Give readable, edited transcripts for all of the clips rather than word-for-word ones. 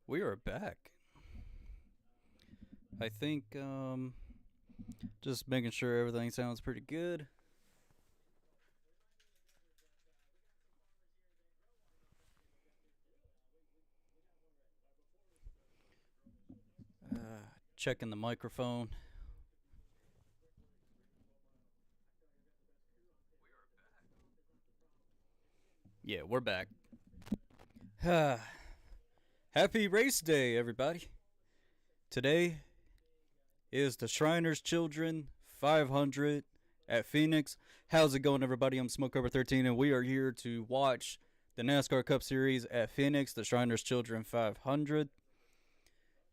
We are back. I think just making sure everything sounds pretty good. Checking the microphone. Yeah, we're back. Happy race day, everybody. Today is the Shriners Children 500 at Phoenix. How's it going, everybody? I'm Smoke Over 13, and we are here to watch the NASCAR Cup Series at Phoenix, the Shriners Children 500.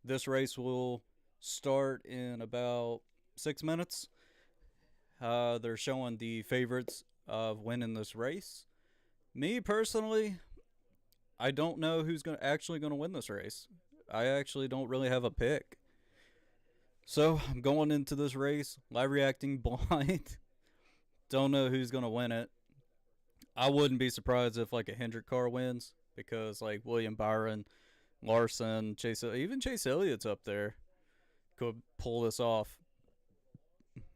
This race will start in about 6 minutes. They're showing the favorites of winning this race. Me personally, I don't know who's actually going to win this race. I actually don't really have a pick. So I'm going into this race live reacting blind. Don't know who's going to win it. I wouldn't be surprised if like a Hendrick car wins, because like William Byron, Larson, even Chase Elliott's up there, could pull this off.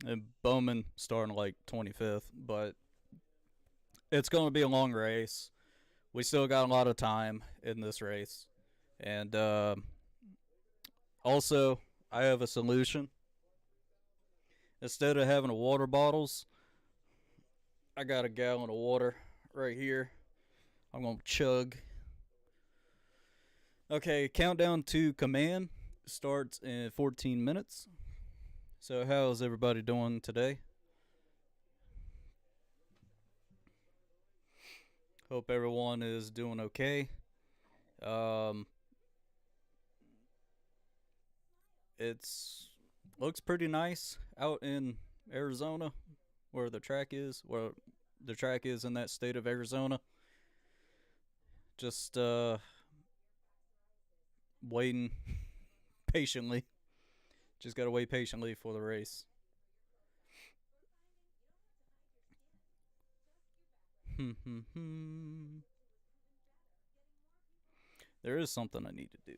And Bowman starting like 25th, but it's going to be a long race. We still got a lot of time in this race. And also, I have a solution. Instead of having water bottles, I got a gallon of water right here. I'm going to chug. Okay, countdown to command starts in 14 minutes. So how's everybody doing today? Hope everyone is doing okay. It's looks pretty nice out in Arizona, where the track is. Where the track is in that state of Arizona. Just waiting patiently. Just gotta wait patiently for the race. There is something I need to do.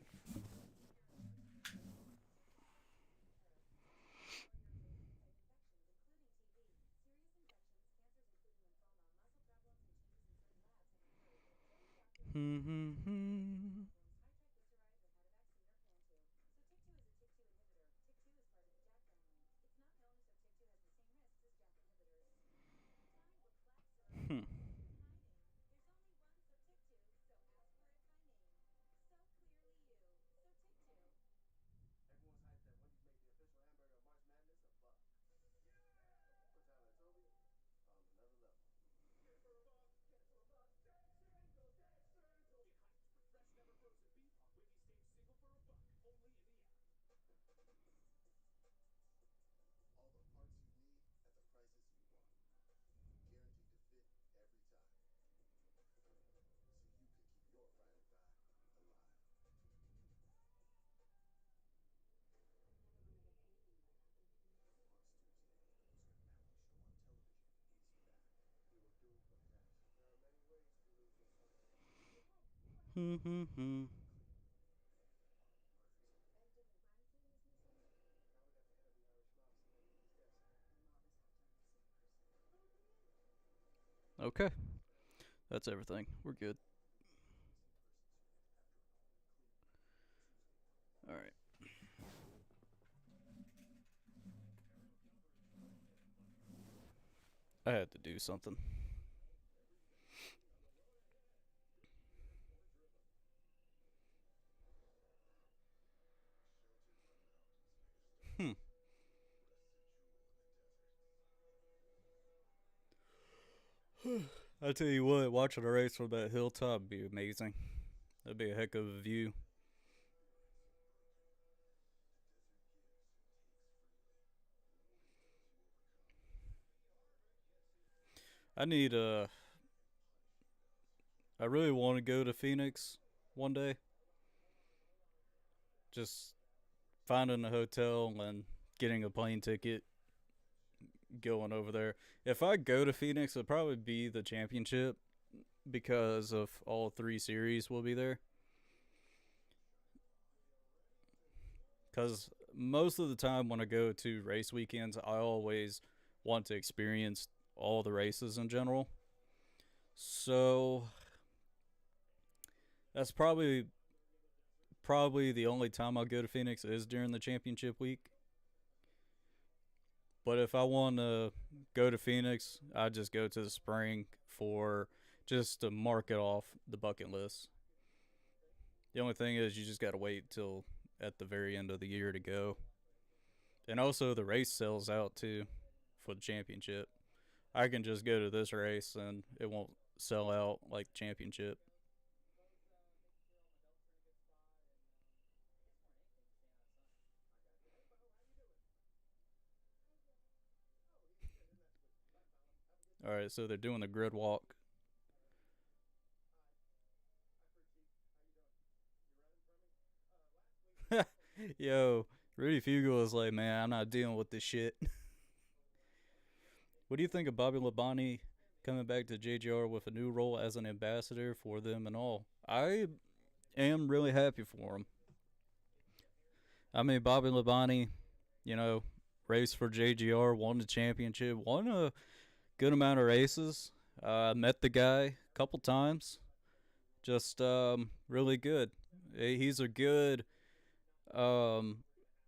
Okay, that's everything. We're good. All right. I had to do something. I tell you what, watching a race from that hilltop would be amazing. That'd be a heck of a view. I need I really want to go to Phoenix one day. Just finding a hotel and getting a plane ticket, going over there. If I go to Phoenix, it'll probably be the championship because of all three series will be there. Because most of the time when I go to race weekends, I always want to experience all the races in general. So that's probably the only time I'll go to Phoenix is during the championship week. But if I want to go to Phoenix, I just go to the spring for just to mark it off the bucket list. The only thing is you just got to wait till at the very end of the year to go. And also the race sells out too for the championship. I can just go to this race and it won't sell out like the championship. All right, so they're doing the grid walk. Yo, Rudy Fugle is like, man, I'm not dealing with this shit. What do you think of Bobby Labonte coming back to JGR with a new role as an ambassador for them and all? I am really happy for him. I mean, Bobby Labonte, you know, raced for JGR, won the championship, won a good amount of races. Met the guy a couple times. Just really good. He's a good, um,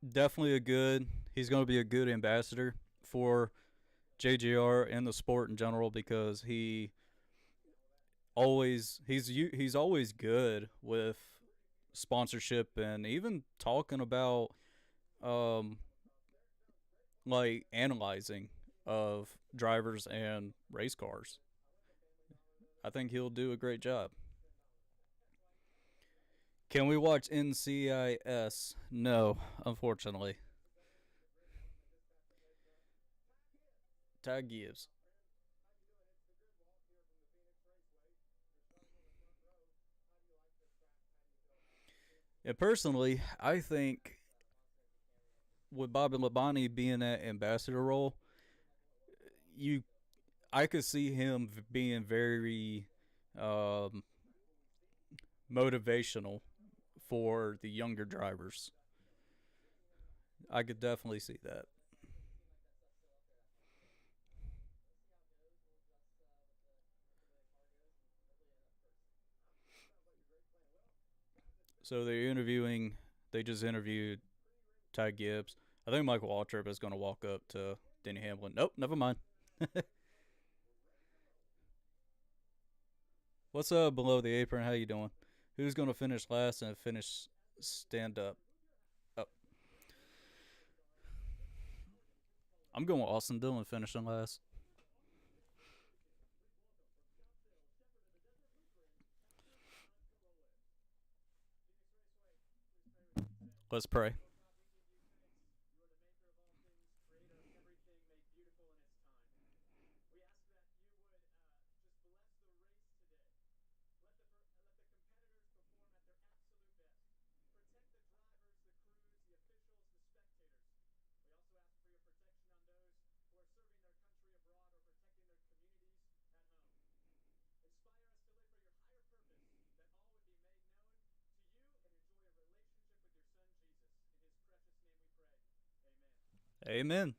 definitely a good. He's going to be a good ambassador for JGR and the sport in general because he's always good with sponsorship and even talking about um like analyzing of drivers and race cars. I think he'll do a great job. Can we watch NCIS? No, unfortunately. Ty Gibbs. And personally, I think with Bobby Labonte being that ambassador role, you I could see him being very um, motivational for the younger drivers. I could definitely see that. So they're interviewing. They just interviewed Ty Gibbs. I think Michael Waltrip is going to walk up to Denny Hamlin. Nope, never mind. What's up below the apron? How you doing? Who's going to finish last and finish stand up? Oh, I'm going with Austin Dillon finishing last. Let's pray. Amen.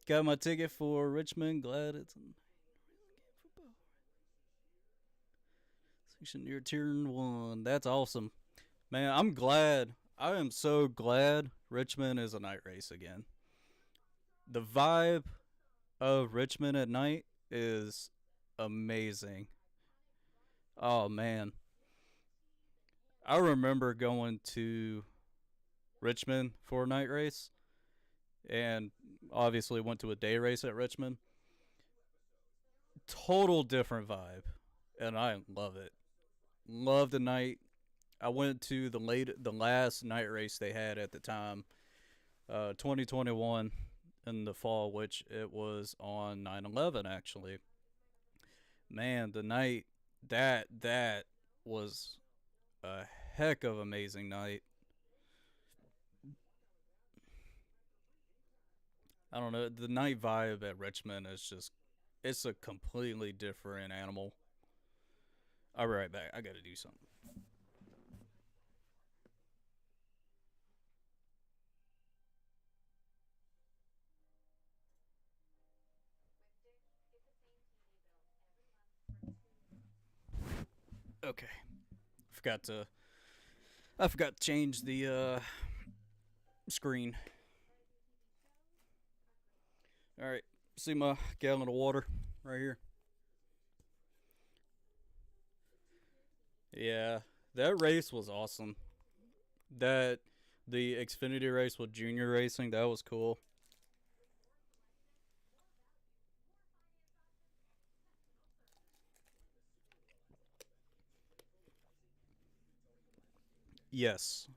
Got my ticket for Richmond. Glad it's section near tier 1. That's awesome. Man, I'm glad. I am so glad Richmond is a night race again. The vibe of Richmond at night is amazing. Oh man, I remember going to Richmond for a night race, and obviously went to a day race at Richmond. Total different vibe, and I love it. Love the night. I went to the last night race they had at the time, 2021 in the fall, which it was on 9/11 actually. Man, the night that was a heck of amazing night. I don't know, the night vibe at Richmond is just it's a completely different animal. I'll be right back. I gotta do something. Okay. Forgot to I forgot to change the screen. All right. See my gallon of water right here. Yeah, that race was awesome. That the Xfinity race with Junior Racing, that was cool. Yes,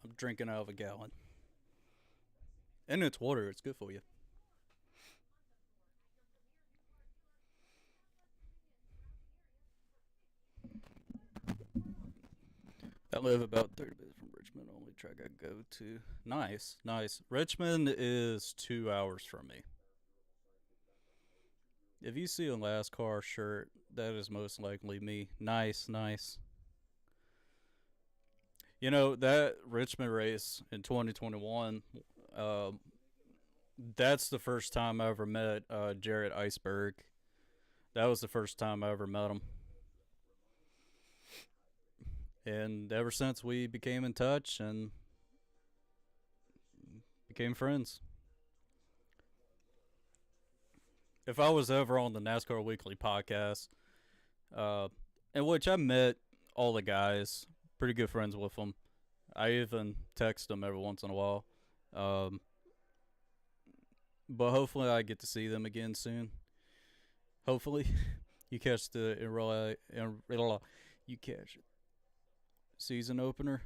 I'm drinking out of a gallon. And it's water, it's good for you. I live about 30 minutes from Richmond, only track I go to. Nice, nice. Richmond is 2 hours from me. If you see a NASCAR shirt, that is most likely me. Nice, nice. You know, that Richmond race in 2021, uh, that's the first time I ever met Jared Iceberg. That was the first time I ever met him. And ever since we became in touch and became friends. If I was ever on the NASCAR Weekly podcast, uh, in which I met all the guys, pretty good friends with them. I even text them every once in a while. Um, but hopefully I get to see them again soon. Hopefully, you catch the you catch season opener.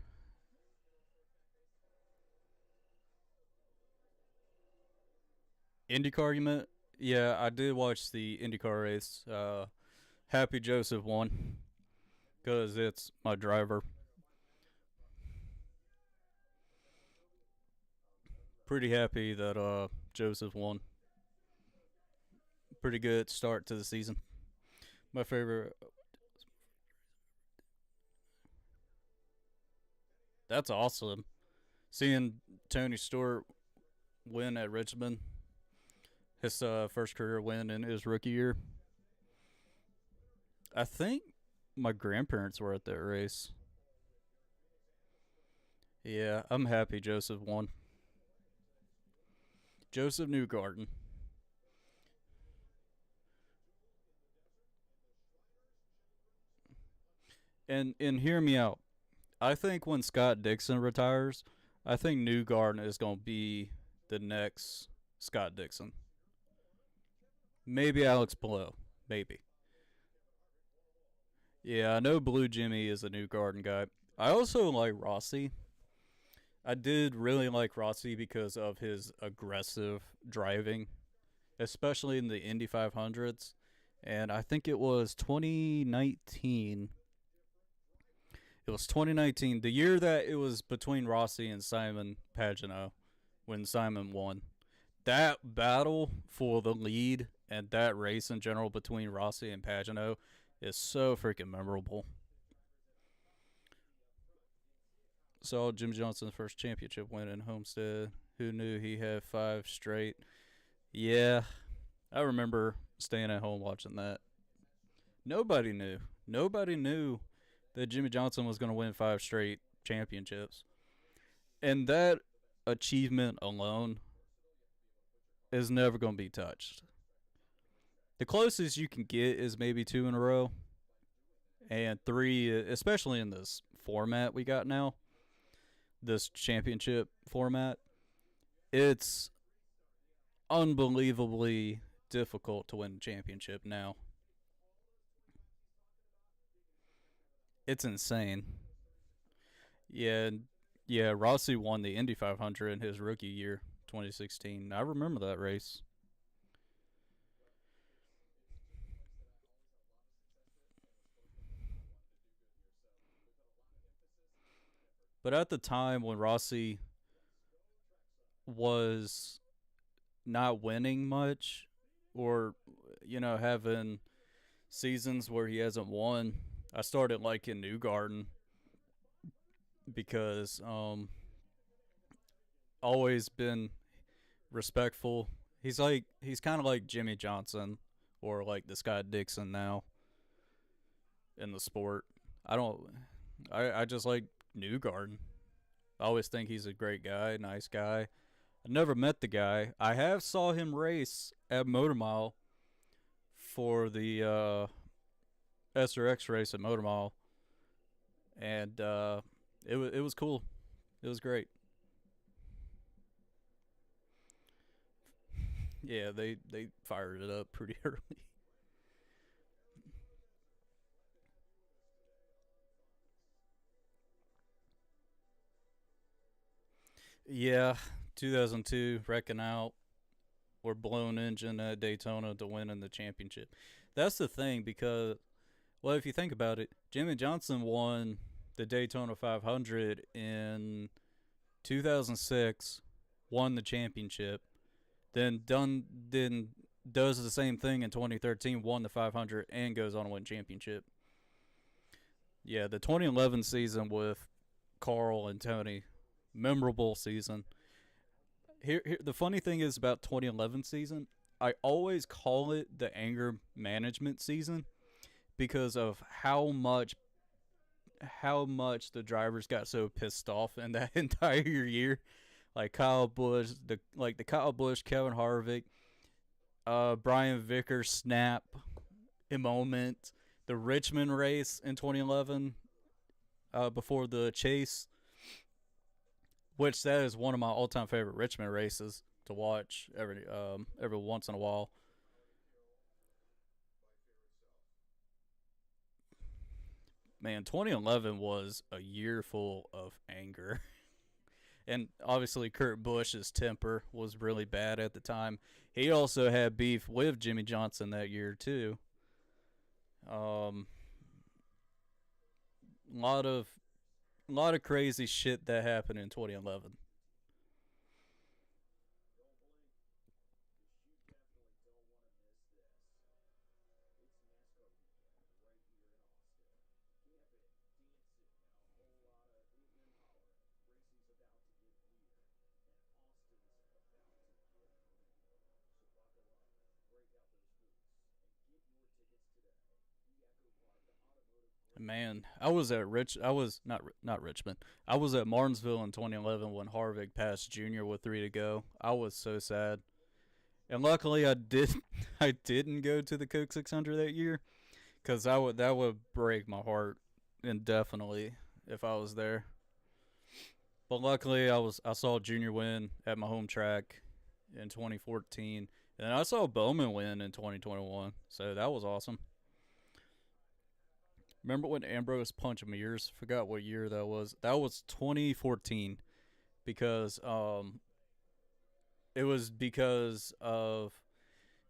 IndyCar, you meant? Yeah, I did watch the IndyCar race. Happy Joseph won because it's my driver. Pretty happy that Joseph won. Pretty good start to the season. My favorite. That's awesome. Seeing Tony Stewart win at Richmond, his first career win in his rookie year. I think my grandparents were at that race. Yeah, I'm happy Joseph won. Joseph Newgarden. And hear me out. I think when Scott Dixon retires, I think Newgarden is going to be the next Scott Dixon. Maybe Alex Blow. Maybe. Yeah, I know Blue Jimmy is a Newgarden guy. I also like Rossi. I did really like Rossi because of his aggressive driving, especially in the Indy 500s. And I think it was 2019. It was 2019, the year that it was between Rossi and Simon Pagenaud when Simon won. That battle for the lead and that race in general between Rossi and Pagenaud is so freaking memorable. So Jim Johnson's first championship win in Homestead. Who knew he had 5 straight? Yeah, I remember staying at home watching that. Nobody knew. Nobody knew that Jimmy Johnson was going to win 5 straight championships. And that achievement alone is never going to be touched. The closest you can get is maybe 2 in a row, and three, especially in this format we got now, this championship format. It's unbelievably difficult to win a championship now. It's insane. Yeah, yeah. Rossi won the Indy 500 in his rookie year, 2016. I remember that race. But at the time when Rossi was not winning much, or having seasons where he hasn't won, I started liking Newgarden because always been respectful. He's kind of like Jimmy Johnson or like the Scott Dixon now in the sport. I don't. I just like Newgarden. I always think he's a great guy, nice guy. I never met the guy. I have saw him race at Motor Mile for the SRX race at Motor Mile, and it was cool. It was great. Yeah, they fired it up pretty early. Yeah, 2002 wrecking out or blown engine at Daytona to win in the championship. That's the thing because, well, if you think about it, Jimmy Johnson won the Daytona 500 in 2006, won the championship, then does the same thing in 2013, won the 500, and goes on to win championship. Yeah, the 2011 season with Carl and Tony, memorable season. Here, the funny thing is about 2011 season, I always call it the anger management season because of how much the drivers got so pissed off in that entire year. Like Kyle Busch, the Kyle Busch, Kevin Harvick, Brian Vickers snap moment, the Richmond race in 2011, before the chase, which that is one of my all-time favorite Richmond races to watch every once in a while. Man, 2011 was a year full of anger. And obviously, Kurt Busch's temper was really bad at the time. He also had beef with Jimmy Johnson that year, too. Um, lot of lot of crazy shit that happened in 2011. Man, I was at Rich. I was not Richmond. I was at Martinsville in 2011 when Harvick passed Junior with 3 to go. I was so sad, and luckily I did. I didn't go to the Coke 600 that year because that would break my heart indefinitely if I was there. But luckily I saw Junior win at my home track in 2014, and I saw Bowman win in 2021. So that was awesome. Remember when Ambrose punched Mears? Forgot what year that was. That was 2014 because it was because of,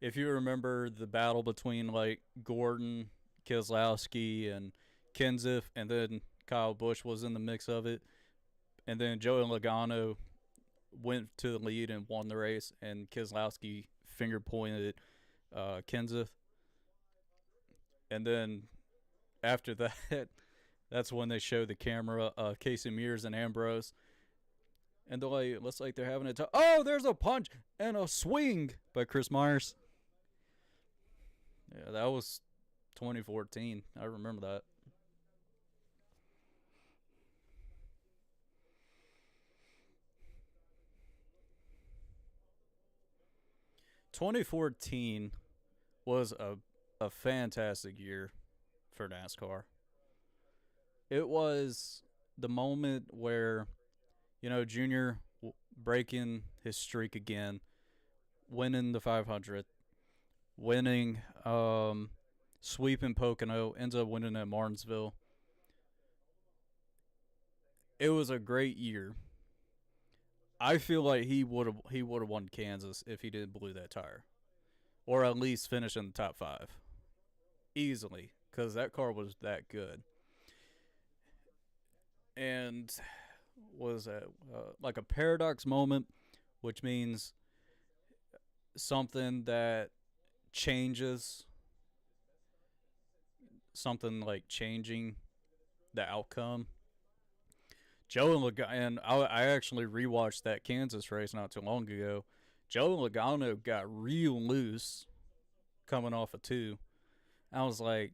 if you remember, the battle between like Gordon, Keselowski, and Kenseth, and then Kyle Busch was in the mix of it, and then Joey Logano went to the lead and won the race, and Keselowski finger pointed Kenseth, and then after that, that's when they showed the camera of Casey Mears and Ambrose. And they're like, looks like they're having a time. Oh, there's a punch and a swing by Chris Myers. Yeah, that was 2014. I remember that. 2014 was a fantastic year for NASCAR. It was the moment where, Junior breaking his streak again, winning the 500, winning, sweeping Pocono, ends up winning at Martinsville. It was a great year. I feel like he would have won Kansas if he didn't blow that tire, or at least finish in the top five easily, because that car was that good. And was like a paradox moment, which means something that changes, something like changing the outcome. I actually rewatched that Kansas race not too long ago. Joe Logano got real loose coming off of two. I was like,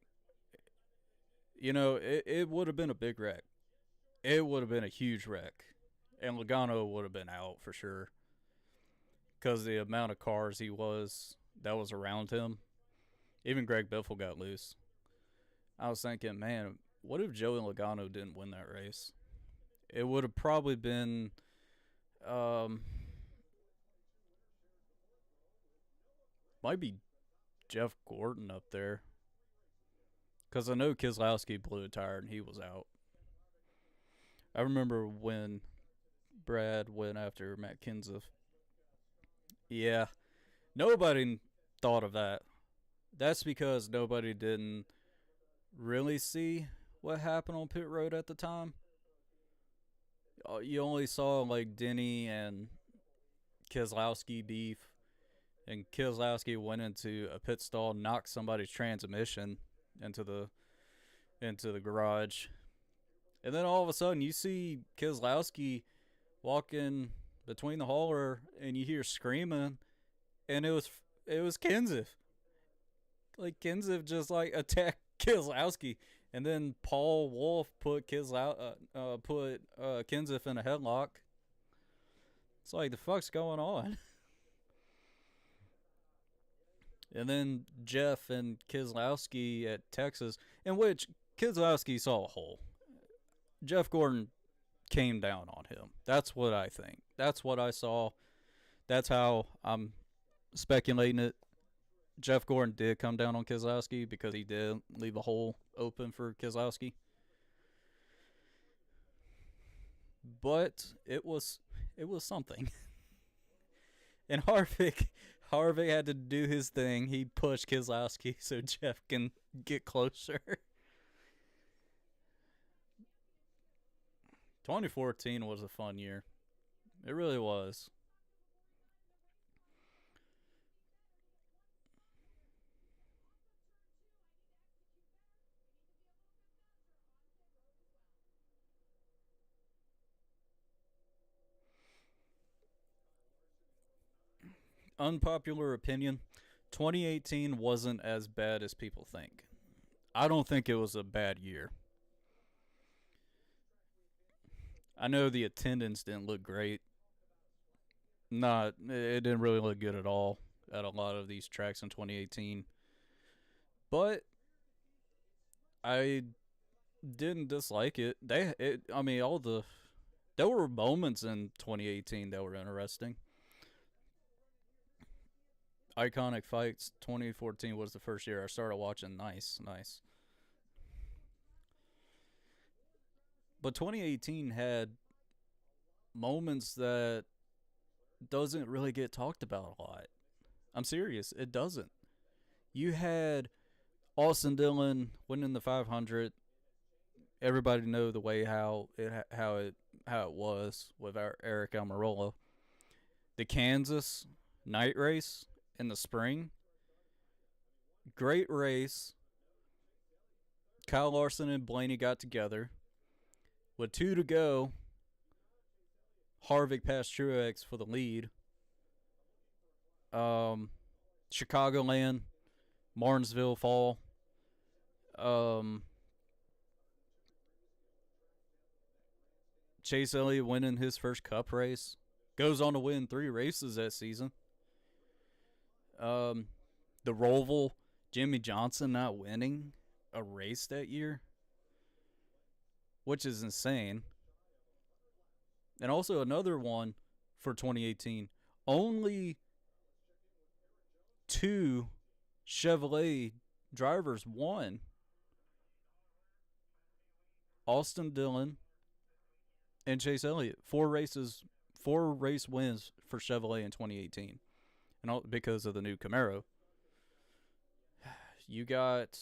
it would have been a big wreck. It would have been a huge wreck. And Logano would have been out for sure. Because the amount of cars that was around him. Even Greg Biffle got loose. I was thinking, man, what if Joey Logano didn't win that race? It would have probably been, um, might be Jeff Gordon up there. Because I know Keselowski blew a tire and he was out. I remember when Brad went after Matt Kenseth. Yeah, nobody thought of that. That's because nobody didn't really see what happened on pit road at the time. You only saw like Denny and Keselowski beef, and Keselowski went into a pit stall, knocked somebody's transmission into the garage, and then all of a sudden you see Keselowski walking between the hauler, and you hear screaming, and it was Kenseth. Like Kenseth just like attacked Keselowski, and then Paul Wolf put Kenseth in a headlock. It's like, the fuck's going on? And then Jeff and Keselowski at Texas, in which Keselowski saw a hole. Jeff Gordon came down on him. That's what I think. That's what I saw. That's how I'm speculating it. Jeff Gordon did come down on Keselowski because he did leave a hole open for Keselowski. But it was something. And Harvick had to do his thing. He pushed Keselowski so Jeff can get closer. 2014 was a fun year. It really was. Unpopular opinion, 2018 wasn't as bad as people think. I don't think it was a bad year. I know the attendance didn't look great. It didn't really look good at all at a lot of these tracks in 2018. But I didn't dislike it. There were moments in 2018 that were interesting. Iconic Fights 2014 was the first year I started watching. Nice. But 2018 had moments that doesn't really get talked about a lot. I'm serious, it doesn't. You had Austin Dillon winning the 500. Everybody know the way how it was with our Eric Almirola. The Kansas night race in the spring, great race. Kyle Larson and Blaney got together with 2 to go. Harvick passed Truex for the lead. Chicagoland, Martinsville fall. Chase Elliott winning his first Cup race. Goes on to win 3 races that season. The Roval, Jimmy Johnson not winning a race that year, which is insane. And also another one for 2018. Only 2 Chevrolet drivers won. Austin Dillon and Chase Elliott. 4 race wins for Chevrolet in 2018. And all because of the new Camaro. You got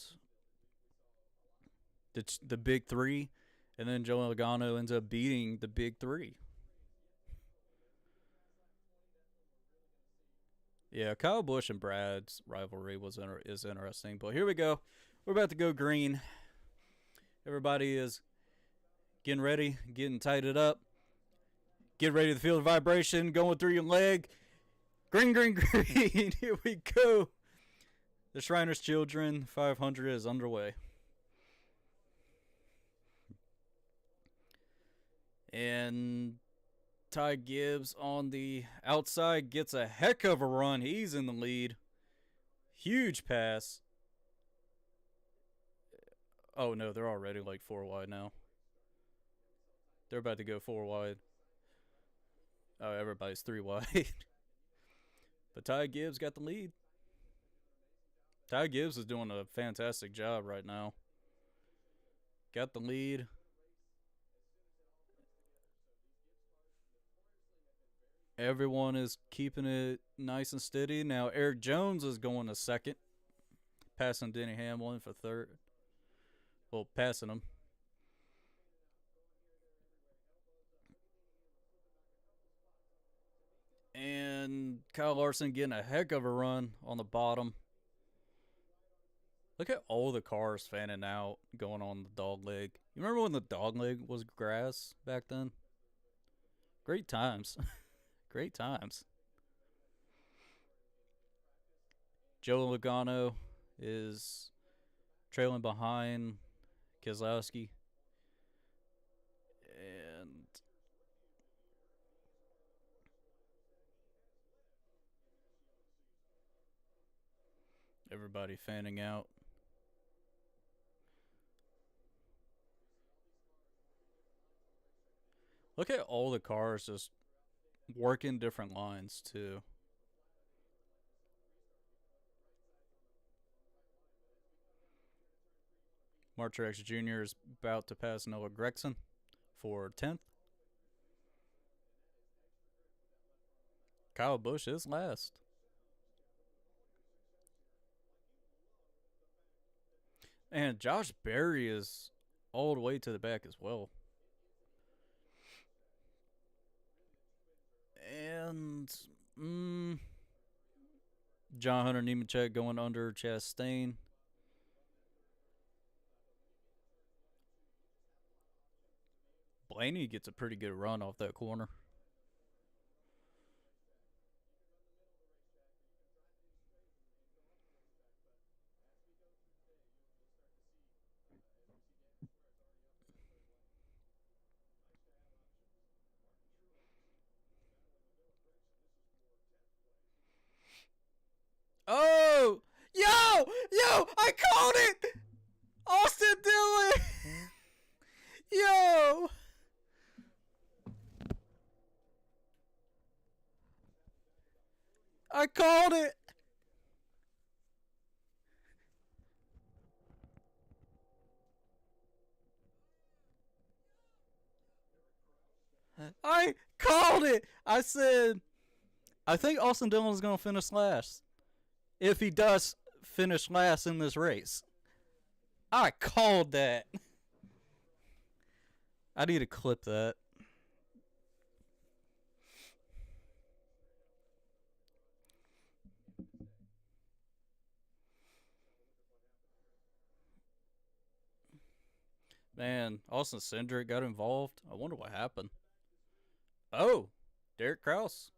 the big 3, and then Joey Logano ends up beating the big 3. Yeah, Kyle Busch and Brad's rivalry is interesting. But here we go. We're about to go green. Everybody is getting ready, getting tightened up. Get ready to feel the vibration going through your leg. Green, green, green. Here we go. The Shriners Children 500 is underway. And Ty Gibbs on the outside gets a heck of a run. He's in the lead. Huge pass. Oh, no, they're already like 4 wide now. They're about to go 4 wide. Oh, everybody's 3 wide. But Ty Gibbs got the lead. Ty Gibbs is doing a fantastic job right now. Got the lead. Everyone is keeping it nice and steady. Now Eric Jones is going to second. Passing Denny Hamlin for third. Well, passing him. And Kyle Larson getting a heck of a run on the bottom. Look at all the cars fanning out going on the dog leg. You remember when the dog leg was grass back then? Great times. Great times. Joe Logano is trailing behind Keselowski. And everybody fanning out. Look at all the cars just working different lines, too. Mark Truex Jr. is about to pass Noah Gragson for 10th. Kyle Busch is last. And Josh Berry is all the way to the back as well. And John Hunter Nemechek going under Chastain. Blaney gets a pretty good run off that corner. Oh! Yo! I called it! Austin Dillon! Yo! I called it! I called it! I said, I think Austin Dillon is going to finish last. If he does finish last in this race. I called that. I need to clip that. Man, Austin Cindric got involved. I wonder what happened. Oh, Derek Kraus.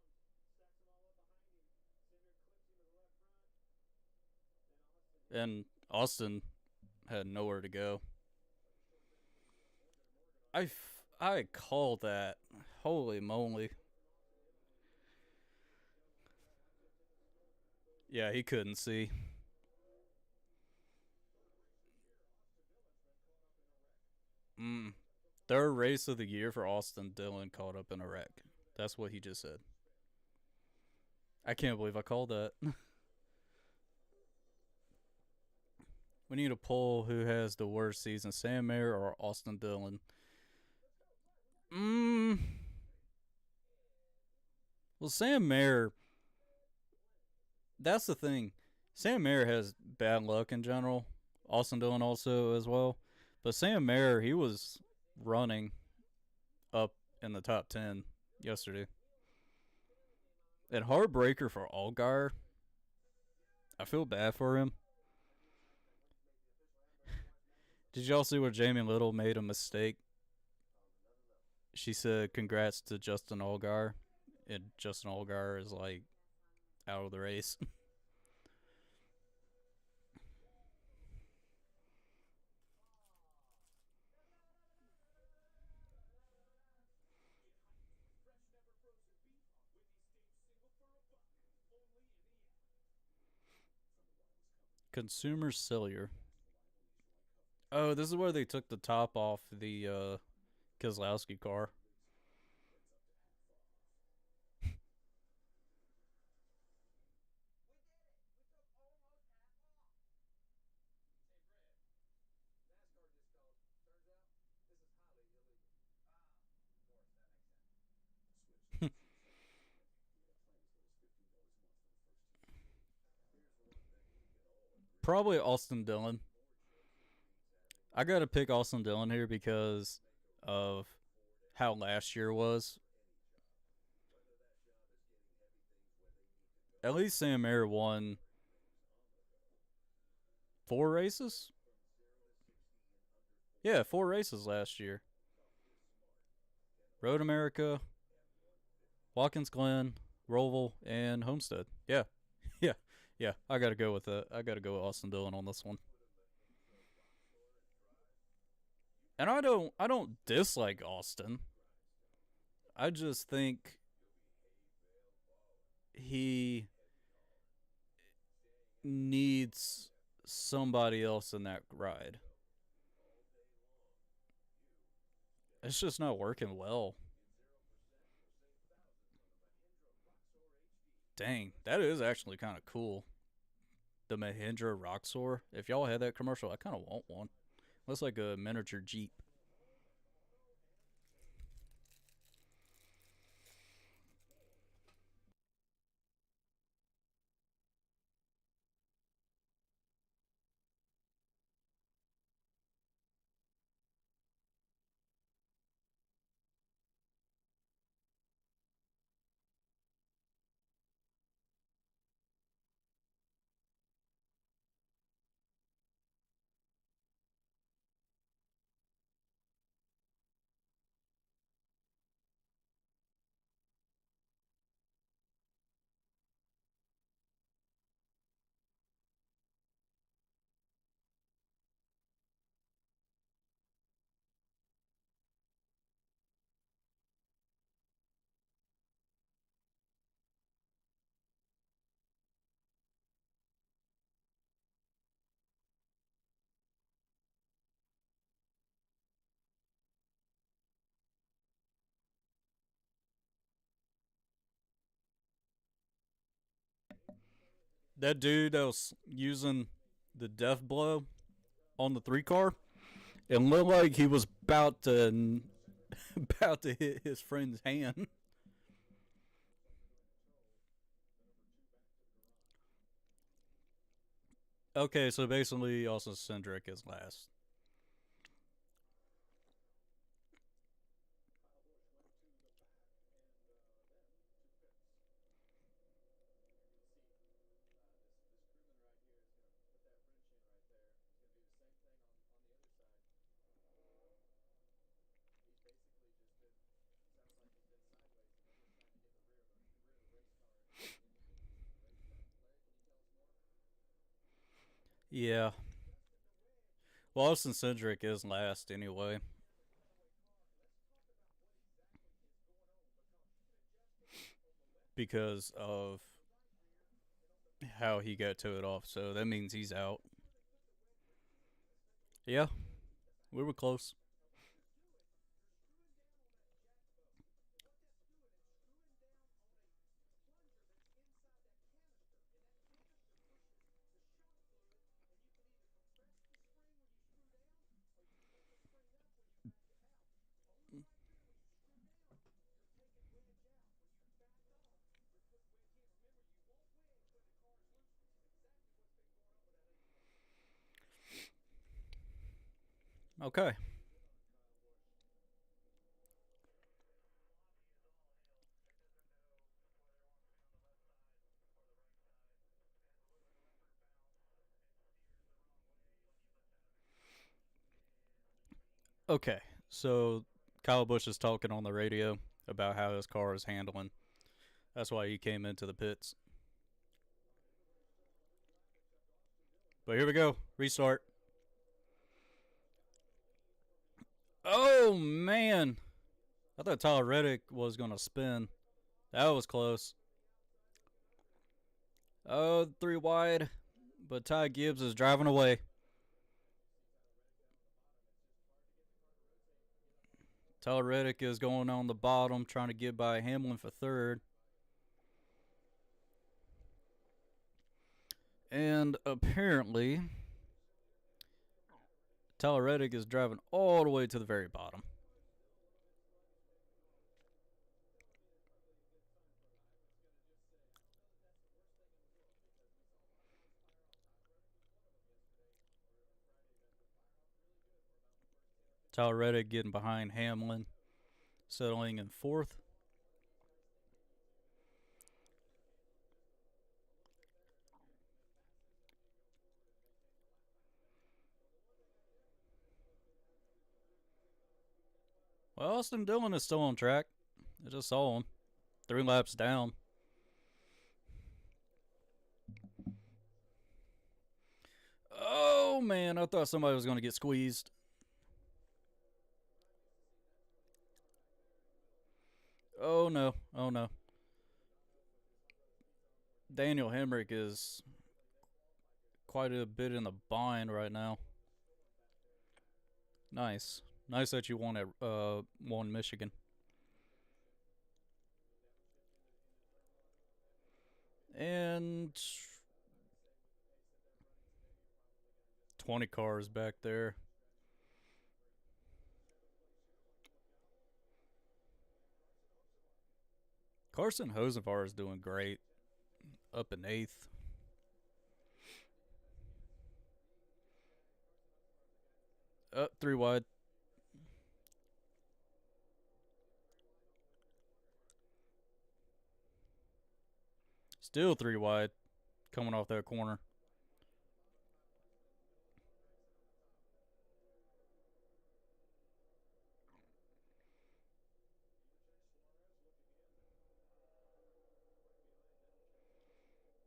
And Austin had nowhere to go. I call that. Holy moly. Yeah, he couldn't see. Mm. Third race of the year for Austin Dillon caught up in a wreck. That's what he just said. I can't believe I called that. We need a poll who has the worst season, Sam Mayer or Austin Dillon. Mm. Well, Sam Mayer, that's the thing. Sam Mayer has bad luck in general. Austin Dillon also as well. But Sam Mayer, he was running up in the top 10 yesterday. And heartbreaker for Allgaier. I feel bad for him. Did y'all see where Jamie Little made a mistake? She said congrats to Justin Allgaier. And Justin Allgaier is like out of the race. Consumer Cellular. Oh, this is where they took the top off the Keselowski car. Probably Austin Dillon. I got to pick Austin Dillon here because of how last year was. At least Sam Mayer won 4 races. Yeah, 4 races last year. Road America, Watkins Glen, Roval, and Homestead. Yeah, yeah, yeah. I got to go with that. I got to go with Austin Dillon on this one. And I don't dislike Austin. I just think he needs somebody else in that ride. It's just not working well. Dang, that is actually kind of cool. The Mahindra Roxor. If y'all had that commercial, I kind of want one. Looks like a miniature Jeep. That dude that was using the death blow on the 3 car, it looked like he was about to about to hit his friend's hand. Okay, so basically, also Cindric is last. Yeah. Well, Austin Cindric is last anyway because of how he got towed off. So that means he's out. Yeah, we were close. Okay. Okay. So Kyle Busch is talking on the radio about how his car is handling. That's why he came into the pits. But here we go. Restart. Oh, man. I thought Tyler Reddick was going to spin. That was close. Oh, three wide. But Ty Gibbs is driving away. Tyler Reddick is going on the bottom, trying to get by Hamlin for third. And apparently, Tyler Reddick is driving all the way to the very bottom. Tyler Reddick getting behind Hamlin, settling in fourth. Well, Austin Dillon is still on track. I just saw him. 3 laps down. Oh, man. I thought somebody was going to get squeezed. Oh, no. Oh, no. Daniel Hemrick is quite a bit in the bind right now. Nice. Nice that you won Michigan. And 20 cars back there. Carson Hosevar is doing great. Up in eighth. Up three wide. Still three wide. Coming off that corner.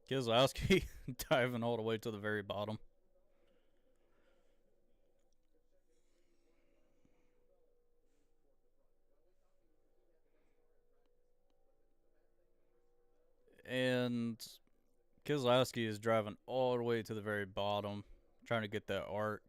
Keselowski diving all the way to the very bottom. And Keselowski is driving all the way to the very bottom, trying to get that arc.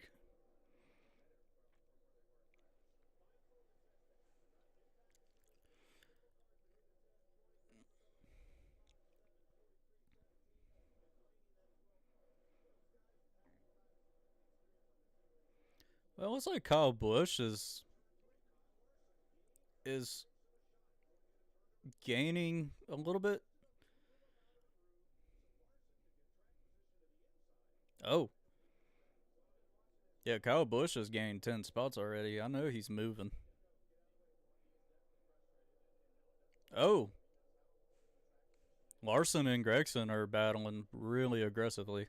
Well, it looks like Kyle Busch is gaining a little bit. Oh, yeah, Kyle Busch has gained 10 spots already. I know he's moving. Oh, Larson and Gregson are battling really aggressively.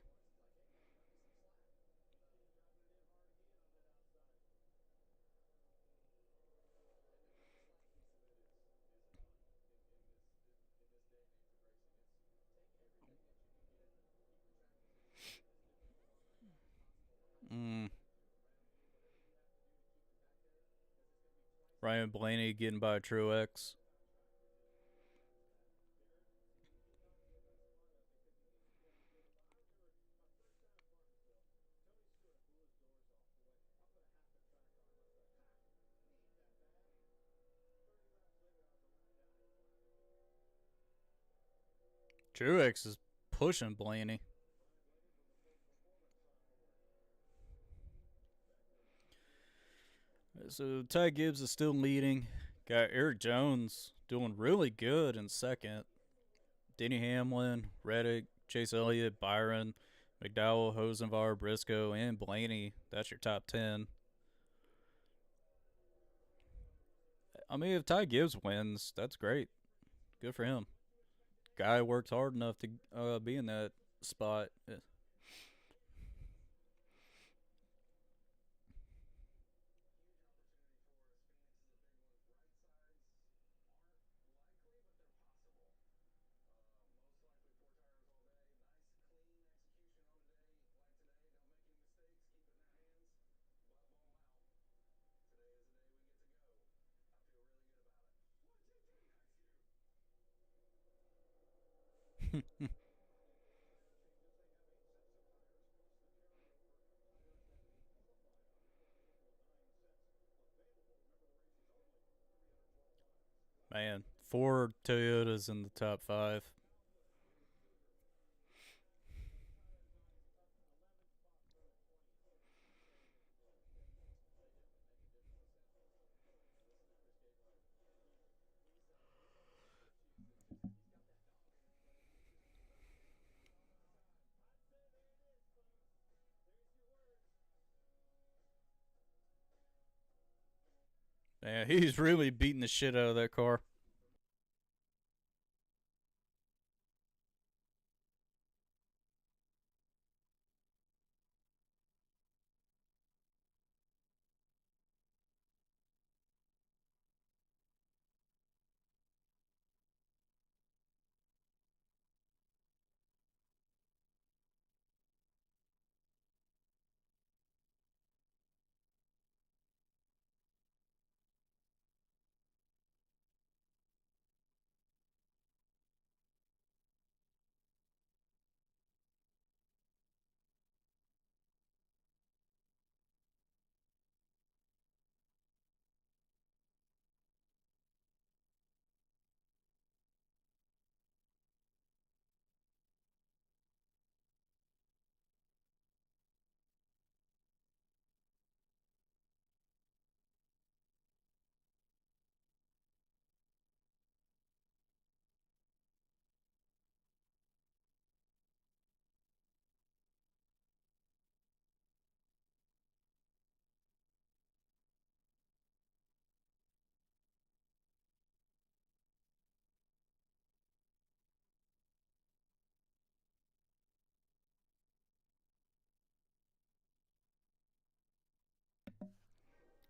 Mm. Ryan Blaney getting by a Truex. Truex is pushing Blaney. So Ty Gibbs is still leading. Got Eric Jones doing really good in second. Denny Hamlin, Reddick, Chase Elliott, Byron, McDowell, Hosenvar, Briscoe, and Blaney. That's your top 10. I mean, if Ty Gibbs wins, that's great. Good for him. Guy worked hard enough to be in that spot. Man, 4 Toyotas in the top 5. Man, he's really beating the shit out of that car.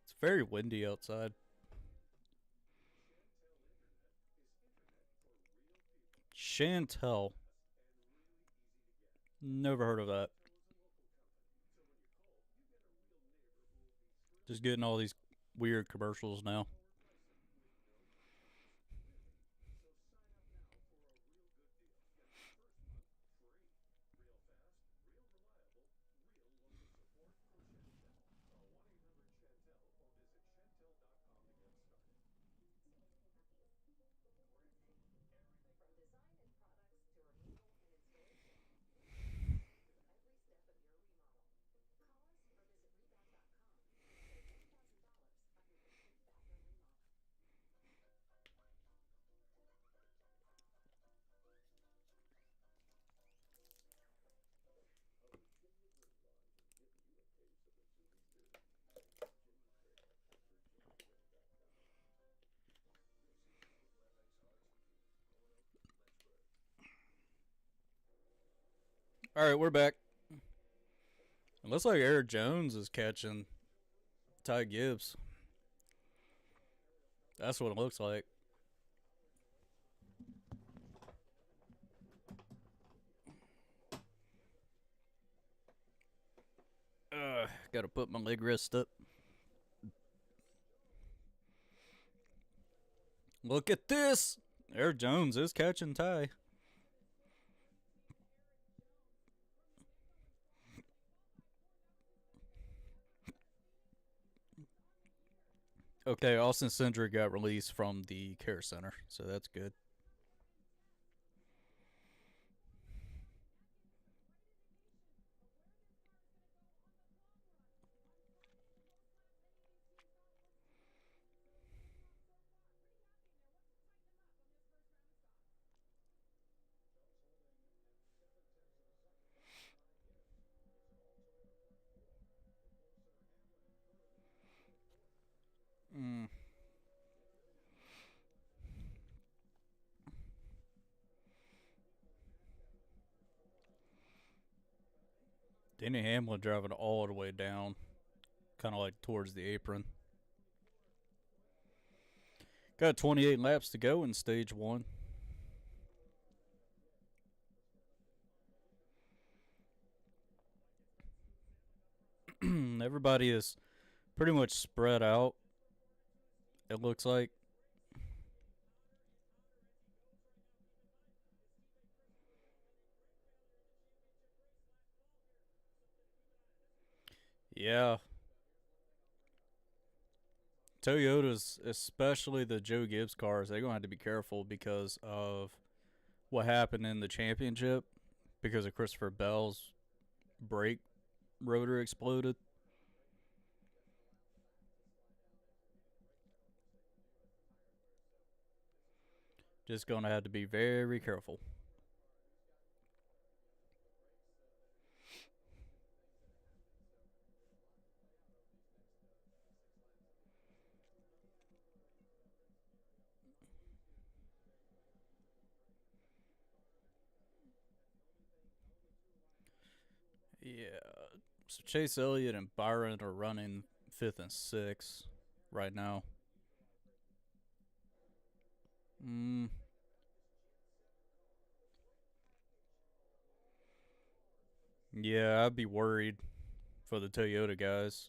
It's very windy outside. Chantel. Never heard of that. Just getting all these weird commercials now. All right, we're back. It looks like Eric Jones is catching Ty Gibbs. That's what it looks like. Gotta put my leg rest up. Look at this! Eric Jones is catching Ty. Okay, Austin Cindric got released from the care center, so that's good. Mm. Denny Hamlin driving all the way down, kind of like towards the apron. Got 28 laps to go in stage one. Everybody is pretty much spread out, it looks like. Yeah. Toyotas, especially the Joe Gibbs cars, they're going to have to be careful because of what happened in the championship because of Christopher Bell's brake rotor exploded. Just going to have to be very careful. Yeah. So Chase Elliott and Byron are running fifth and sixth right now. Mm, yeah, I'd be worried for the Toyota guys.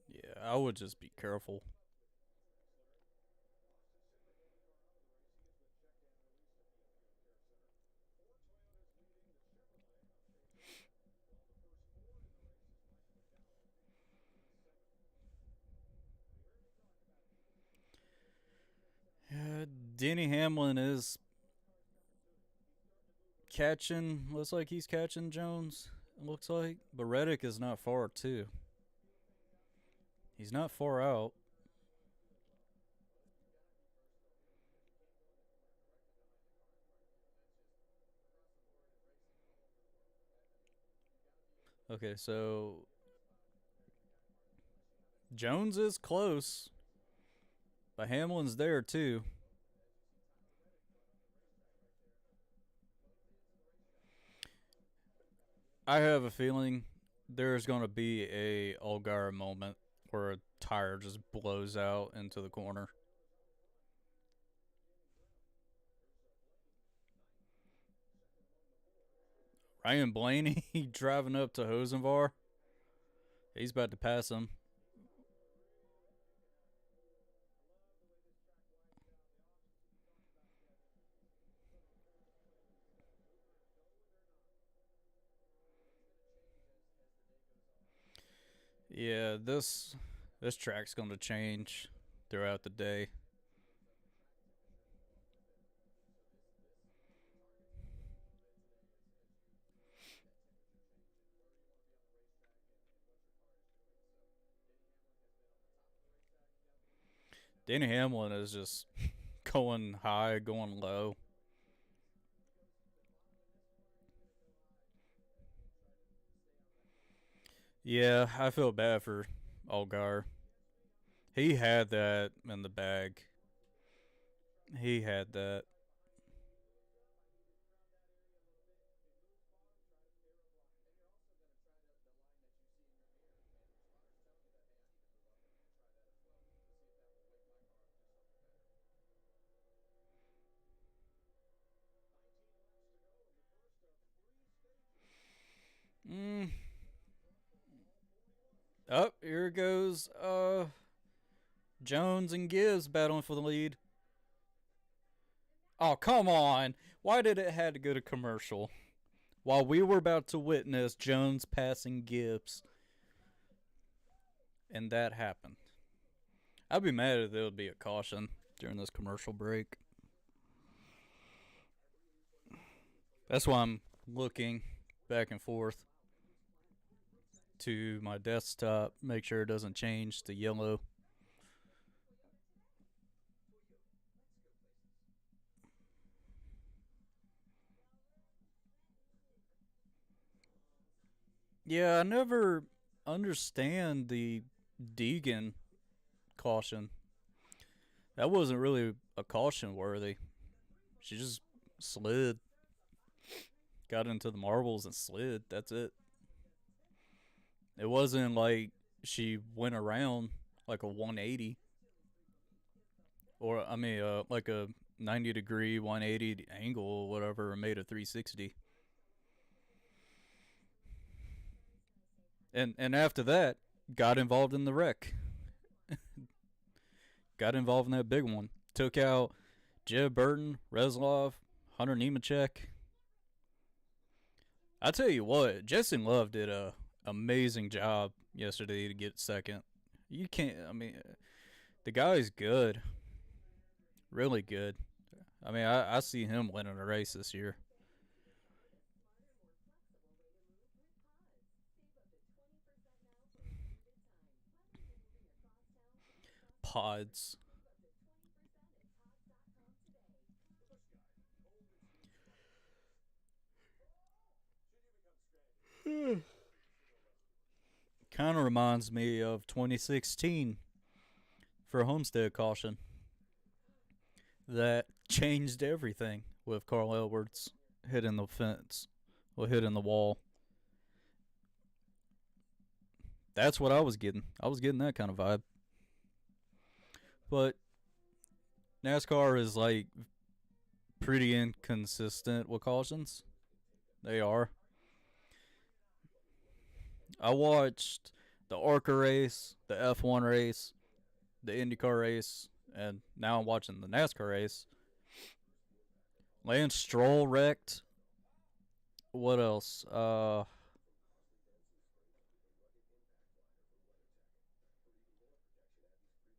Yeah, I would just be careful. Yeah, Denny Hamlin is catching. Looks like he's catching Jones. It looks like, but Reddick is not far too. He's not far out. Okay, so Jones is close, but Hamlin's there too. I have a feeling there's going to be a Allgaier moment where a tire just blows out into the corner. Ryan Blaney driving up to Hosenvar. He's about to pass him. Yeah, this track's going to change throughout the day. Danny Hamlin is just going high, going low. Yeah, I feel bad for Allgaier. He had that in the bag. He had that. Up here goes Jones and Gibbs battling for the lead. Oh, come on. Why did it have to go to commercial? While we were about to witness Jones passing Gibbs. And that happened. I'd be mad if there would be a caution during this commercial break. That's why I'm looking back and forth to my desktop, make sure it doesn't change to yellow. Yeah, I never understand the Deegan caution. That wasn't really a caution worthy. She just slid, got into the marbles and slid. That's it. It wasn't like she went around like a 180 or like a 90-degree 180 angle or whatever and made a 360. And after that, got involved in the wreck. Got involved in that big one. Took out Jeb Burton, Reslov, Hunter Nemechek. I tell you what, Justin Love did a amazing job yesterday to get second. You can't. I mean, the guy's good, really good. I mean, I see him winning a race this year. Pods. Kind of reminds me of 2016 for Homestead caution. That changed everything with Carl Edwards hitting the fence or hitting the wall. That's what I was getting. I was getting that kind of vibe. But NASCAR is like pretty inconsistent with cautions. They are. I watched the ARCA race, the F1 race, the IndyCar race, and now I'm watching the NASCAR race. Lance Stroll wrecked. What else?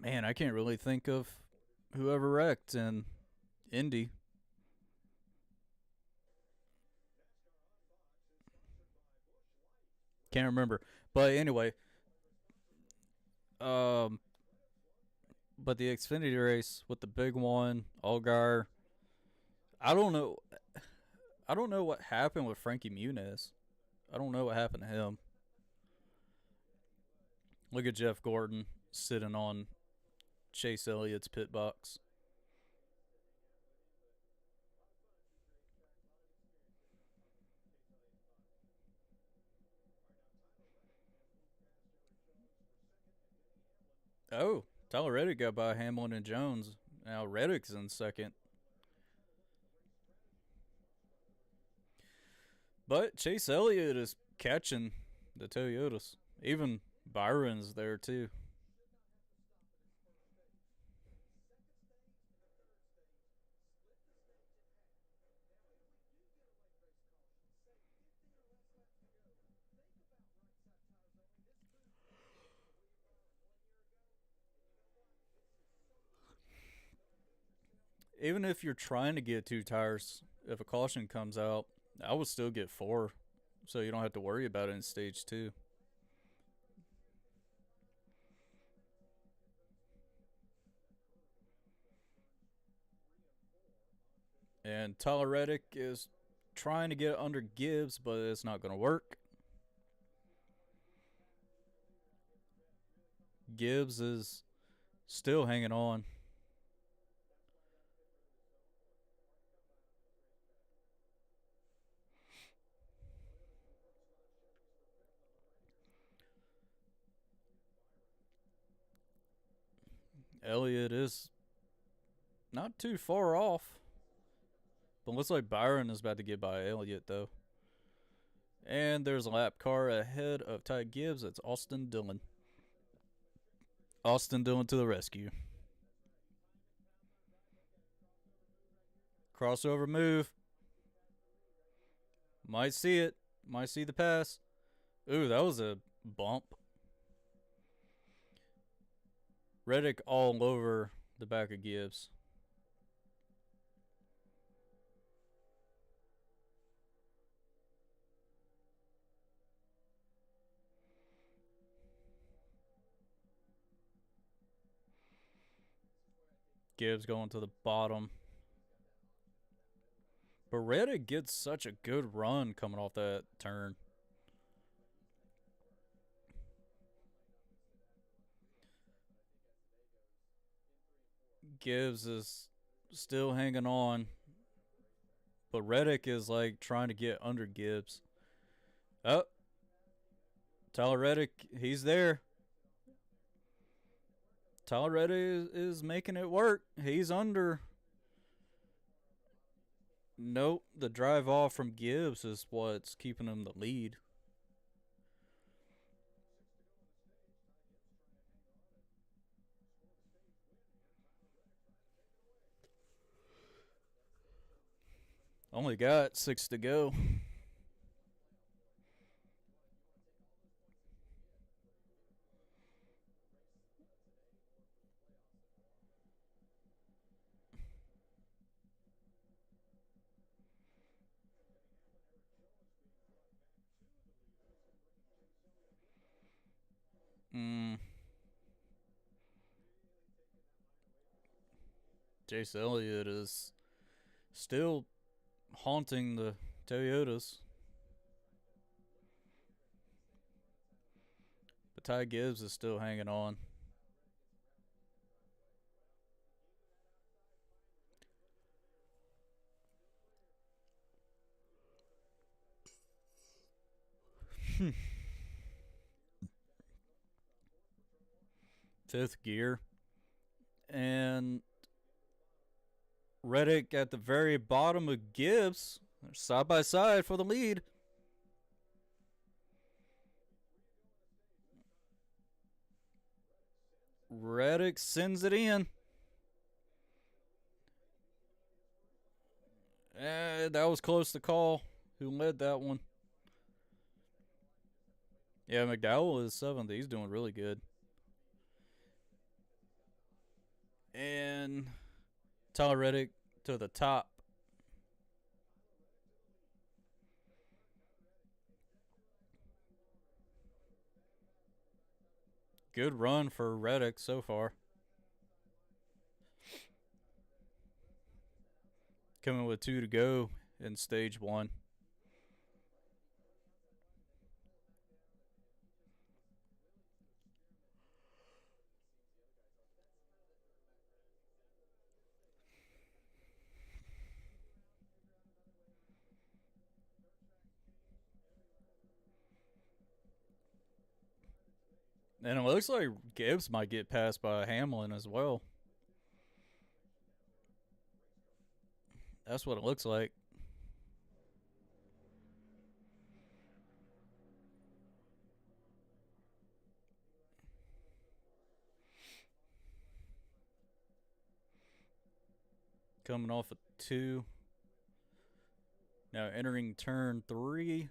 Man, I can't really think of whoever wrecked in Indy. Can't remember. But anyway, um, but the Xfinity race with the big one, Allgaier. I don't know. I don't know what happened with Frankie Muniz. I don't know what happened to him. Look at Jeff Gordon sitting on Chase Elliott's pit box. Oh, Tyler Reddick got by Hamlin and Jones. Now Reddick's in second. But Chase Elliott is catching the Toyotas. Even Byron's there too. Even if you're trying to get two tires, if a caution comes out, I would still get four, so you don't have to worry about it in stage two. And Tyler Reddick is trying to get under Gibbs, but it's not going to work. Gibbs is still hanging on. Elliott is not too far off, but looks like Byron is about to get by Elliott, though. And there's a lap car ahead of Ty Gibbs. It's Austin Dillon. Austin Dillon to the rescue. Crossover move. Might see it. Might see the pass. Ooh, that was a bump. Reddick all over the back of Gibbs. Gibbs going to the bottom. But Reddick gets such a good run coming off that turn. Gibbs is still hanging on. But Reddick is like trying to get under Gibbs. Oh. Tyler Reddick, he's there. Tyler Reddick is making it work. He's under. Nope, the drive off from Gibbs is what's keeping him the lead. Only got 6 to go. Chase Elliott is still haunting the Toyotas. But Ty Gibbs is still hanging on. Fifth gear. And Reddick at the very bottom of Gibbs. They're side by side for the lead. Reddick sends it in. That was close to call. Who led that one? Yeah, McDowell is 7th. He's doing really good. And Tyler Reddick to the top. Good run for Reddick so far. Coming with 2 to go in stage 1. And it looks like Gibbs might get passed by Hamlin as well. That's what it looks like. Coming off of 2. Now entering turn 3.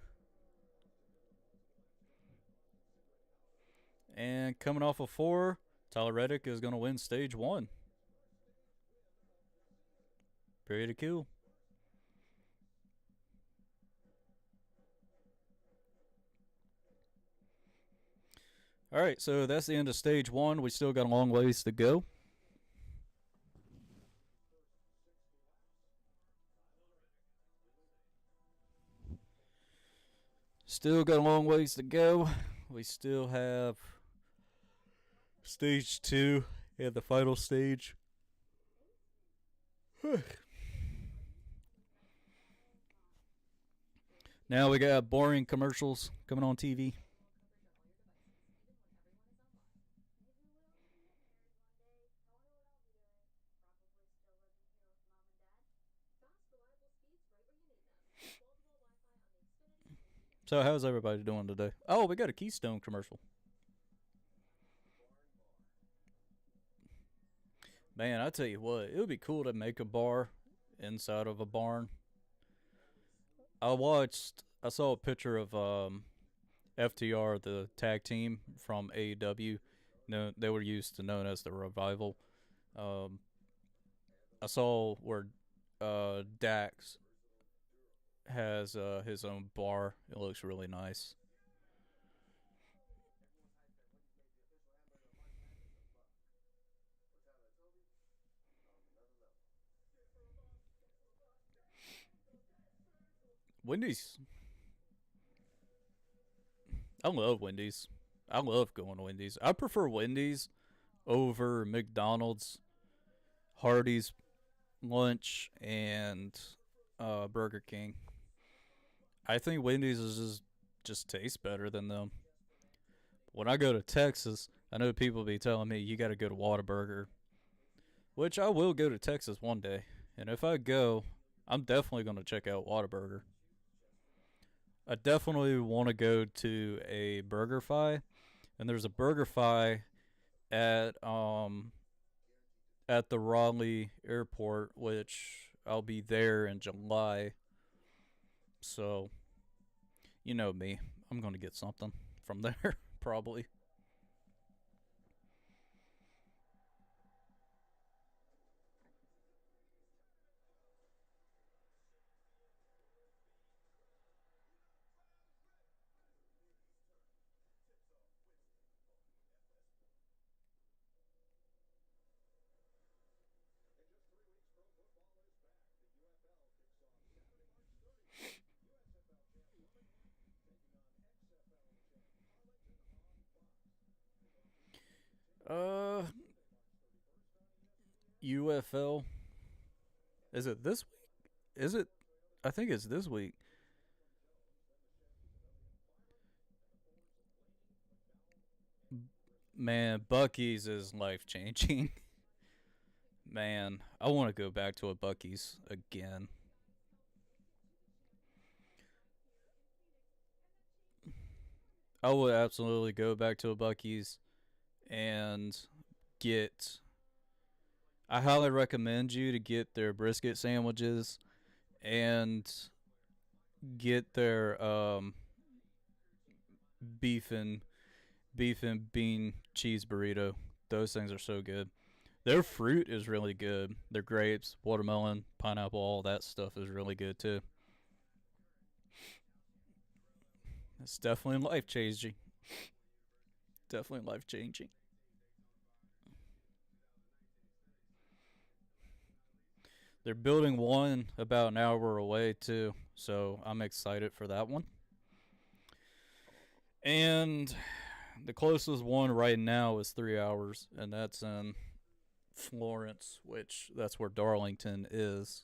And coming off of 4, Tyler Reddick is going to win stage 1. Pretty cool. All right, so that's the end of stage 1. We still got a long ways to go. Still got a long ways to go. We still have stage 2 and the final stage. Now we got boring commercials coming on TV. So how's everybody doing today? Oh, we got a Keystone commercial. Man, I tell you what, it would be cool to make a bar inside of a barn. I saw a picture of FTR, the tag team from AEW. No, they were used to known as the Revival. Um, I saw where Dax has his own bar. It looks really nice. Wendy's, I love Wendy's. I love going to Wendy's. I prefer Wendy's over McDonald's, Hardee's lunch, and Burger King. I think Wendy's is just tastes better than them. When I go to Texas, I know people be telling me you got to go to Whataburger, which I will go to Texas one day. And if I go, I'm definitely going to check out Whataburger. I definitely want to go to a BurgerFi, and there's a BurgerFi at at the Raleigh airport, which I'll be there in July. So you know me, I'm going to get something from there probably. Uh, UFL. Is it this week? Is it? I think it's this week. Man, Bucky's is life changing. Man, I want to go back to a Bucky's again. I would absolutely go back to a Bucky's and get. I highly recommend you to get their brisket sandwiches and get their beef and beef and bean cheese burrito. Those things are so good. Their fruit is really good. Their grapes, watermelon, pineapple, all that stuff is really good too. It's definitely life changing. Definitely life changing. They're building one about an hour away too, so I'm excited for that one. And the closest one right now is 3 hours, and that's in Florence, which that's where Darlington is.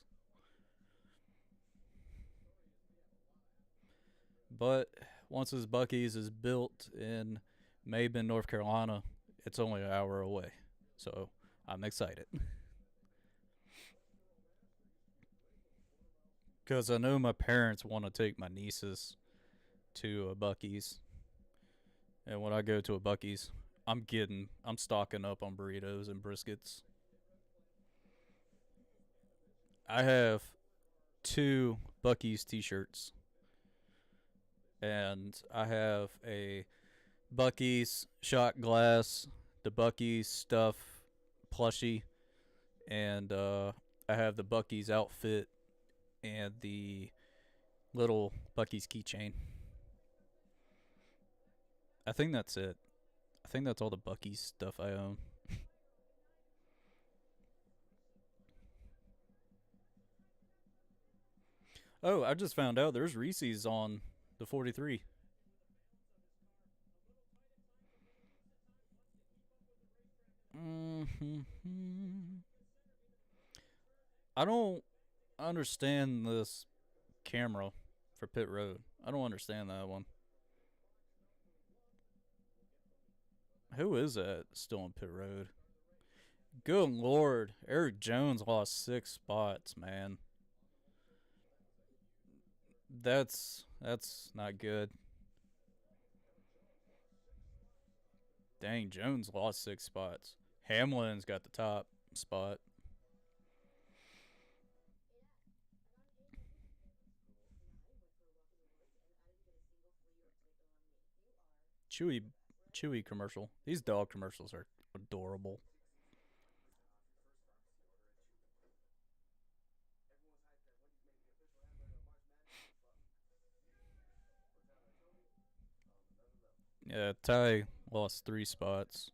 But once his Bucky's is built in Mabin, North Carolina, it's only an hour away. So I'm excited. Because I know my parents want to take my nieces to a Bucky's. And when I go to a Bucky's, I'm stocking up on burritos and briskets. I have two Bucky's t shirts. And I have a Bucky's shot glass, the Bucky's stuff plushie, and I have the Bucky's outfit and the little Bucky's keychain. I think that's it. I think that's all the Bucky's stuff I own. Oh, I just found out there's Reese's on the 43. Mm-hmm. I don't understand this camera for pit road. I don't understand that one. Who is that still on pit road? Good lord, Eric Jones lost 6 spots, man. That's not good. Dang, Jones lost 6 spots. Hamlin's got the top. spot. Chewy, Chewy commercial. These dog commercials are adorable. Yeah, Ty lost 3 spots.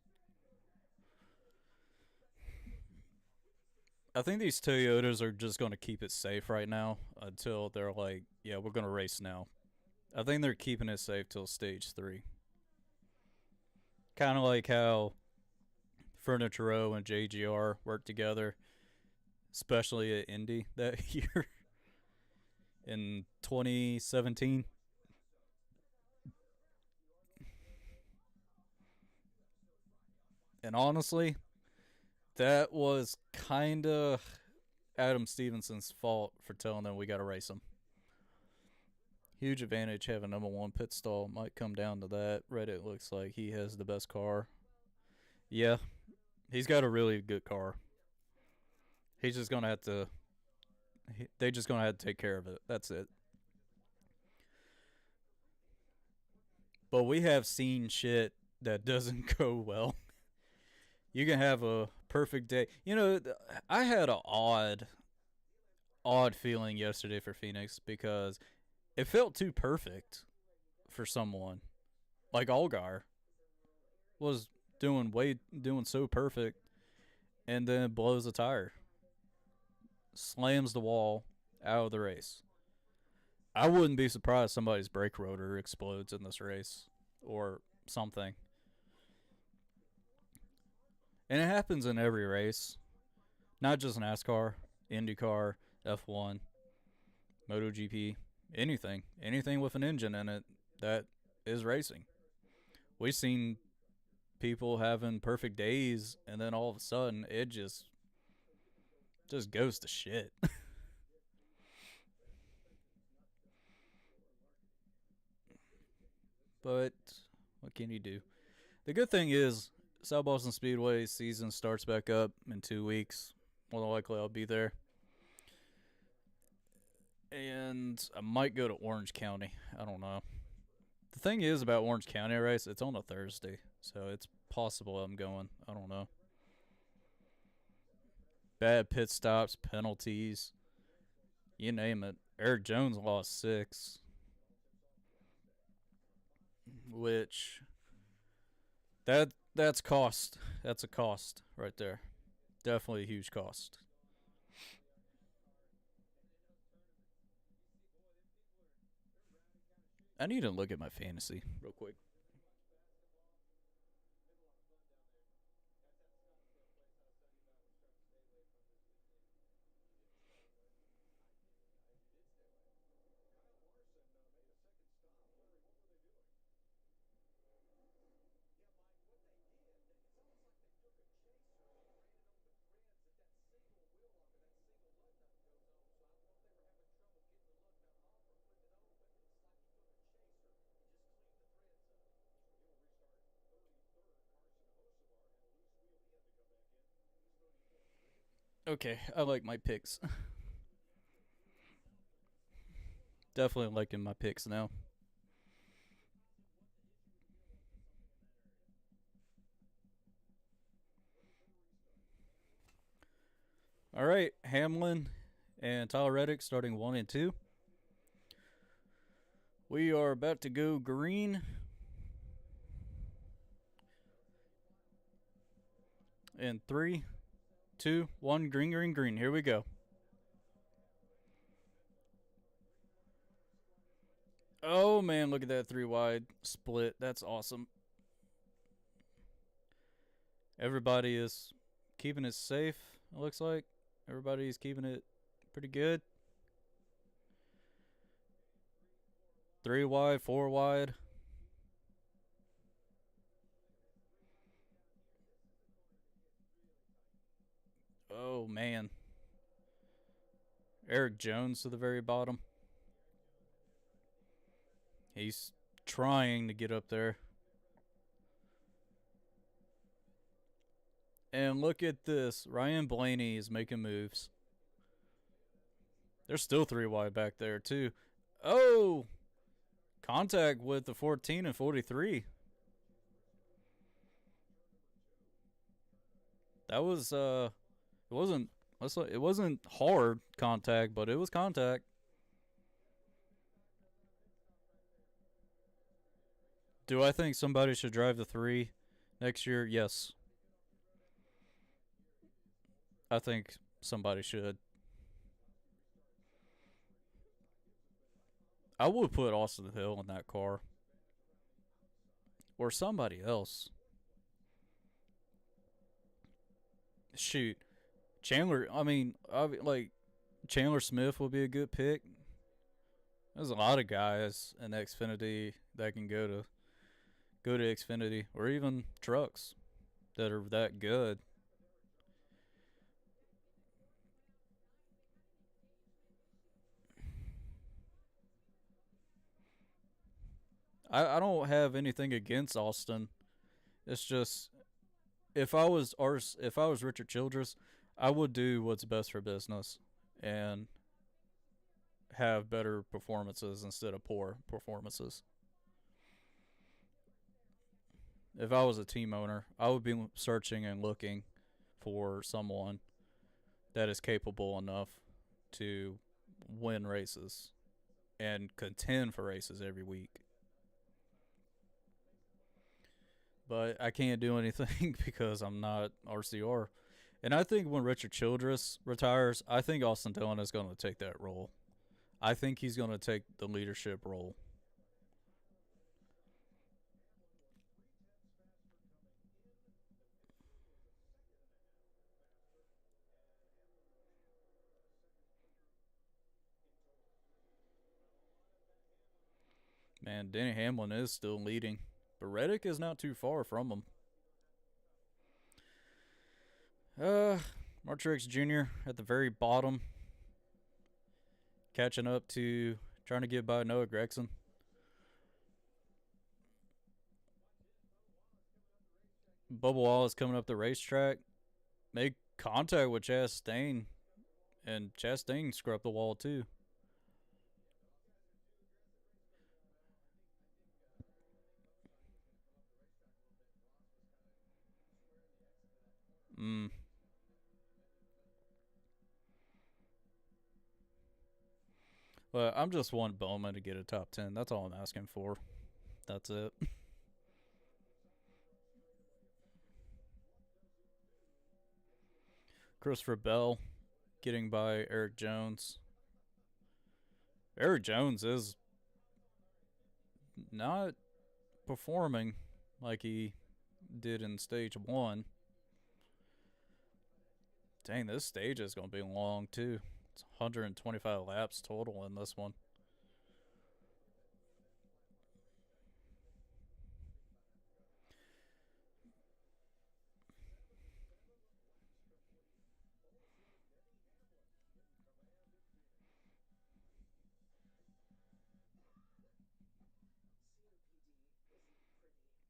I think these Toyotas are just going to keep it safe right now until they're like, yeah, we're going to race now. I think they're keeping it safe till stage 3. Kind of like how Furniture Row and JGR worked together, especially at Indy that year in 2017. And honestly, that was kind of Adam Stevenson's fault for telling them we got to race them. Huge advantage having number one pit stall. Might come down to that. Reddit looks like he has the best car. Yeah, he's got a really good car. He's just gonna have to. They just gonna have to take care of it. That's it. But we have seen shit that doesn't go well. You can have a perfect day. You know, I had an odd feeling yesterday for Phoenix because it felt too perfect for someone like Allgaier was doing so perfect, and then blows a tire, slams the wall out of the race. I wouldn't be surprised somebody's brake rotor explodes in this race or something. And it happens in every race, not just NASCAR, IndyCar, F1, MotoGP, anything with an engine in it that is racing. We've seen people having perfect days, and then all of a sudden it just goes to shit. But what can you do? The good thing is, South Boston Speedway season starts back up in 2 weeks. More than likely, I'll be there. And I might go to Orange County. I don't know. The thing is about Orange County race, it's on a Thursday. So it's possible I'm going. I don't know. Bad pit stops, penalties, you name it. Eric Jones lost 6, which that's cost. That's a cost right there. Definitely a huge cost. I need to look at my fantasy real quick. Okay, I like my picks. Definitely liking my picks now. All right, Hamlin and Tyler Reddick starting 1 and 2. We are about to go green in 3, 2, 1. Green, green, green. Here we go. Oh man, look at that 3 wide split. That's awesome. Everybody is keeping it safe. It looks like everybody's keeping it pretty good. 3 wide, 4 wide. Oh man, Eric Jones to the very bottom. He's trying to get up there. And look at this. Ryan Blaney is making moves. There's still three wide back there, too. Oh! Contact with the 14 and 43. That was, it wasn't, it wasn't hard contact, but it was contact. Do I think somebody should drive the 3 next year? Yes. I think somebody should. I would put Austin Hill in that car. Or somebody else. Shoot. Chandler, I mean, like, Chandler Smith would be a good pick. There's a lot of guys in Xfinity that can go to Xfinity, or even trucks that are that good. I don't have anything against Austin. It's just if I was Richard Childress, I would do what's best for business and have better performances instead of poor performances. If I was a team owner, I would be searching and looking for someone that is capable enough to win races and contend for races every week. But I can't do anything because I'm not RCR. And I think when Richard Childress retires, I think Austin Dillon is going to take that role. I think he's going to take the leadership role. Man, Denny Hamlin is still leading, but Reddick is not too far from him. Uh, Martrix Jr. at the very bottom, catching up to trying to get by Noah Gregson. Bubba Wallace coming up the racetrack, make contact with Chastain, and Chastain scraped the wall too. Mm. But I'm just one Bowman to get a top 10. That's all I'm asking for. That's it. Christopher Bell getting by Eric Jones. Eric Jones is not performing like he did in stage one. Dang, this stage is going to be long too. It's 125 laps total in this one.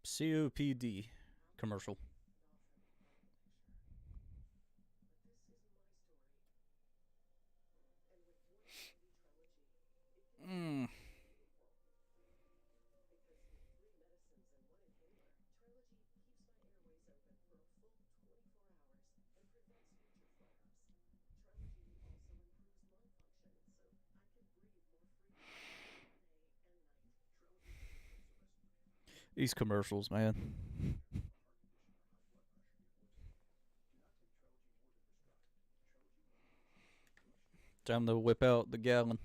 COPD commercial. Mm. These commercials, man. Time to whip out the gallon.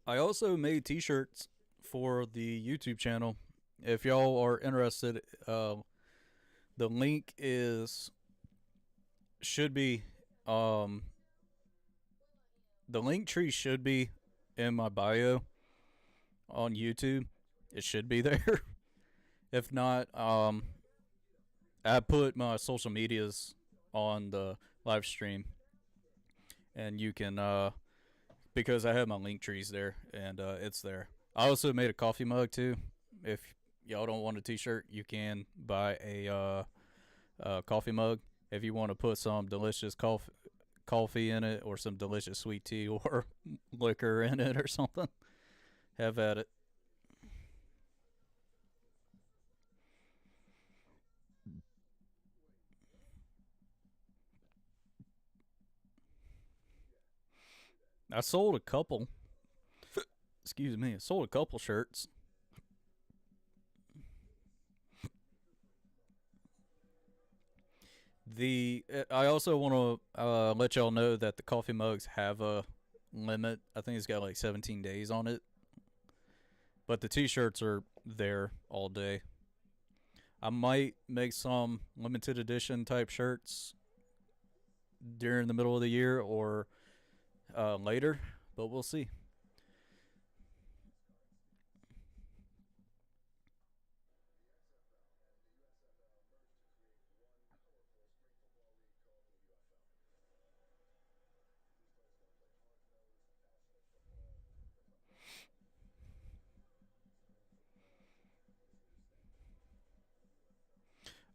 I also made T-shirts for the YouTube channel. If y'all are interested, the link is should be um the link tree should be in my bio on YouTube. It should be there. If not, I put my social medias on the live stream. and you can because I have my link trees there, and it's there. I also made a coffee mug too. If y'all don't want a T-shirt, you can buy a coffee mug. If you want to put some delicious coffee in it, or some delicious sweet tea, or liquor in it, or something, have at it. I sold a couple. Excuse me. I sold a couple shirts. The I also want to let y'all know that the coffee mugs have a limit. I think it's got like 17 days on it. But the T-shirts are there all day. I might make some limited edition type shirts during the middle of the year, or later, but we'll see.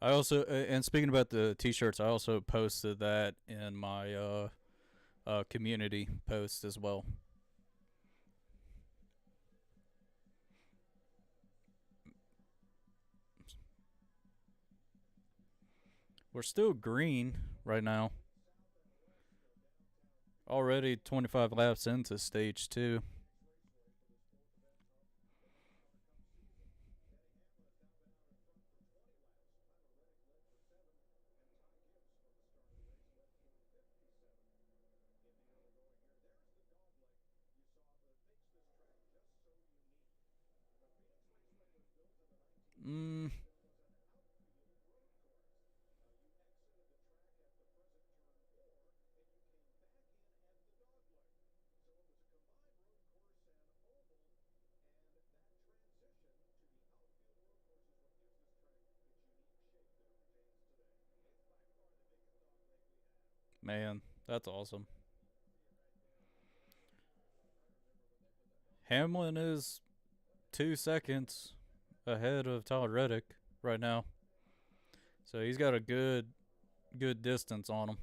I also, and speaking about the T-shirts, I also posted that in my community post as well. We're still green right now. Already 25 laps into stage two. Mm, man, that's awesome. Hamlin is 2 seconds ahead of Tyler Reddick right now, so he's got a good distance on him.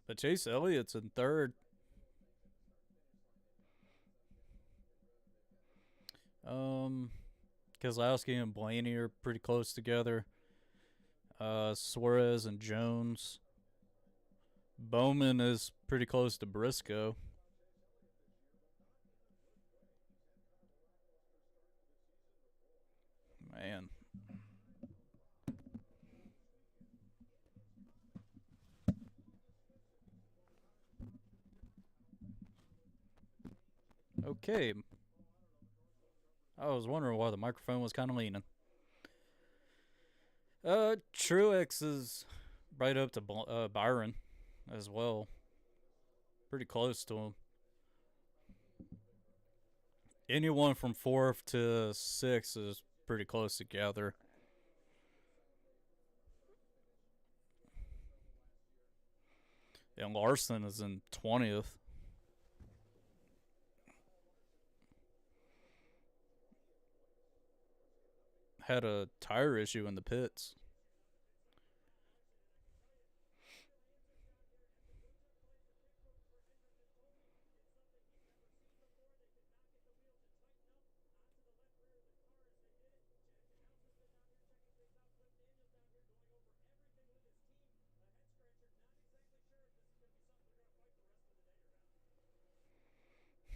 But Chase Elliott's in third. Um, Kozlowski and Blaney are pretty close together. Suarez and Jones. Bowman is pretty close to Briscoe. Man. Okay. I was wondering why the microphone was kind of leaning. Truex is right up to Byron as well. Pretty close to him. Anyone from fourth to sixth is pretty close together. And Larson is in 20th. Had a tire issue in the pits.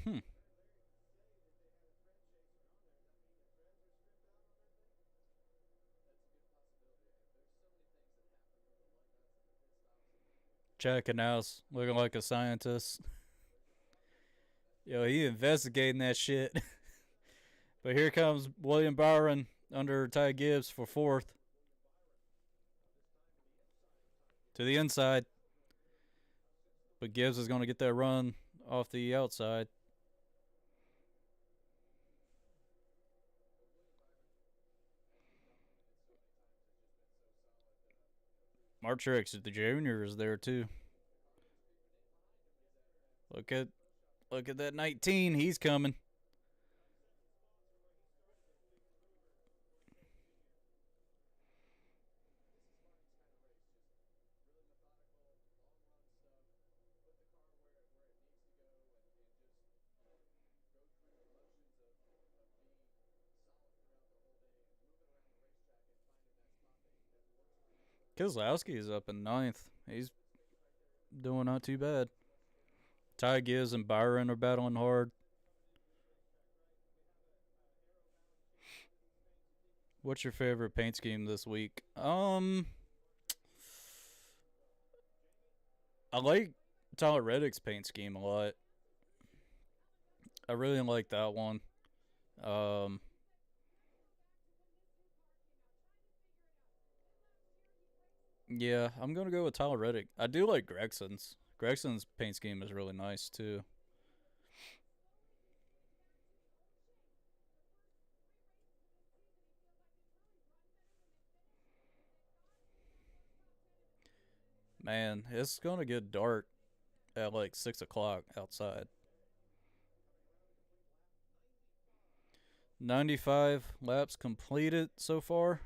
Hmm. Chad Canals looking like a scientist. Yo, he investigating that shit. But here comes William Byron under Ty Gibbs for fourth. To the inside. But Gibbs is going to get that run off the outside. Martrex the Junior is there too. Look at that 19. He's coming. Kozlowski is up in ninth. He's doing not too bad. Ty Giz and Byron are battling hard. What's your favorite paint scheme this week? I like Tyler Reddick's paint scheme a lot. I really like that one. Um, yeah, I'm gonna go with Tyler Reddick. I do like Gregson's. Gregson's paint scheme is really nice too. Man, it's gonna get dark at like 6 o'clock outside. 95 laps completed so far.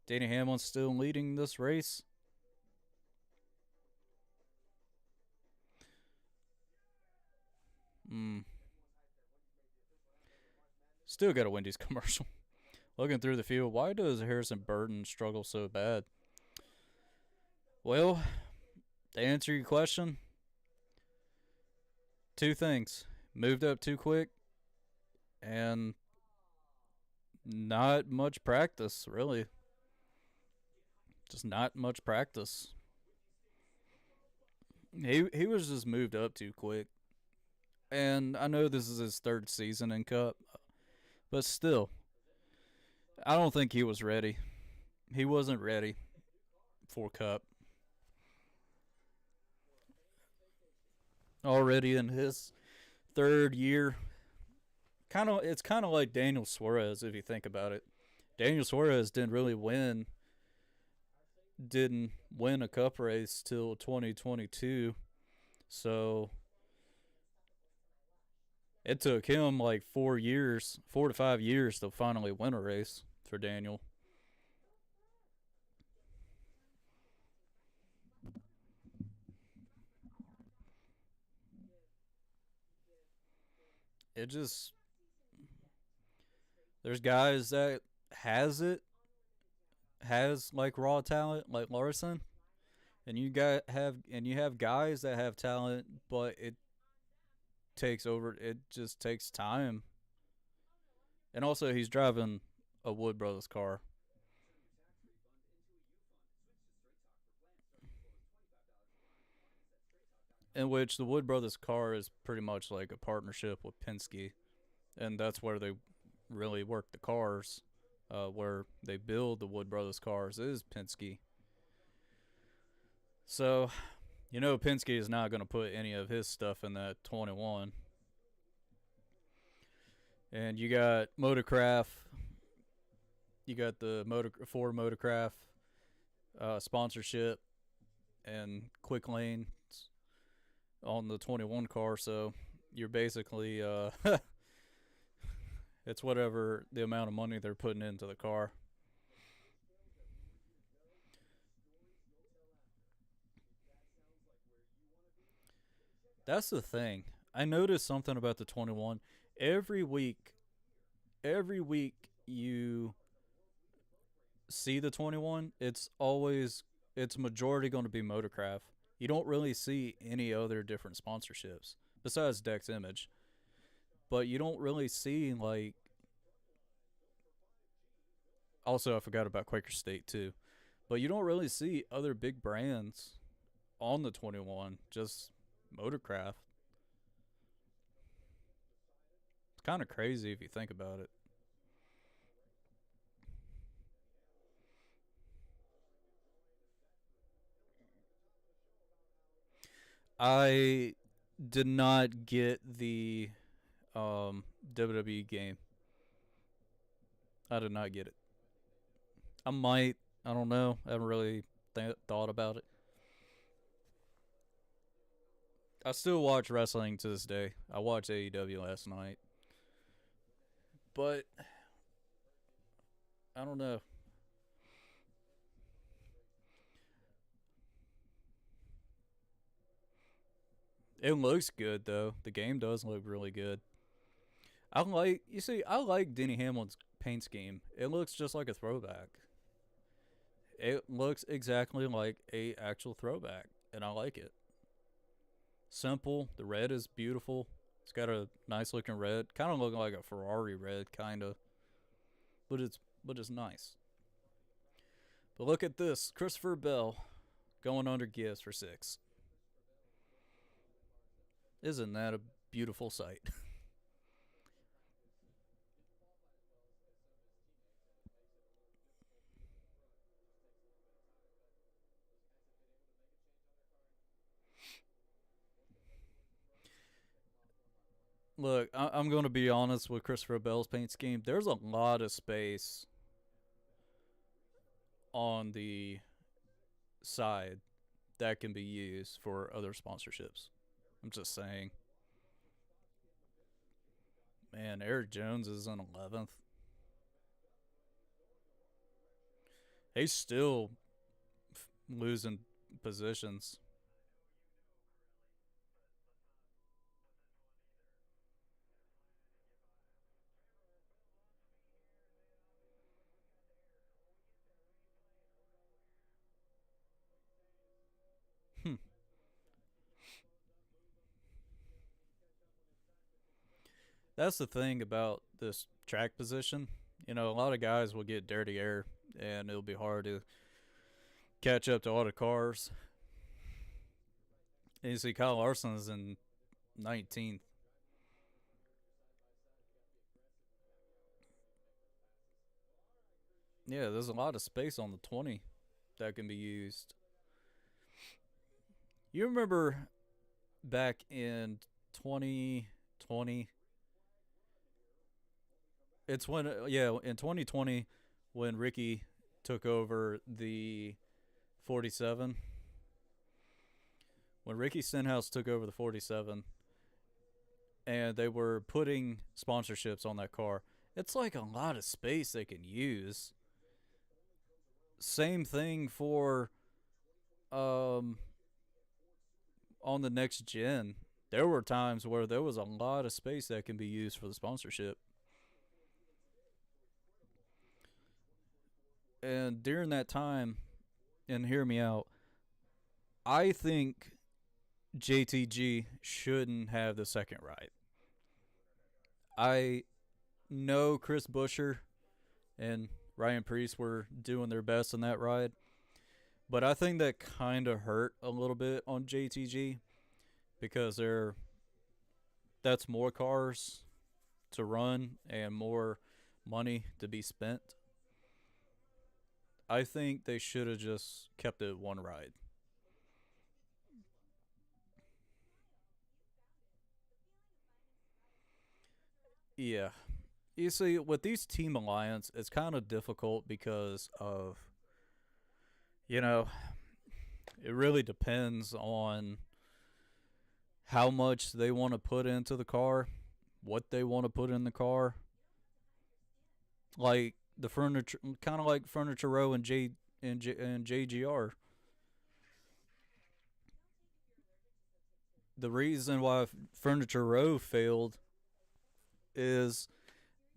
Danny Hamlin's still leading this race. Mm. Still got a Wendy's commercial. Looking through the field, why does Harrison Burton struggle so bad? Well, to answer your question, two things. Moved up too quick and not much practice, really. Just not much practice. He was just moved up too quick. And I know this is his third season in Cup, but still, I don't think he was ready. He wasn't ready for Cup. Already in his third year, it's kind of like Daniel Suarez if you think about it. Daniel Suarez didn't win a Cup race till 2022, so it took him like 4 years, 4 to 5 years to finally win a race for Daniel. It just there's guys that has it has like raw talent like Larson, and you have guys that have talent, but it just takes time. And also he's driving a Wood Brothers car, in which the Wood Brothers car is pretty much like a partnership with Penske, and that's where they really work the cars. Where they build the Wood Brothers cars is Penske. So, Penske is not going to put any of his stuff in that 21. And you got Motorcraft. You got the Ford Motorcraft sponsorship and Quick Lane on the 21 car. So you're basically it's whatever the amount of money they're putting into the car. That's the thing. I noticed something about the 21. Every week, every week you see the 21, it's majority going to be Motorcraft. You don't really see any other different sponsorships besides Dex Image, but you don't really see like. Also, I forgot about Quaker State too, but you don't really see other big brands on the 21. Just Motorcraft. It's kind of crazy if you think about it. I did not get the WWE game. I did not get it. I might. I don't know. I haven't really thought about it. I still watch wrestling to this day. I watched AEW last night, but I don't know. It looks good though. The game does look really good. I like Denny Hamlin's paint scheme. It looks just like a throwback. It looks exactly like a actual throwback, and I like it. Simple. The red is beautiful. It's got a nice looking red, kind of looking like a Ferrari red, kind of, but it's nice. But look at this, Christopher Bell going under gifts for 6. Isn't that a beautiful sight? Look, I'm going to be honest with Christopher Bell's paint scheme. There's a lot of space on the side that can be used for other sponsorships. I'm just saying. Man, Eric Jones is in 11th. He's still losing positions. Hmm. That's the thing about this track position. You know, a lot of guys will get dirty air, and it'll be hard to catch up to all the cars. And you see Kyle Larson is in 19th. Yeah, there's a lot of space on the 20 that can be used. You remember back in 2020? It's when, yeah, in 2020 when Ricky took over the 47. When Ricky Stenhouse took over the 47, and they were putting sponsorships on that car, it's like a lot of space they can use. Same thing for um on the next gen. There were times where there was a lot of space that can be used for the sponsorship. And during that time, and hear me out, I think JTG shouldn't have the second ride. I know Chris Buescher and Ryan Priest were doing their best in that ride, but I think that kind of hurt a little bit on JTG because that's more cars to run and more money to be spent. I think they should have just kept it one ride. Yeah. You see, with these team alliance, it's kind of difficult because of, you know, it really depends on how much they want to put into the car, what they want to put in the car. Like the furniture, kind of like Furniture Row and JGR. The reason why Furniture Row failed is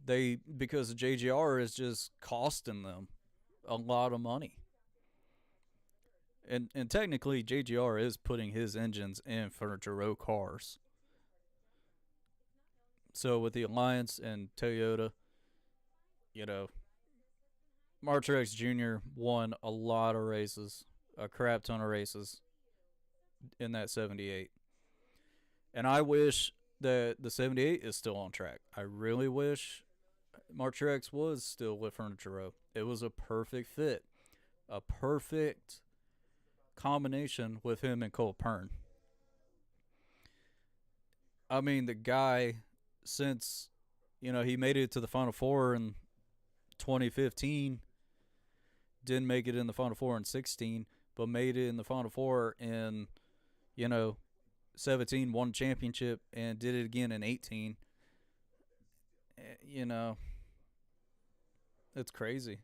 they because JGR is just costing them a lot of money. And technically JGR is putting his engines in Furniture Row cars. So with the Alliance and Toyota, you know, Martrex Jr. won a lot of races, a crap ton of races in that 78. And I wish that the 78 is still on track. I really wish Martrex was still with Furniture Row. It was a perfect fit, a perfect combination with him and Cole Pern. I mean, the guy, since, he made it to the Final Four in 2015, didn't make it in the Final Four in 16, but made it in the Final Four in, you know, 17, won a championship, and did it again in 18. You know, it's crazy.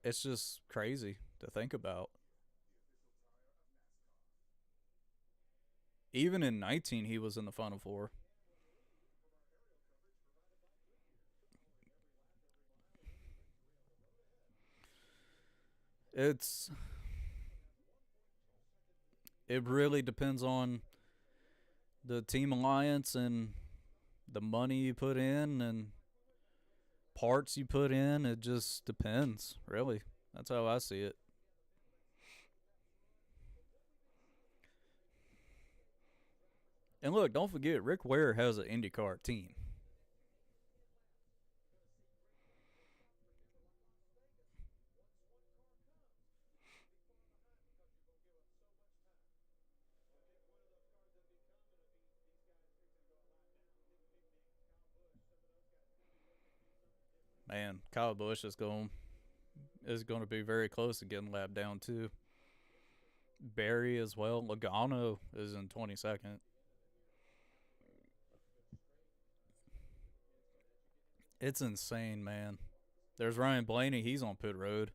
It's just crazy to think about. Even in 19, he was in the Final Four. It's it really depends on the team alliance and the money you put in and parts you put in. It just depends, really. That's how I see it. And look, don't forget, Rick Ware has an IndyCar team. Man, Kyle Busch is going to be very close to getting lapped down too. Barry as well. Logano is in 22nd. It's insane, man. There's Ryan Blaney. He's on pit road.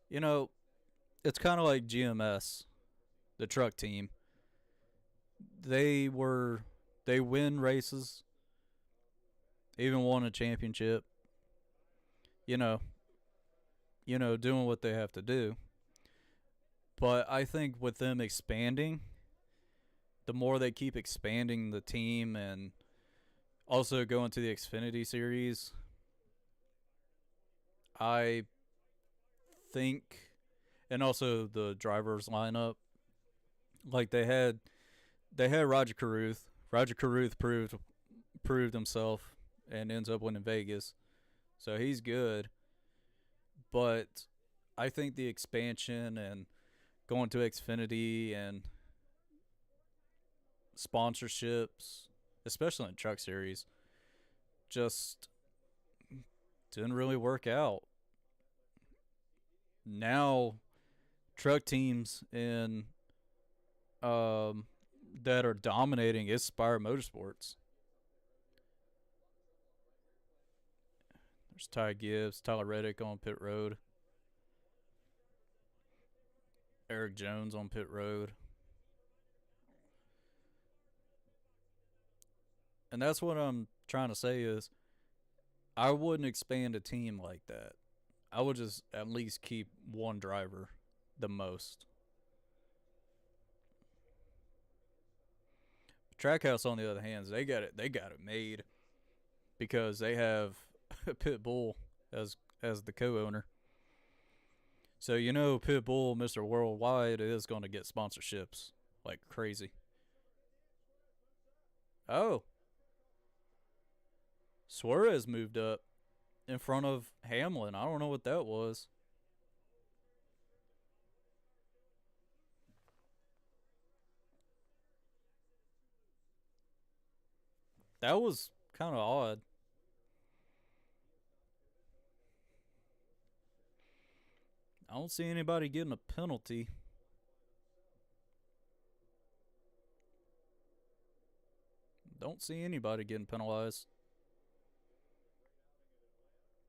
You know, it's kind of like GMS, the truck team. They were they win races, even won a championship. You know, doing what they have to do. But I think with them expanding, the more they keep expanding the team and also going to the Xfinity series, I think, and also the drivers lineup, like they had Roger Caruth. Roger Caruth proved himself and ends up winning Vegas, so he's good. But I think the expansion and going to Xfinity and sponsorships, especially in the truck series, just didn't really work out. Now truck teams in um, that are dominating is Spire Motorsports. There's Ty Gibbs, Tyler Reddick on pit road, Eric Jones on pit road. And that's what I'm trying to say is I wouldn't expand a team like that. I would just at least keep one driver the most. Trackhouse on the other hand, they got it made because they have Pitbull as the co-owner. So Pitbull, Mr. Worldwide, is going to get sponsorships like crazy. Oh, Suarez moved up in front of Hamlin. I don't know what that was. That was kind of odd. I don't see anybody getting a penalty. Don't see anybody getting penalized.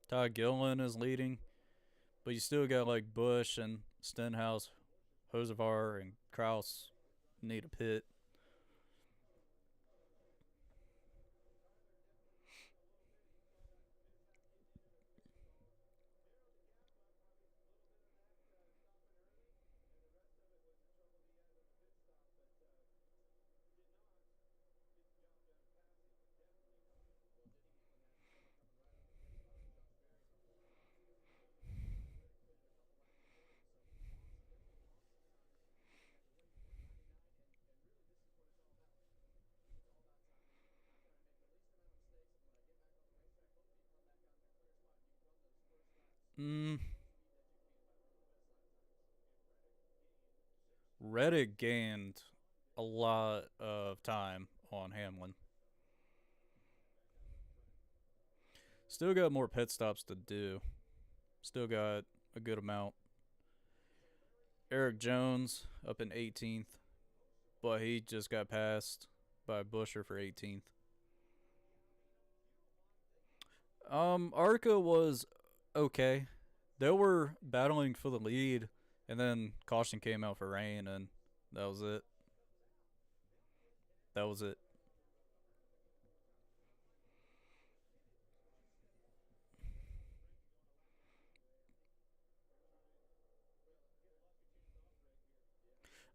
Ty Gillen is leading, but you still got like Bush and Stenhouse, Hosevar, and Kraus need a pit. Mm, Reddick gained a lot of time on Hamlin. Still got more pit stops to do. Still got a good amount. Eric Jones up in 18th, but he just got passed by Busher for 18th. Arca was okay. They were battling for the lead, and then caution came out for rain, and that was it. That was it.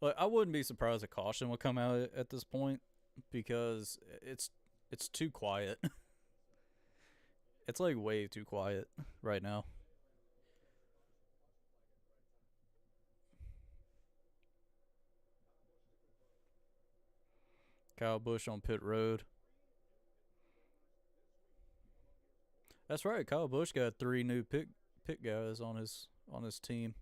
Like, I wouldn't be surprised if caution would come out at this point because it's too quiet. It's like way too quiet right now. Kyle Busch on pit road. That's right. Kyle Busch got three new pit guys on his team.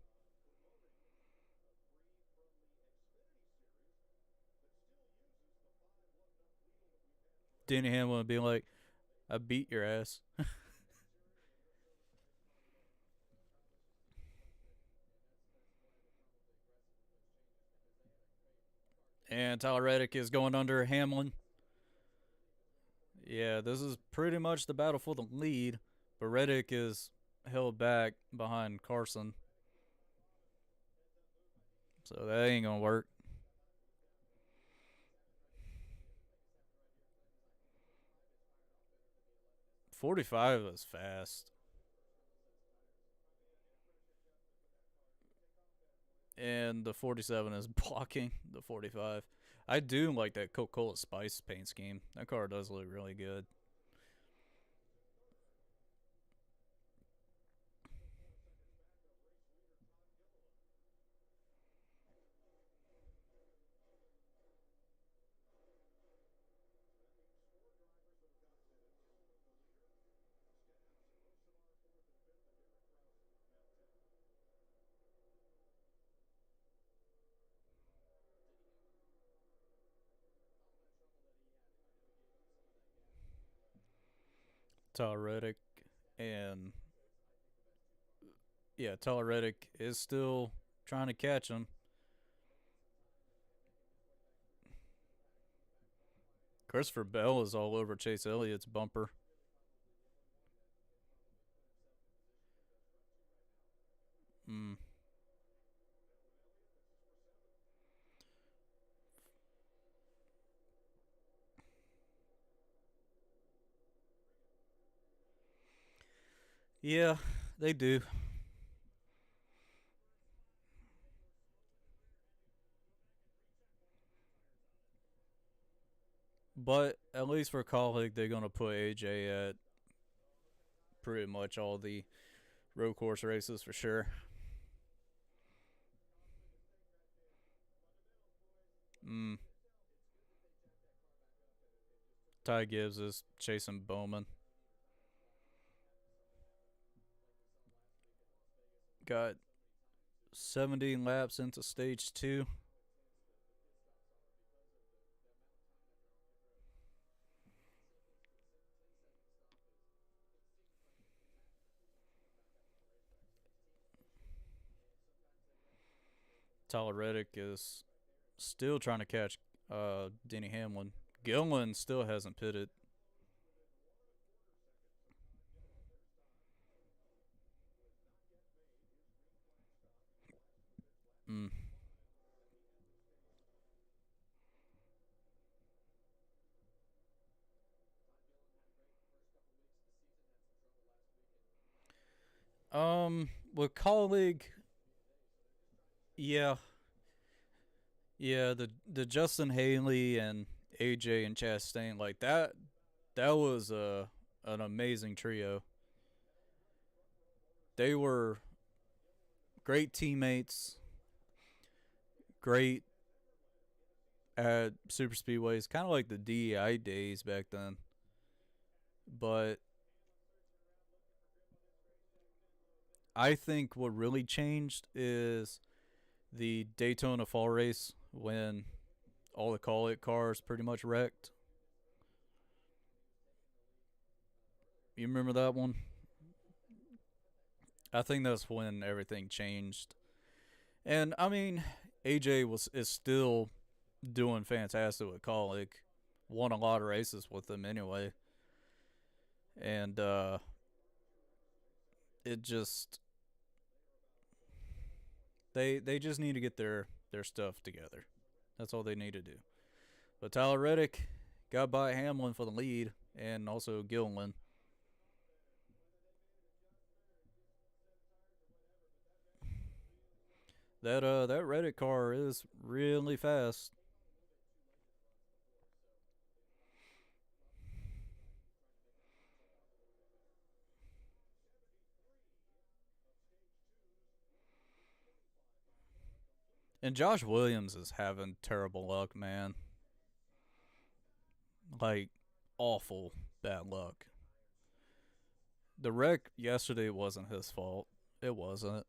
Denny Hamlin being like, "I beat your ass." And Tyler Reddick is going under Hamlin. Yeah, this is pretty much the battle for the lead, but Reddick is held back behind Carson, so that ain't gonna work. 45 is fast, and the 47 is blocking the 45. I do like that Coca-Cola Spice paint scheme. That car does look really good. Tyler Reddick and yeah, Tyler Reddick is still trying to catch him. Christopher Bell is all over Chase Elliott's bumper. Mm. Yeah, they do. But at least for Colleague, they're going to put AJ at pretty much all the road course races for sure. Mm. Ty Gibbs is chasing Bowman. Got 17 laps into stage two. Tyler Reddick is still trying to catch Denny Hamlin. Gillen still hasn't pitted. Mm. With colleague, yeah, yeah, the Justin Haley and AJ and Chastain like that. That was an amazing trio. They were great teammates, great at super speedways, kind of like the DEI days back then. But I think what really changed is the Daytona Fall Race when all the Call It cars pretty much wrecked. You remember that one? I think that's when everything changed. And I mean, AJ was is still doing fantastic with Colic. Won a lot of races with them anyway. And it just they just need to get their stuff together. That's all they need to do. But Tyler Reddick got by Hamlin for the lead and also Gilliland. That Reddick car is really fast. And Josh Williams is having terrible luck, man. Like awful bad luck. The wreck yesterday wasn't his fault. It wasn't.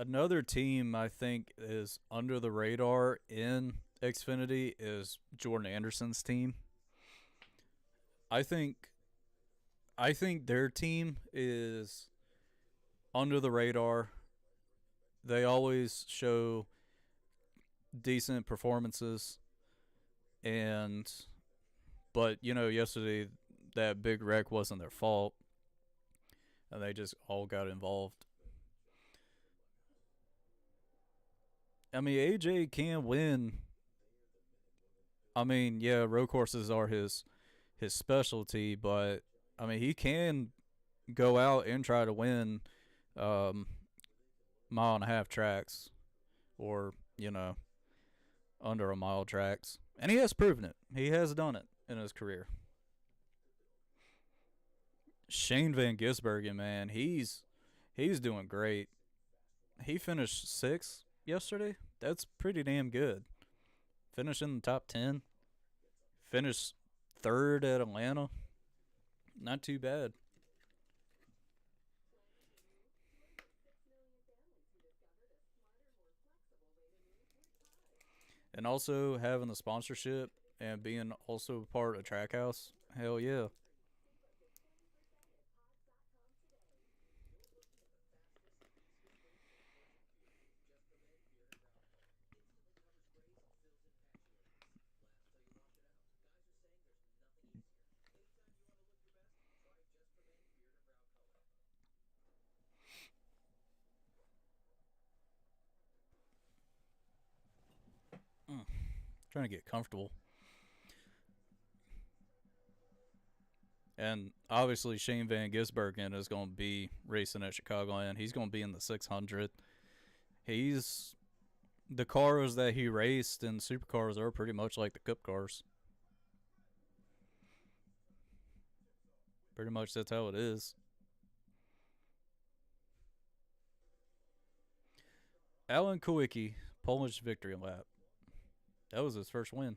Another team I think is under the radar in Xfinity is Jordan Anderson's team. I think I think their team is under the radar. They always show decent performances and but yesterday that big wreck wasn't their fault and they just all got involved. I mean, AJ can win. I mean, yeah, road courses are his specialty, but I mean, he can go out and try to win um, mile and a half tracks or under a mile tracks, and he has proven it. He has done it in his career. Shane Van Gisbergen, man, he's doing great. He finished sixth yesterday. That's pretty damn good. Finished in the top 10. Finished third at Atlanta. Not too bad. And also having the sponsorship and being also part of Trackhouse. Hell yeah. Mm, trying to get comfortable. And obviously Shane Van Gisbergen is going to be racing at Chicagoland. He's going to be in the 600. He's the cars that he raced in supercars are pretty much like the Cup cars. Pretty much that's how it is. Alan Kulwicki, Polish victory lap. That was his first win.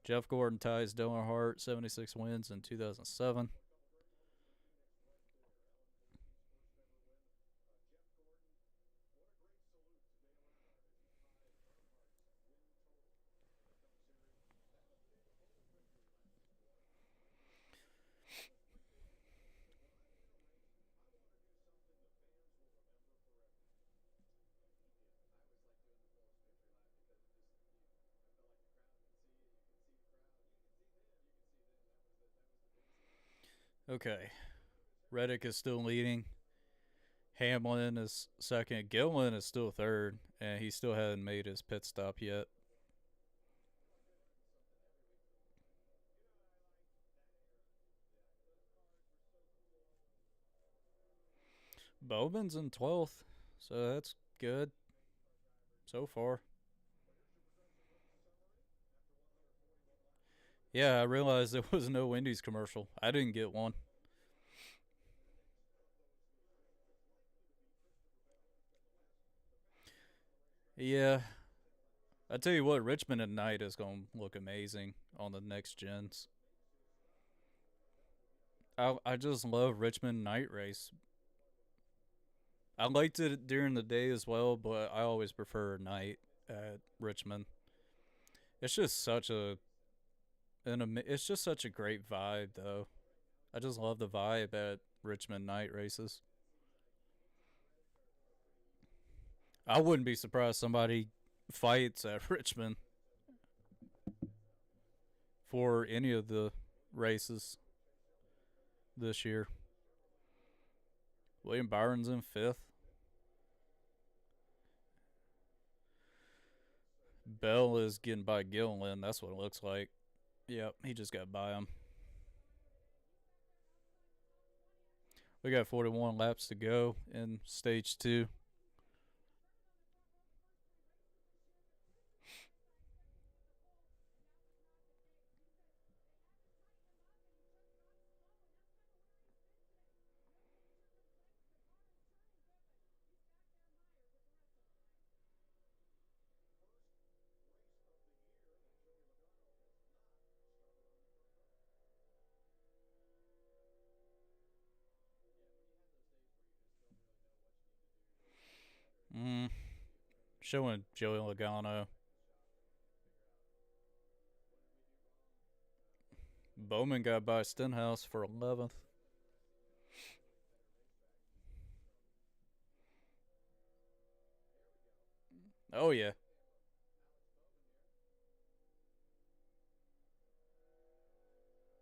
Jeff Gordon ties Dale Hart 76 wins in 2007. Okay. Reddick is still leading. Hamlin is second. Gillen is still third, and he still hasn't made his pit stop yet. Bowman's in 12th, so that's good so far. Yeah, I realized there was no Wendy's commercial. I didn't get one. Yeah, I tell you what, Richmond at night is going to look amazing on the next gens. I just love Richmond night race. I liked it during the day as well, but I always prefer night at Richmond. It's just such a it's just such a great vibe though. I just love the vibe at Richmond night races. I wouldn't be surprised somebody fights at Richmond for any of the races this year. William Byron's in fifth. Bell is getting by Gilliland. That's what it looks like. Yep, he just got by him. We got 41 laps to go in stage two. Mm, showing Joey Logano. Bowman got by Stenhouse for 11th. Oh, yeah.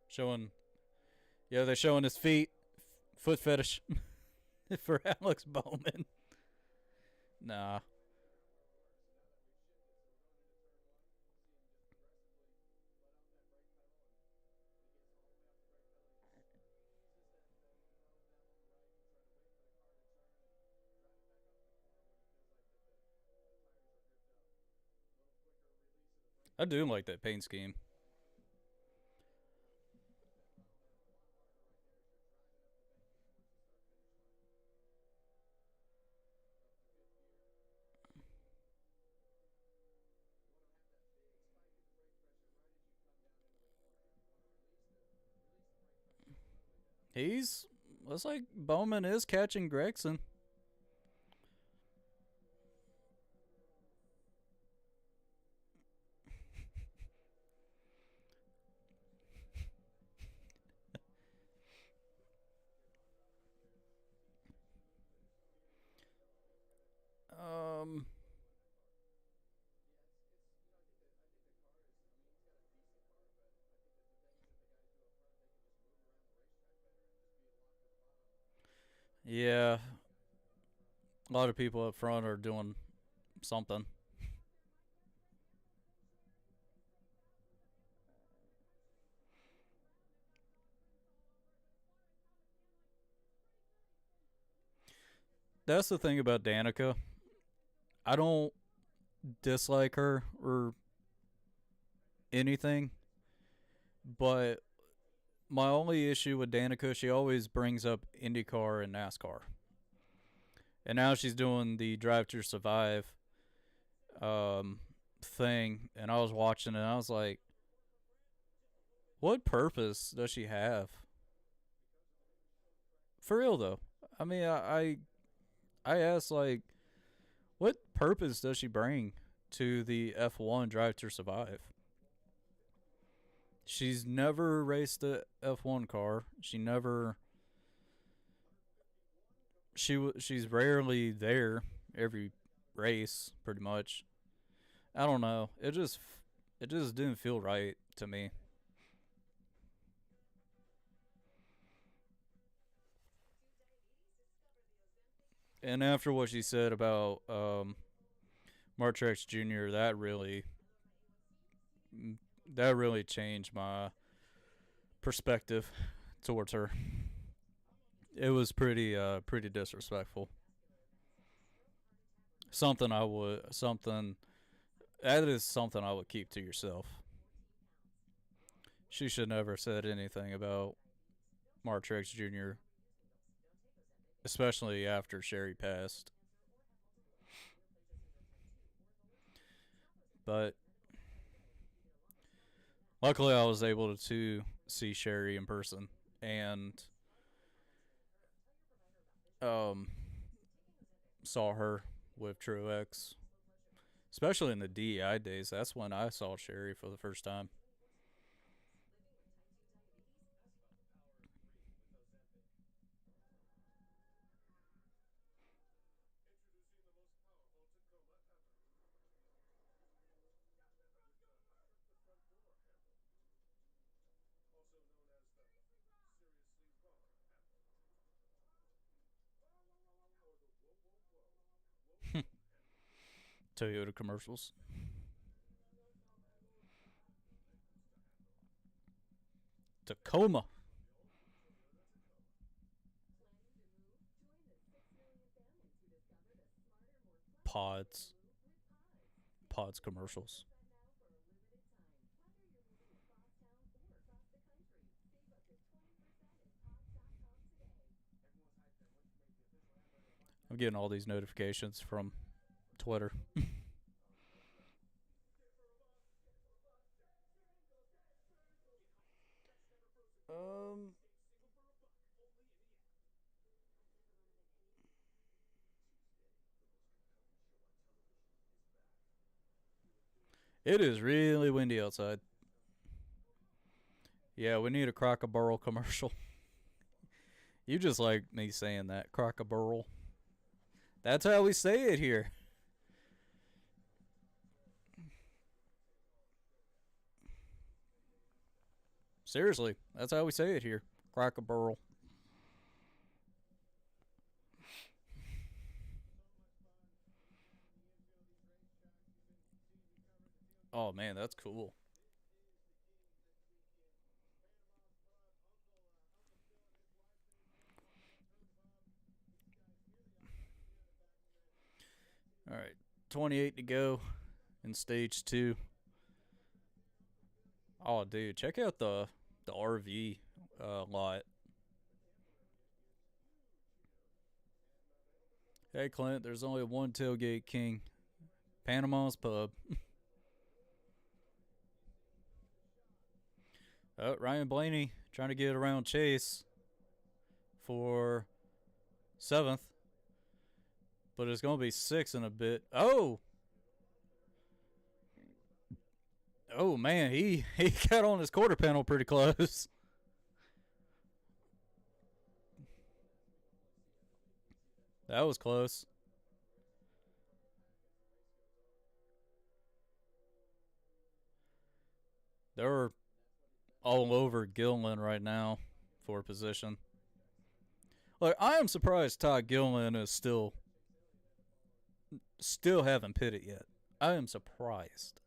Showing, yeah, they're showing his feet. Foot fetish for Alex Bowman. Nah. I do like that paint scheme. He's, looks like Bowman is catching Gregson. Um, yeah, a lot of people up front are doing something. That's the thing about Danica. I don't dislike her or anything, but my only issue with Danica, she always brings up IndyCar and NASCAR. And now she's doing the Drive to Survive um, thing. And I was watching it and I was like, what purpose does she have? For real, though. I mean, I asked, like, what purpose does she bring to the F1 Drive to Survive? She's never raced a F1 car. She's rarely there every race pretty much. I don't know. It just didn't feel right to me. And after what she said about Martrex Jr., that really changed my perspective towards her. It was pretty disrespectful. Something that is something I would keep to yourself. She should never said anything about Mark Truex Jr., especially after Sherry passed. But luckily, I was able to see Sherry in person and um, saw her with Truex, especially in the DEI days. That's when I saw Sherry for the first time. Toyota commercials. Tacoma pods. Pods commercials. I'm getting all these notifications from Twitter. um, it is really windy outside. Yeah, we need a Crock Burl commercial. You just like me saying that, Crock Burl. That's how we say it here. Seriously, that's how we say it here, Crock Burl. Oh man, that's cool. All right, 28 to go in stage two. Oh, dude, check out the RV lot. Hey, Clint, there's only one tailgate king. Panama's Pub. Ryan Blaney trying to get around Chase for seventh, but it's going to be sixth in a bit. Oh man, he got on his quarter panel pretty close. That was close. They're all over Gilliland right now for position. Like I am surprised Todd Gilliland is still haven't pitted yet. I am surprised.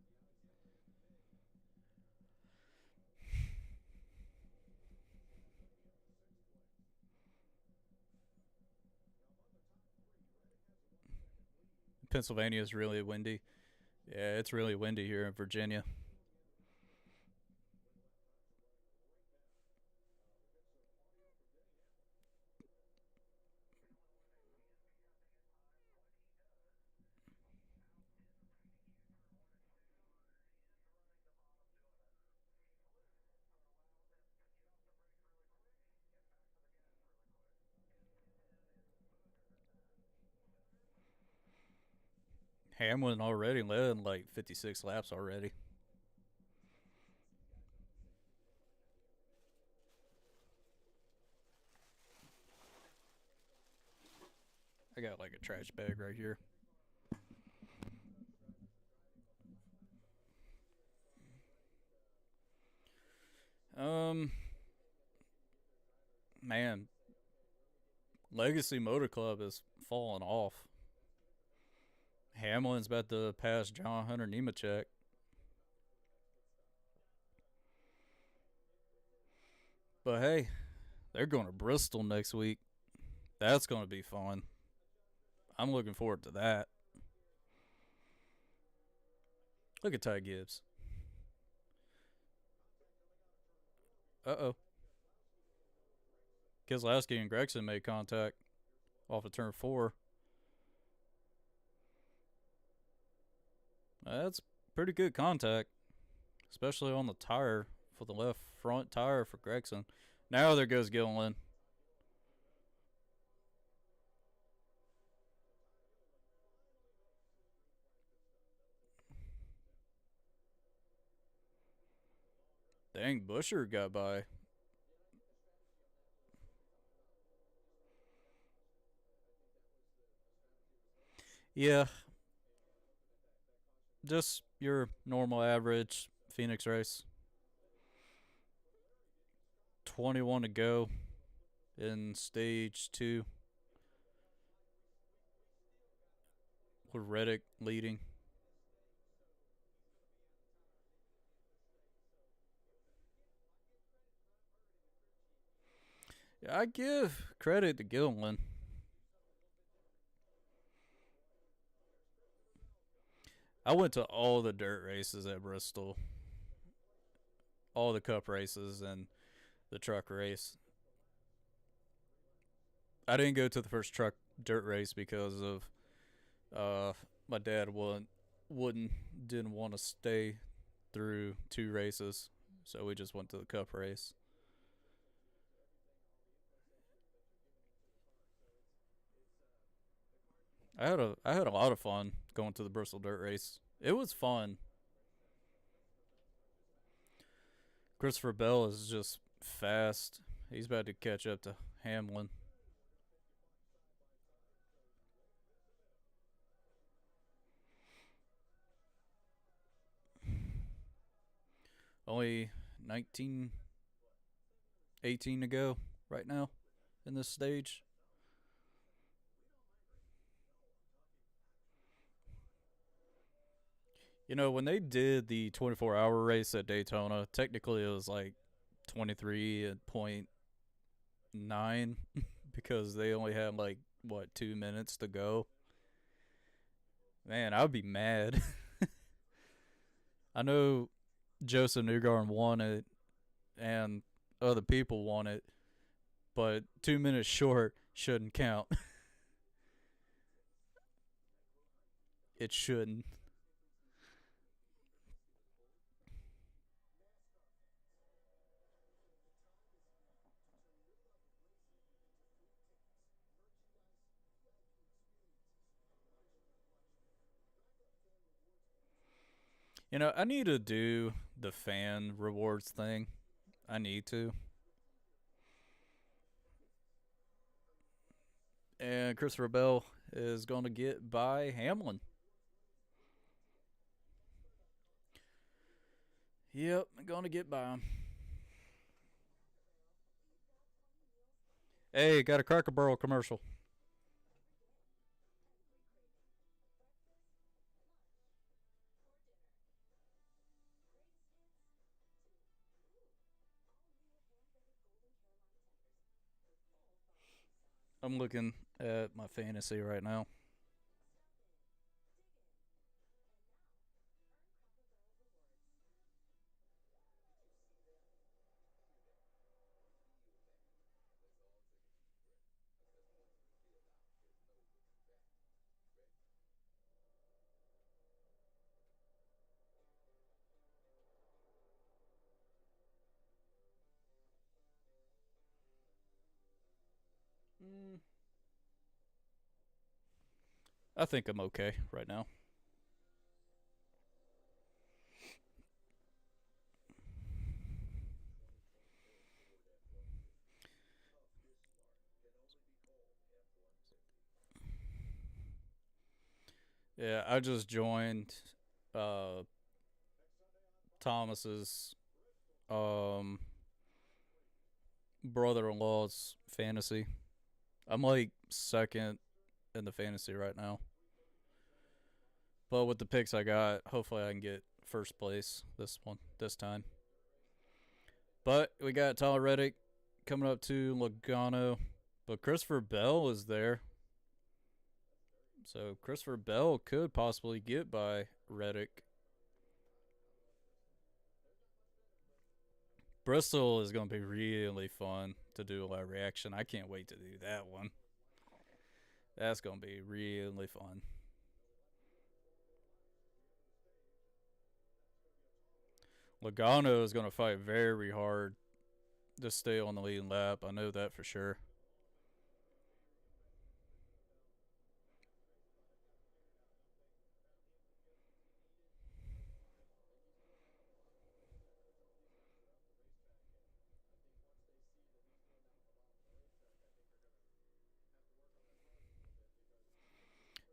Pennsylvania is really windy. Yeah, it's really windy here in Virginia. Hamlin already led like 56 laps already. I got like a trash bag right here. Um, man, Legacy Motor Club is falling off. Hamlin's about to pass John Hunter Nemechek. But hey, they're going to Bristol next week. That's going to be fun. I'm looking forward to that. Look at Ty Gibbs. Uh-oh. Keselowski and Gregson made contact off of turn 4. That's pretty good contact, especially on the tire for the left front tire for Gregson. Now there goes Gilliland. Dang, Busher got by. Yeah, just your normal average Phoenix race. 21 to go in stage 2 with Reddick leading. Yeah, I give credit to Gilliland. I went to all the dirt races at Bristol, all the cup races, and the truck race. I didn't go to the first truck dirt race because of my dad wouldn't didn't want to stay through 2 races, so we just went to the cup race. I had a lot of fun going to the Bristol dirt race. It was fun. Christopher Bell is just fast. He's about to catch up to Hamlin. Only 19, 18 to go right now in this stage. You know, when they did the 24-hour race at Daytona, technically it was like 23.9 because they only had like, what, 2 minutes to go. Man, I would be mad. I know Joseph Newgarden won it and other people won it, but 2 minutes short shouldn't count. It shouldn't. You know, I need to do the fan rewards thing. I need to. And Christopher Bell is going to get by Hamlin. Yep, going to get by him. Hey, got a Cracker Barrel commercial. I'm looking at my fantasy right now. Mm, I think I'm okay right now. Yeah, I just joined uh, Thomas's um, brother-in-law's fantasy. I'm like second in the fantasy right now. But with the picks I got, hopefully I can get first place this time. But we got Tyler Reddick coming up to Logano, but Christopher Bell is there. So Christopher Bell could possibly get by Reddick. Bristol is going to be really fun to do a live reaction. I can't wait to do that one. That's going to be really fun. Logano is going to fight very hard to stay on the leading lap. I know that for sure.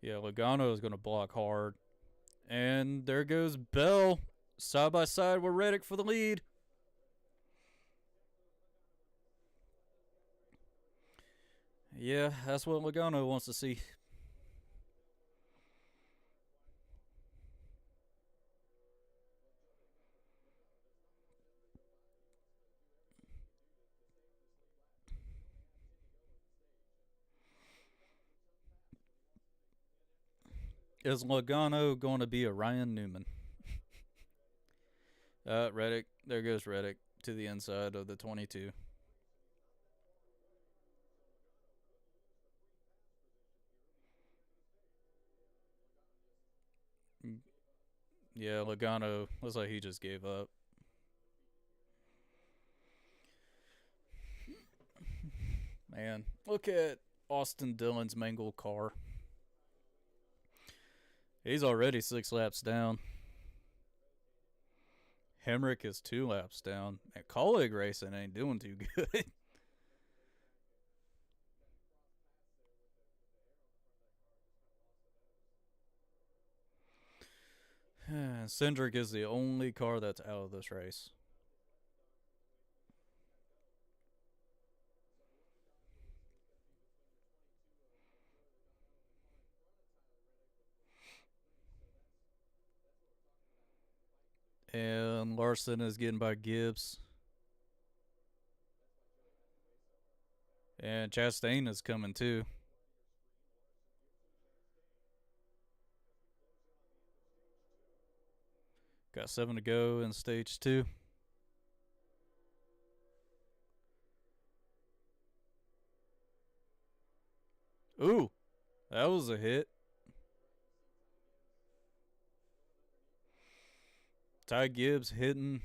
Yeah, Logano is going to block hard. And there goes Bell side by side with Reddick for the lead. Yeah, that's what Logano wants to see. Is Logano going to be a Ryan Newman? Reddick. There goes Reddick to the inside of the 22. Yeah, Logano looks like he just gave up. Man, look at Austin Dillon's mangled car. He's already 6 laps down. Hemrick is 2 laps down. And Colleague Racing ain't doing too good. Cindric is the only car that's out of this race. And Larson is getting by Gibbs. And Chastain is coming too. Got 7 to go in stage 2. Ooh, that was a hit. Ty Gibbs hitting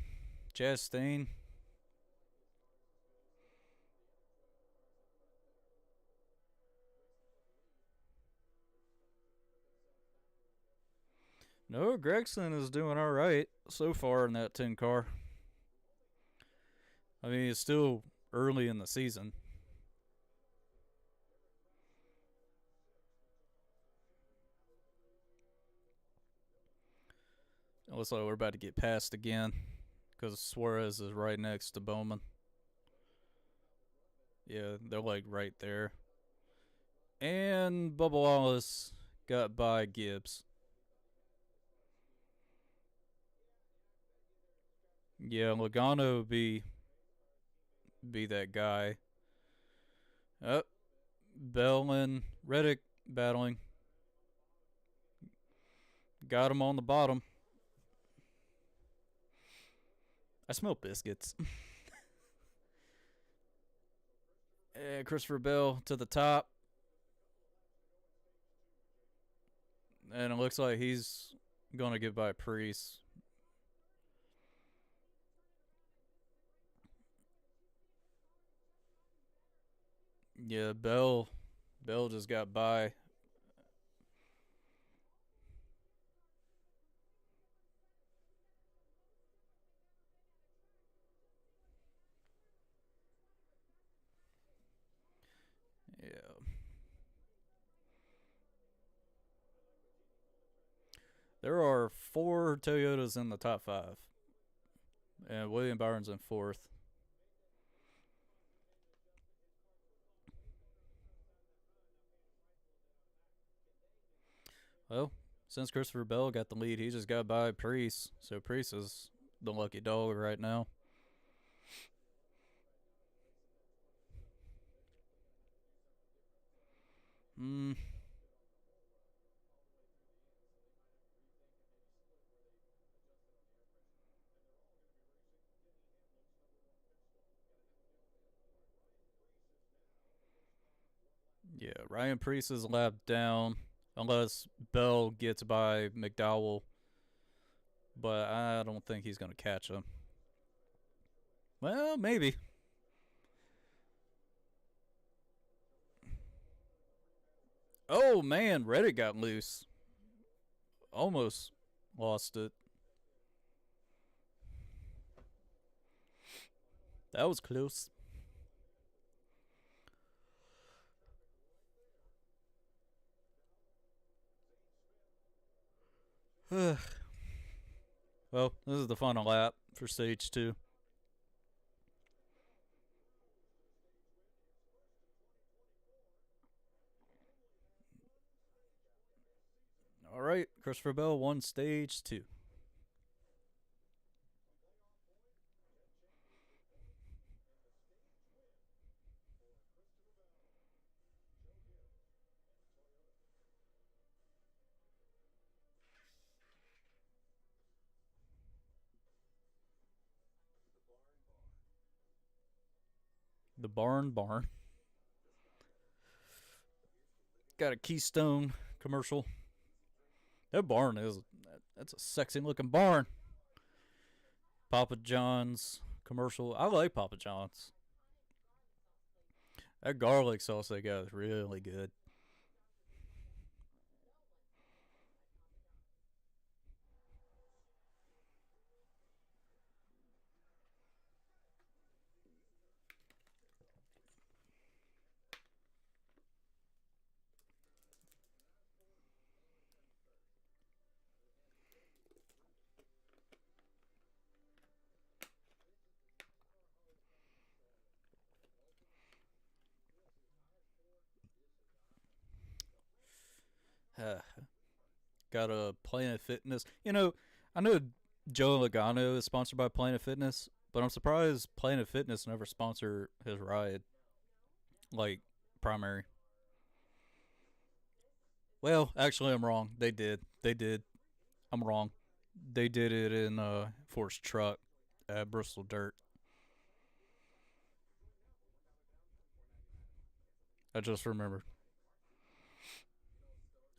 Chastain. No, Gregson is doing all right so far in that 10 car. I mean, it's still early in the season. It looks like we're about to get passed again because Suarez is right next to Bowman. Yeah, they're like right there. And Bubba Wallace got by Gibbs. Yeah, Logano would be that guy. Up, Bell and Reddick battling. Got him on the bottom. I smell biscuits. And Christopher Bell to the top. And it looks like he's going to get by Priest. Yeah, Bell just got by. Yeah. There are 4 Toyotas in the top 5. And William Byron's in 4th. Well, since Christopher Bell got the lead, he just got by Priest. So Priest is the lucky dog right now. Hmm. Yeah, Ryan Priest is a lap down unless Bell gets by McDowell, but I don't think he's going to catch him. Well, maybe. Oh man, Reddit got loose. Almost lost it. That was close. Well, this is the final lap for stage two. All right, Christopher Bell won stage two. The barn. Got a Keystone commercial. That barn is that's a sexy looking barn. Papa John's commercial. I like Papa John's. That garlic sauce they got is really good. Got a Planet Fitness. I know Joe Logano is sponsored by Planet Fitness, but I'm surprised Planet Fitness never sponsored his ride, like primary. Well, actually, I'm wrong. They did. They did. I'm wrong. They did it in Force Truck at Bristol Dirt. I just remembered.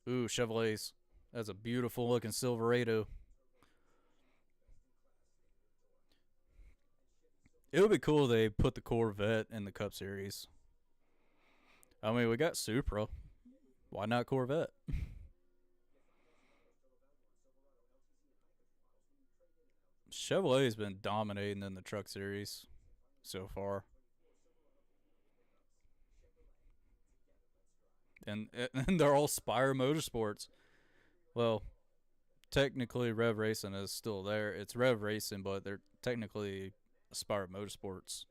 Ooh, Chevrolets. That's a beautiful looking Silverado. It would be cool if they put the Corvette in the Cup Series. I mean, we got Supra. Why not Corvette? Chevrolet's been dominating in the Truck Series so far, and and they're all Spire Motorsports. Well, technically, Rev Racing is still there. It's Rev Racing, but they're technically Spire Motorsports.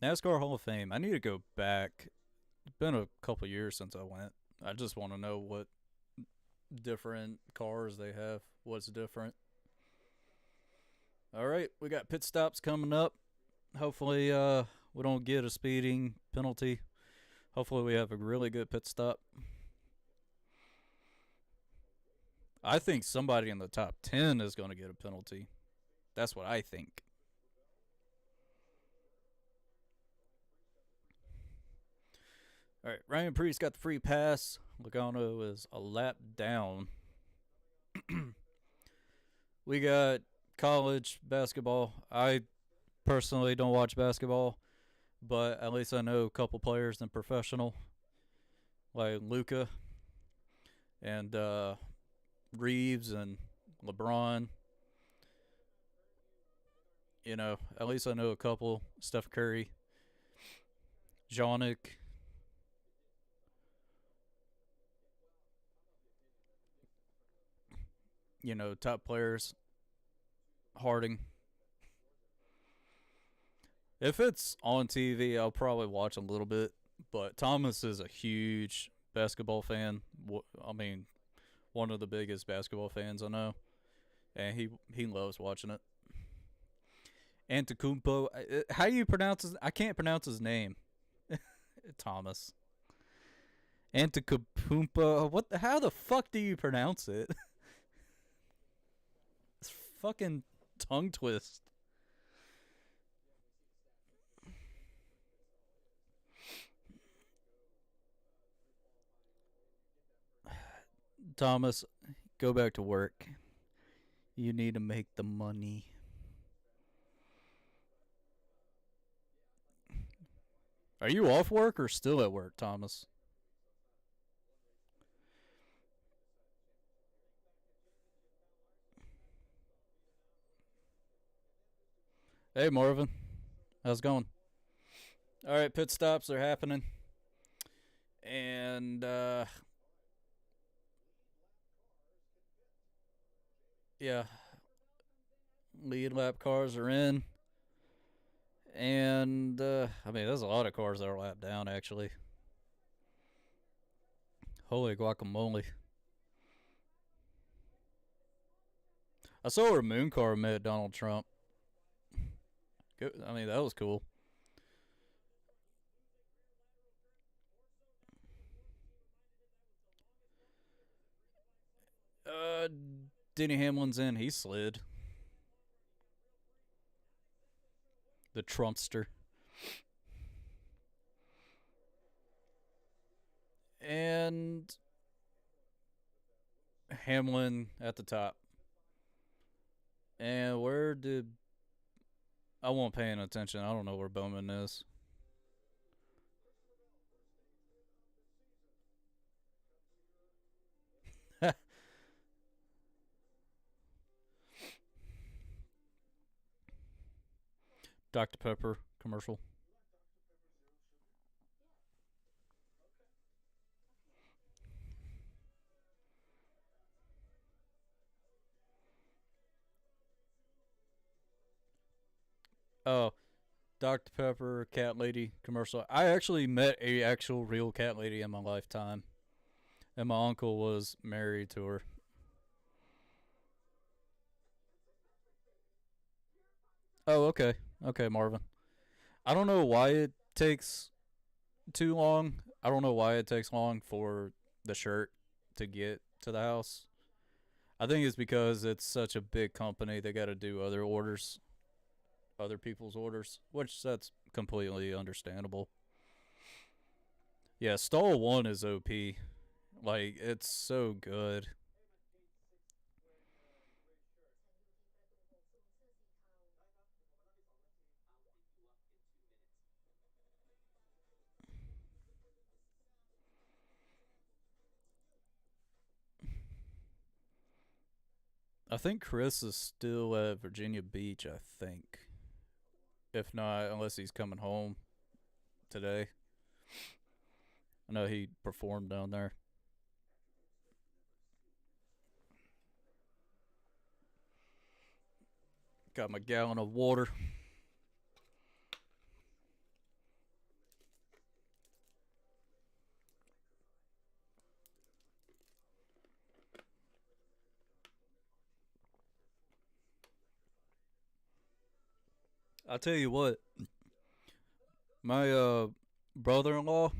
NASCAR Hall of Fame. I need to go back. It's been a couple years since I went. I just want to know what different cars they have. What's different? All right, we got pit stops coming up. Hopefully, we don't get a speeding penalty. Hopefully, we have a really good pit stop. I think somebody in the top 10 is going to get a penalty. That's what I think. All right, Ryan Priest got the free pass. Logano is a lap down. We got college basketball. I personally don't watch basketball, but at least I know a couple players in professional, like Luca and Reeves and LeBron. At least I know a couple. Steph Curry, Jonick. Top players. Harding. If it's on TV, I'll probably watch a little bit. But Thomas is a huge basketball fan. I mean, one of the biggest basketball fans I know, and he loves watching it. Antetokounmpo. How do you pronounce his? I can't pronounce his name. Thomas. Antetokounmpo. What? How the fuck do you pronounce it? It's fucking tongue twist. Thomas, go back to work. You need to make the money. Are you off work or still at work, Thomas? Hey, Marvin. How's it going? All right, pit stops are happening. And, yeah, lead lap cars are in. And, I mean, there's a lot of cars that are lap down, actually. Holy guacamole. I saw where Moon Car met Donald Trump. I mean, that was cool. Uh, Denny Hamlin's in. He slid. The Trumpster. And Hamlin at the top. And where did. I won't pay any attention. I don't know where Bowman is. Dr. Pepper commercial. Oh, Dr. Pepper cat lady commercial. I actually met a actual real cat lady in my lifetime, and my uncle was married to her. Oh, okay, okay, Marvin. I don't know why it takes too long. I don't know why it takes long for the shirt to get to the house. I think it's because it's such a big company. They got to do other orders, other people's orders, which that's completely understandable. Yeah, Stall 1 is OP. Like, it's so good. I think Chris is still at Virginia Beach, I think. If not, unless he's coming home today. I know he performed down there. Got my gallon of water. I'll tell you what, my brother in law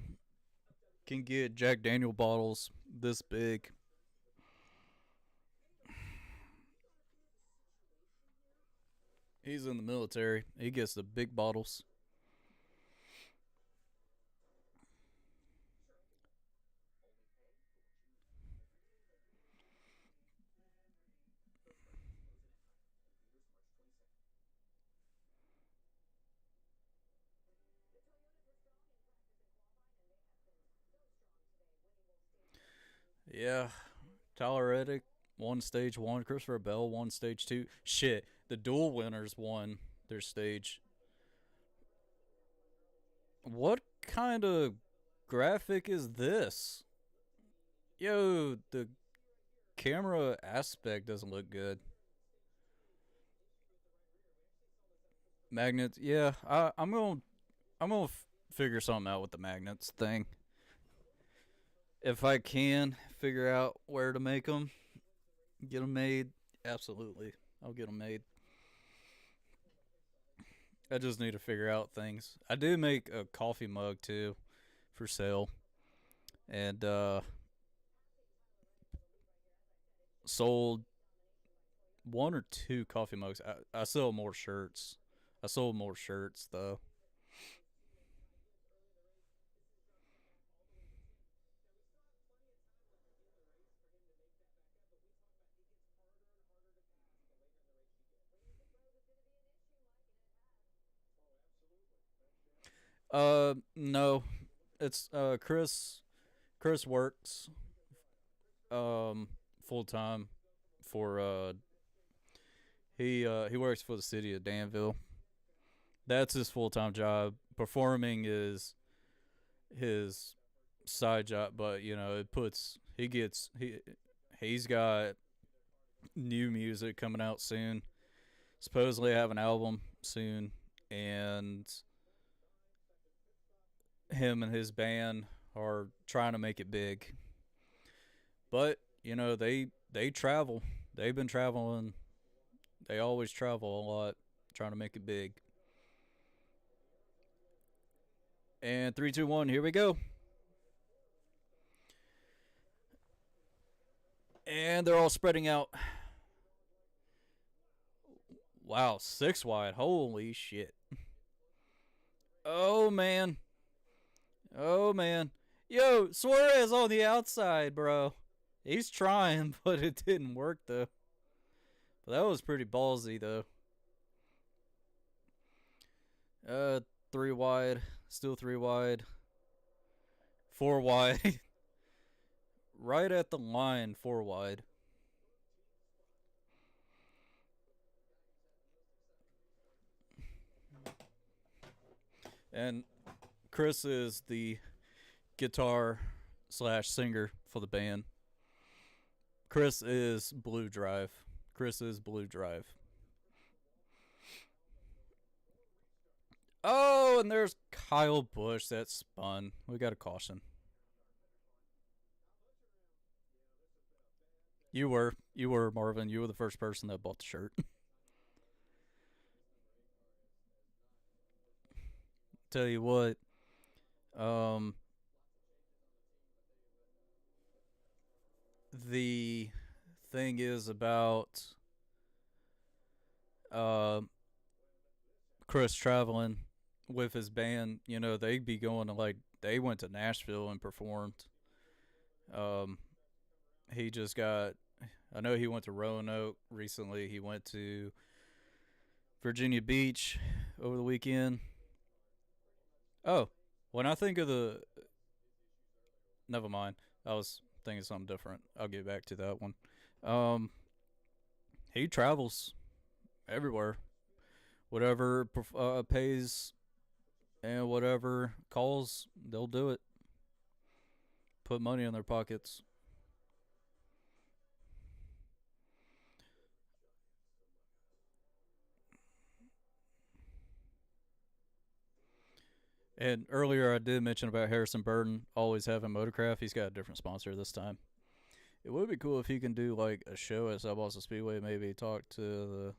can get Jack Daniel bottles this big. He's in the military. He gets the big bottles. Yeah, Tyler Reddick won stage one. Christopher Bell won stage two. Shit, the dual winners won their stage. What kind of graphic is this? Yo, the camera aspect doesn't look good. Magnets, yeah. I'm gonna figure something out with the magnets thing. If I can figure out where to make them, get them made, absolutely, I'll get them made. I just need to figure out things. I did make a coffee mug too for sale, and sold one or two coffee mugs. I sell more shirts. I sold more shirts though. No, it's Chris. Chris works full time for he works for the city of Danville. That's his full time job. Performing is his side job, but you know it puts he's got new music coming out soon. Supposedly have an album soon, and him and his band are trying to make it big. But you know they travel. They've been traveling. They always travel a lot, trying to make it big. And three, two, one, here we go. And they're all spreading out. Wow, six wide. Holy shit. Oh man. Oh man. Yo, Suarez on the outside, bro. He's trying, but it didn't work though. But that was pretty ballsy though. Uh, three wide. Still three wide. Four wide. Right at the line, four wide. And Chris is the guitar slash singer for the band. Chris is Blue Drive. Chris is Blue Drive. Oh, and there's Kyle Busch that spun. We got a caution. You were Marvin. You were the first person that bought the shirt. Tell you what, um, the thing is about uh, Chris traveling with his band. You know, they'd be going to they went to Nashville and performed. Um, he just got. I know he went to Roanoke recently. He went to Virginia Beach over the weekend. Oh, when I think of the, never mind. I was thinking something different. I'll get back to that one. Um, he travels everywhere. Whatever pays and whatever calls, they'll do it. Put money in their pockets. And earlier I did mention about Harrison Burton always having Motorcraft. He's got a different sponsor this time. It would be cool if he can do like a show at South Boston Speedway. Maybe talk to the.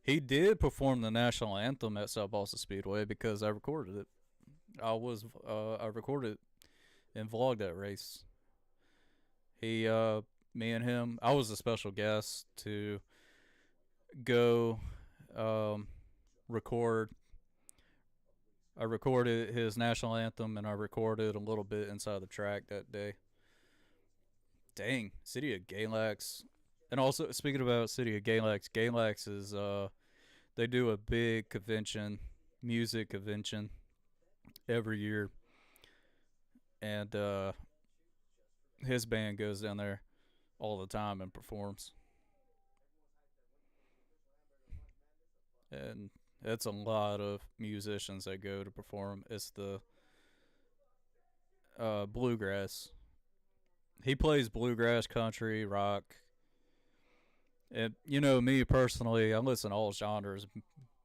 He did perform the national anthem at South Boston Speedway because I recorded it. I recorded and vlogged that race. He me and him. I was a special guest to go um, record. I recorded his national anthem and I recorded a little bit inside the track that day. Dang, City of Galax. And also speaking about City of Galax, Galax is they do a big convention, music convention every year, and his band goes down there all the time and performs. And it's a lot of musicians that go to perform. It's the bluegrass. He plays bluegrass, country, rock. And you know me personally, I listen to all genres,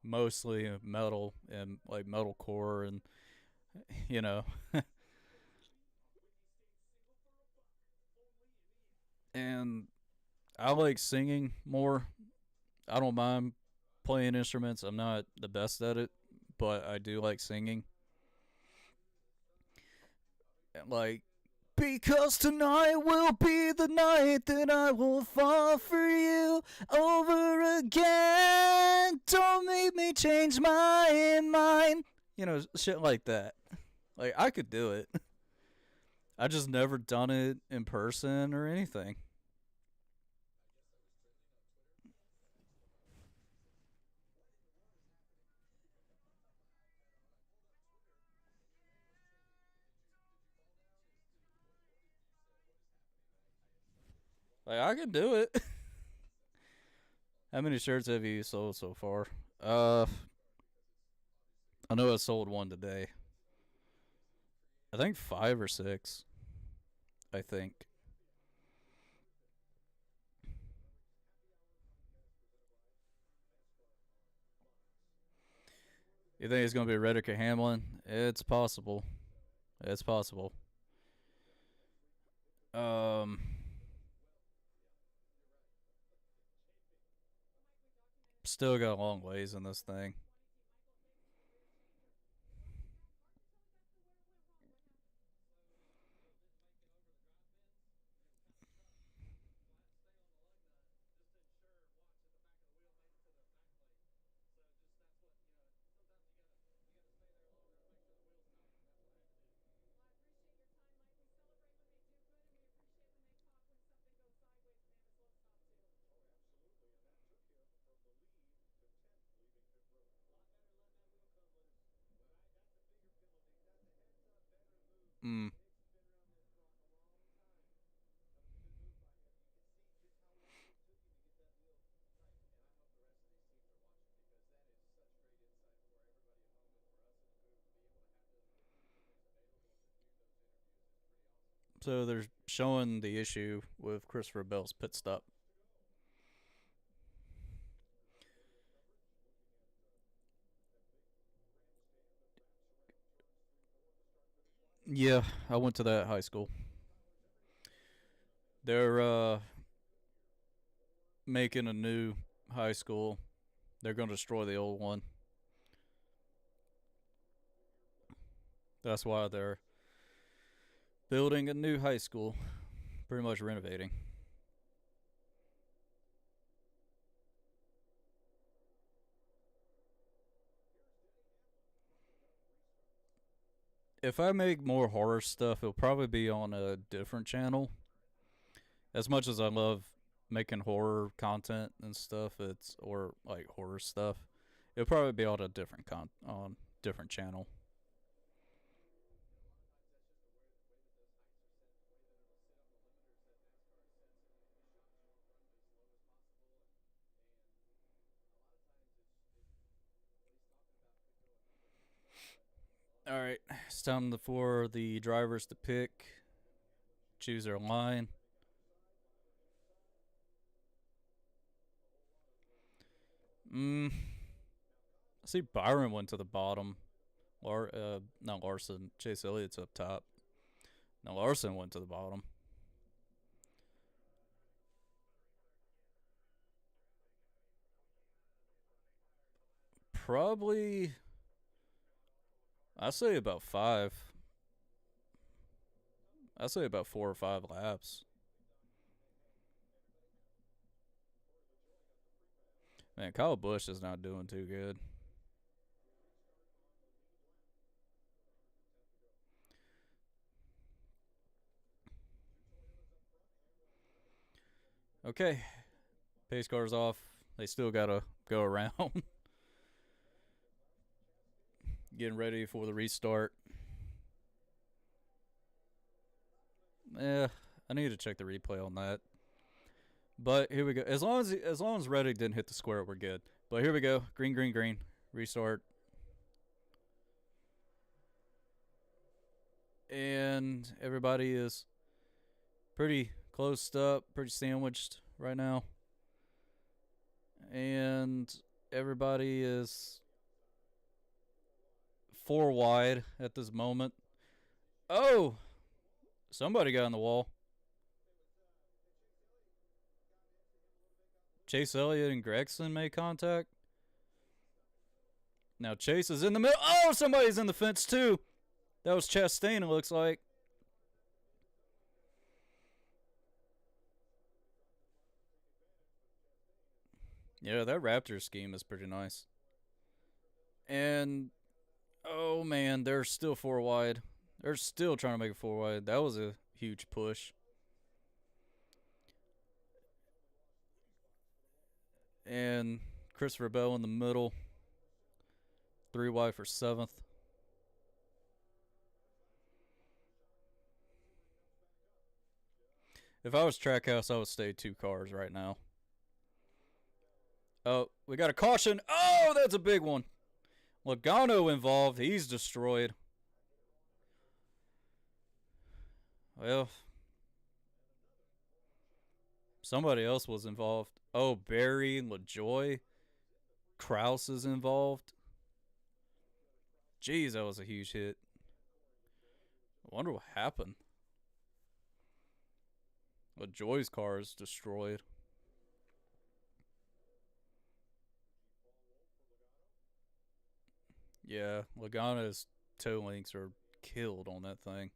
mostly metal and like metalcore, and you know, and I like singing more. I don't mind playing instruments. I'm not the best at it, but I do like singing. Like, because tonight will be the night that I will fall for you over again. Don't make me change my mind. You know, shit like that. Like, I could do it. I just never done it in person or anything. Like, I can do it. How many shirts have you sold so far? I know I sold one today. I think 5 or 6. I think. You think it's gonna be Reddick or Hamlin? It's possible. It's possible. Um, Still got a long ways in this thing. Mm. So they're showing the issue with Christopher Bell's pit stop. Yeah, I went to that high school. They're making a new high school. They're going to destroy the old one. That's why they're building a new high school. Pretty much renovating. If I make more horror stuff, it'll probably be on a different channel. As much as I love making horror content and stuff, it's or like horror stuff, it'll probably be on a on different channel. All right, it's time for the drivers to pick, choose their line. I see Byron went to the bottom. Not Larson. Chase Elliott's up top. Now Larson went to the bottom. Probably, I say about 5. I say about 4 or 5 laps. Man, Kyle Busch is not doing too good. Okay, pace car's off. They still gotta go around. Getting ready for the restart. I need to check the replay on that. But here we go. As long as Reddick didn't hit the square, we're good. But here we go. Green, green, green. Restart. And everybody is pretty closed up, pretty sandwiched right now. And everybody is 4 wide at this moment. Oh, somebody got on the wall. Chase Elliott and Gregson made contact. Now Chase is in the middle. Oh, somebody's in the fence too. That was Chastain, it looks like. Yeah, that Raptor scheme is pretty nice. And oh man, they're still 4 wide. They're still trying to make it 4 wide. That was a huge push. And Christopher Bell in the middle. 3 wide for 7th. If I was Trackhouse, I would stay 2 cars right now. Oh, we got a caution. Oh, that's a big one. Logano involved. He's destroyed. Well, somebody else was involved. Oh, Barry, LaJoy, Kraus is involved. Jeez, that was a huge hit. I wonder what happened. LaJoy's car is destroyed. Yeah, Logano's toe links are killed on that thing.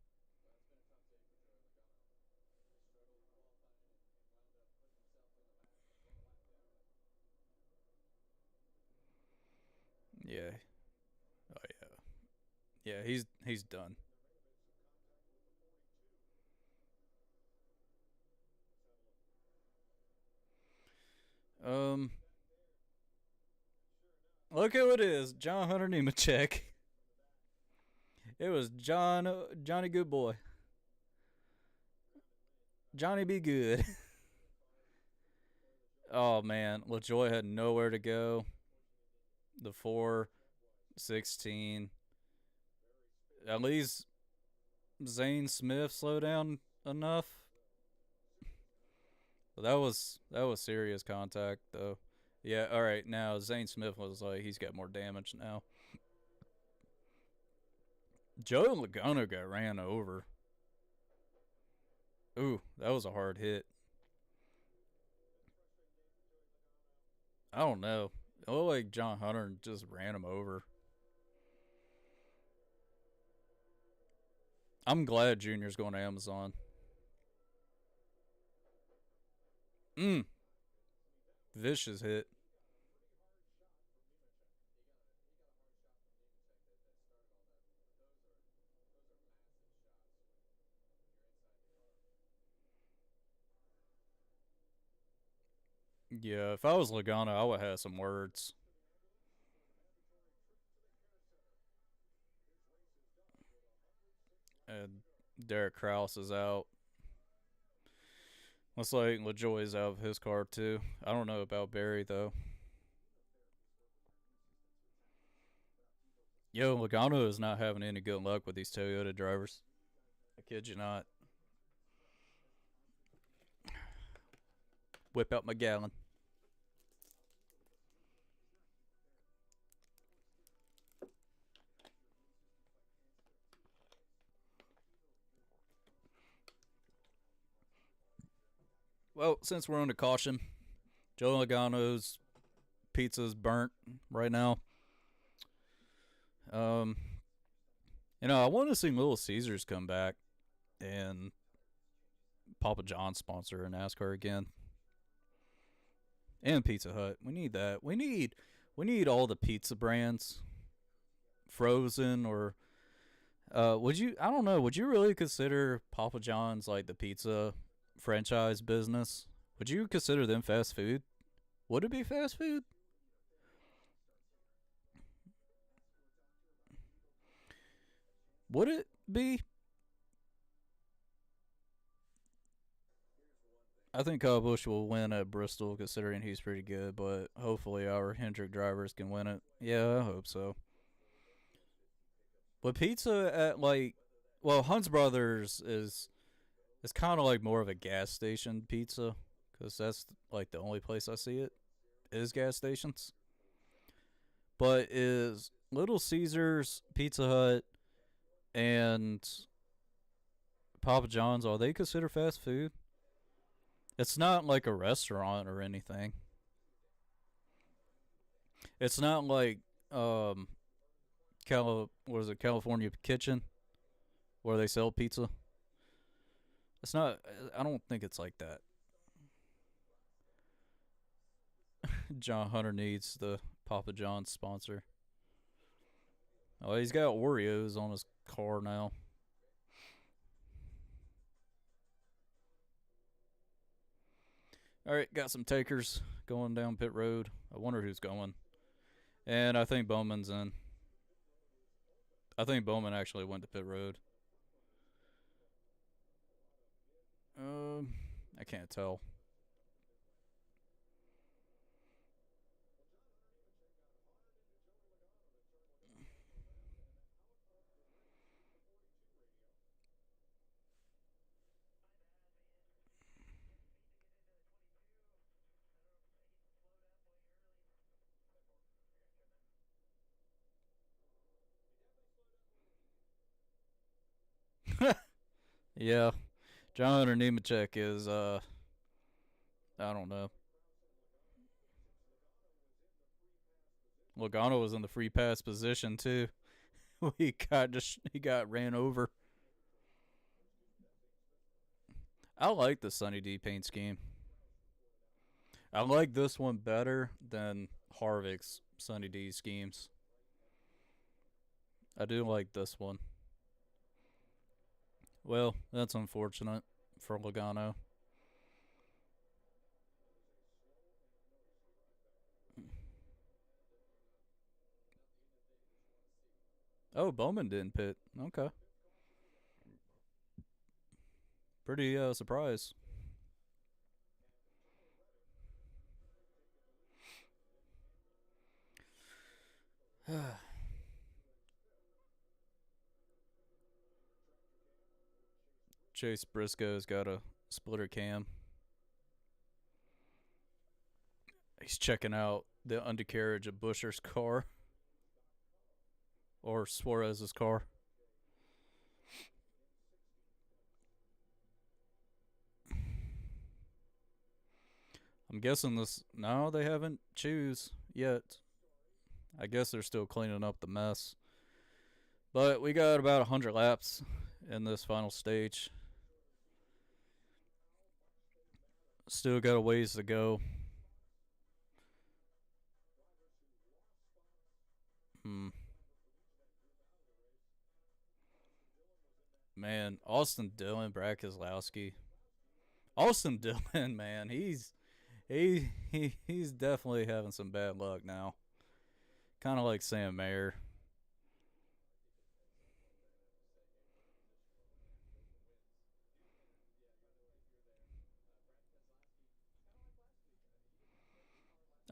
Yeah. Oh yeah. Yeah, he's done. Um, look who it is, John Hunter Nemechek. It was Johnny Good Boy, Johnny Be Good. Oh man, LaJoy had nowhere to go. The 416. At least Zane Smith slowed down enough. But that was serious contact though. Yeah, all right. Now Zane Smith was like he's got more damage now. Joe Logano got ran over. Ooh, that was a hard hit. I don't know. It looked like John Hunter just ran him over. I'm glad Junior's going to Amazon. Vicious hit. Yeah, if I was Logano, I would have some words. And Derek Kraus is out. Looks like LaJoy's out of his car too. I don't know about Barry though. Yo, Logano is not having any good luck with these Toyota drivers. I kid you not. Whip out my gallon. Well, since we're on the caution, Joe Logano's pizza's burnt right now. Um, I want to see Little Caesars come back and Papa John's sponsor in NASCAR again, and Pizza Hut. We need that. We need all the pizza brands, frozen or would you? I don't know. Would you really consider Papa John's like the pizza franchise business? Would you consider them fast food? Would it be fast food? Would it be? I think Kyle Busch will win at Bristol considering he's pretty good, but hopefully our Hendrick drivers can win it. Yeah, I hope so. But pizza at Hunt's Brothers is kind of like more of a gas station pizza because that's like the only place I see it is gas stations. But is Little Caesars, Pizza Hut, and Papa John's, are they considered fast food? It's not like a restaurant or anything. It's not like um what is it, California Kitchen where they sell pizza. It's not. I don't think it's like that. John Hunter needs the Papa John's sponsor. Oh, he's got Oreos on his car now. All right, got some takers going down pit road. I wonder who's going. And I think Bowman's in. I think Bowman actually went to pit road. Um, I can't tell. Yeah, John Hunter Nemechek is I don't know. Logano was in the free pass position too. He got ran over. I like the Sunny D paint scheme. I like this one better than Harvick's Sunny D schemes. I do like this one. Well, that's unfortunate for Logano. Oh, Bowman didn't pit. Okay. Pretty surprised. Chase Briscoe's got a splitter cam. He's checking out the undercarriage of Buscher's car or Suarez's car. I'm guessing this. No, they haven't choose yet. I guess they're still cleaning up the mess. But we got about 100 laps in this final stage. Still got a ways to go. Hmm. Man, Austin Dillon, Brad Keselowski. Austin Dillon, man, he's definitely having some bad luck now. Kind of like Sam Mayer.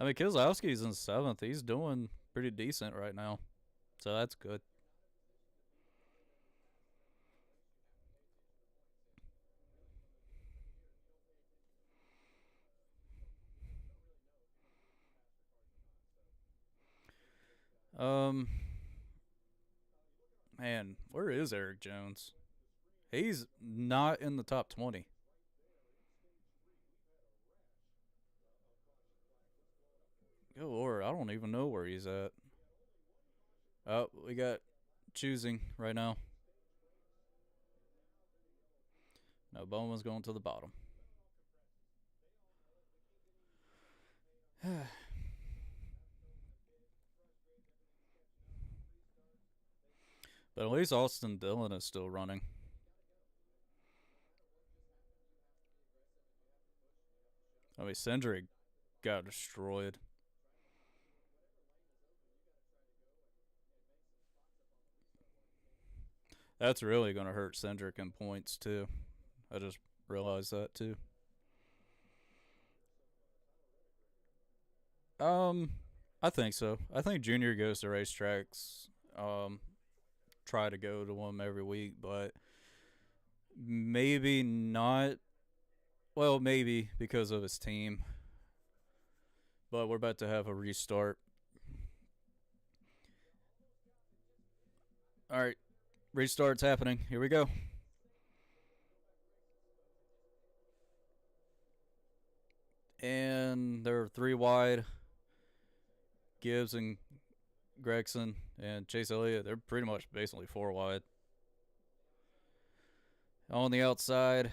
I mean, Keselowski's in seventh. He's doing pretty decent right now, so that's good. Um, man, where is Eric Jones? He's not in the top 20. Good lord, I don't even know where he's at. Oh, we got choosing right now. No, Bowman's going to the bottom. But at least Austin Dillon is still running. I mean, Cindric got destroyed. That's really going to hurt Cindric in points, too. I just realized that, too. Um, I think so. I think Junior goes to racetracks. Try to go to them every week, but maybe not. Well, maybe because of his team. But we're about to have a restart. All right, restart's happening. Here we go. And they're three wide. Gibbs and Gregson and Chase Elliott, they're pretty much basically four wide. On the outside,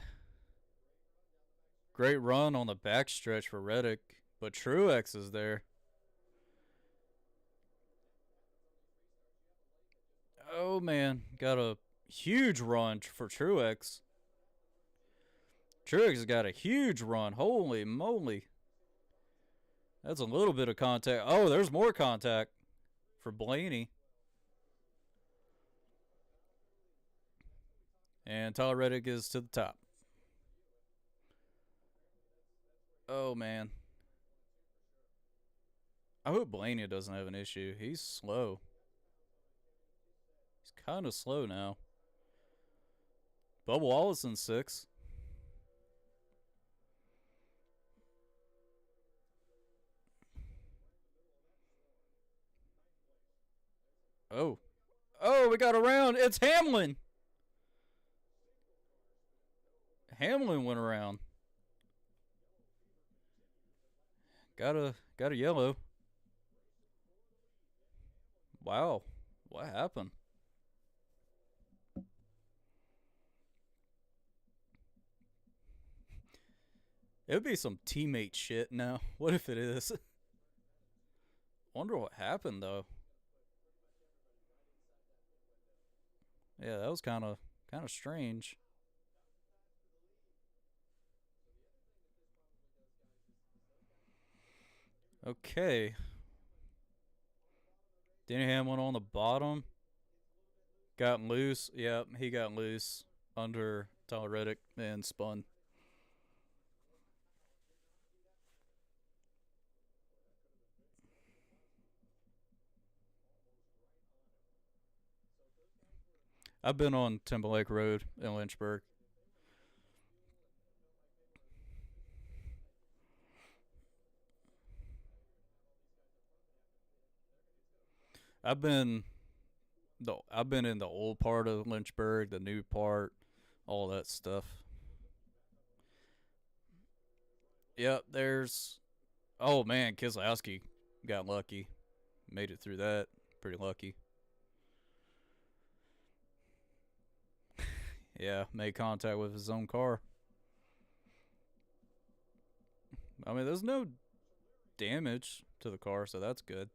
great run on the backstretch for Reddick, but Truex is there. Oh man, got a huge run for Truex. Truex has got a huge run. Holy moly. That's a little bit of contact. Oh, there's more contact for Blaney. And Tyler Reddick is to the top. Oh man, I hope Blaney doesn't have an issue. He's slow. He's kind of slow now. Bubba Wallace in six. Oh, oh, we got around. It's Hamlin. Hamlin went around. Got a yellow. Wow, what happened? It would be some teammate shit now. What if it is? Wonder what happened though. Yeah, that was kind of strange. Okay, Denny Hamlin on the bottom got loose. Yep, he got loose under Tyler Reddick and spun. I've been on Timberlake Road in Lynchburg. I've been I've been in the old part of Lynchburg, the new part, all that stuff. Yep, there's oh man, Kislowski got lucky, made it through that. Pretty lucky. Yeah, made contact with his own car. I mean, there's no damage to the car, so that's good.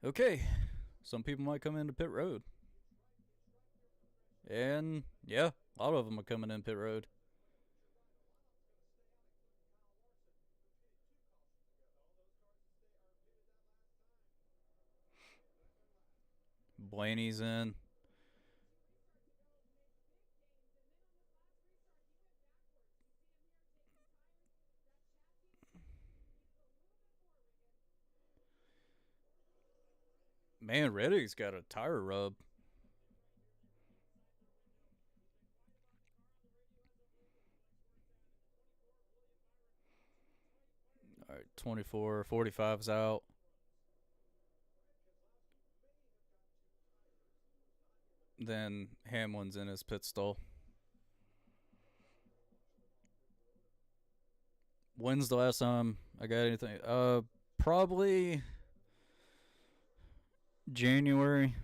Okay, some people might come into pit road, and yeah, a lot of them are coming in pit road. Blaney's in. Man, Reddick's got a tire rub. All right, 24, 45's out. Then Hamlin's in his pit stall. When's the last time I got anything? Probably January.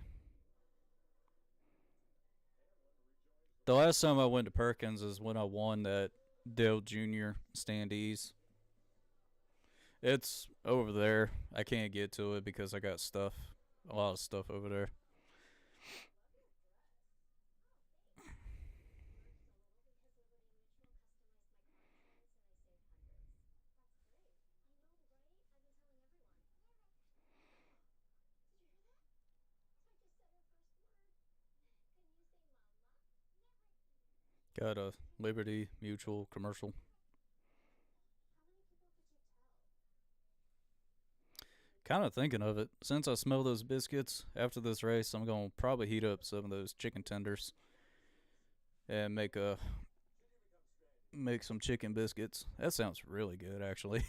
The last time I went to Perkins is when I won that Dale Jr. standees. It's over there. I can't get to it because I got stuff, a lot of stuff over there. Got a Liberty Mutual commercial. Kind of thinking of it. Since I smell those biscuits after this race, I'm going to probably heat up some of those chicken tenders and make some chicken biscuits. That sounds really good, actually.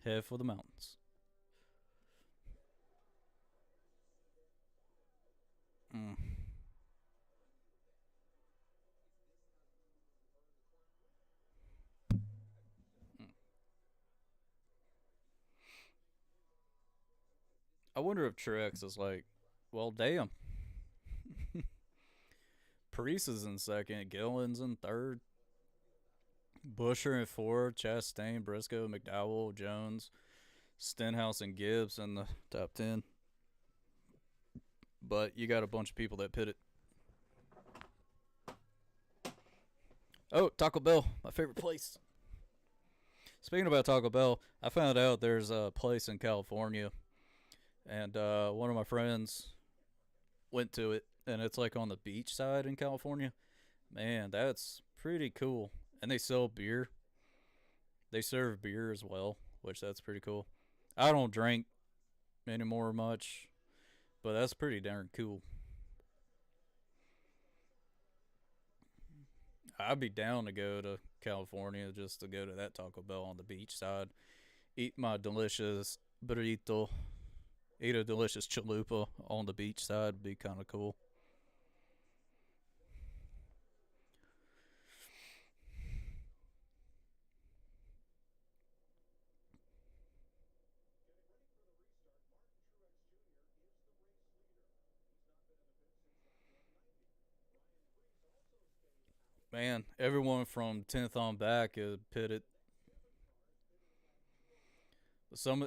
Head for the mountains. Mm. Mm. I wonder if Truex is like, well, damn. Priest is in second. Gillen's in third. Busher in fourth. Chastain, Briscoe, McDowell, Jones, Stenhouse, and Gibbs in the top 10. But you got a bunch of people that pitted. Oh, Taco Bell, my favorite place. Speaking about Taco Bell, I found out there's a place in California, and one of my friends went to it, and it's like on the beach side in California. Man, that's pretty cool. And they sell beer. They serve beer as well, which that's pretty cool. I don't drink anymore much, but that's pretty darn cool. I'd be down to go to California just to go to that Taco Bell on the beach side, eat my delicious burrito, eat a delicious chalupa on the beach side. Would be kind of cool. Man, everyone from 10th on back is pitted.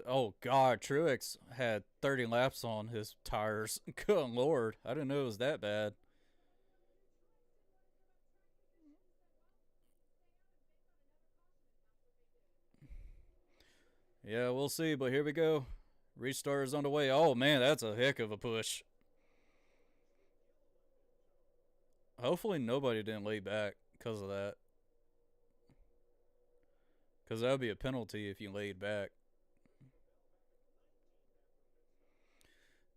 Oh God, Truex had 30 laps on his tires. Good Lord, I didn't know it was that bad. Yeah, we'll see, but here we go. Restart is on the way. Oh man, that's a heck of a push. Hopefully nobody didn't lay back because of that. Because that would be a penalty if you laid back.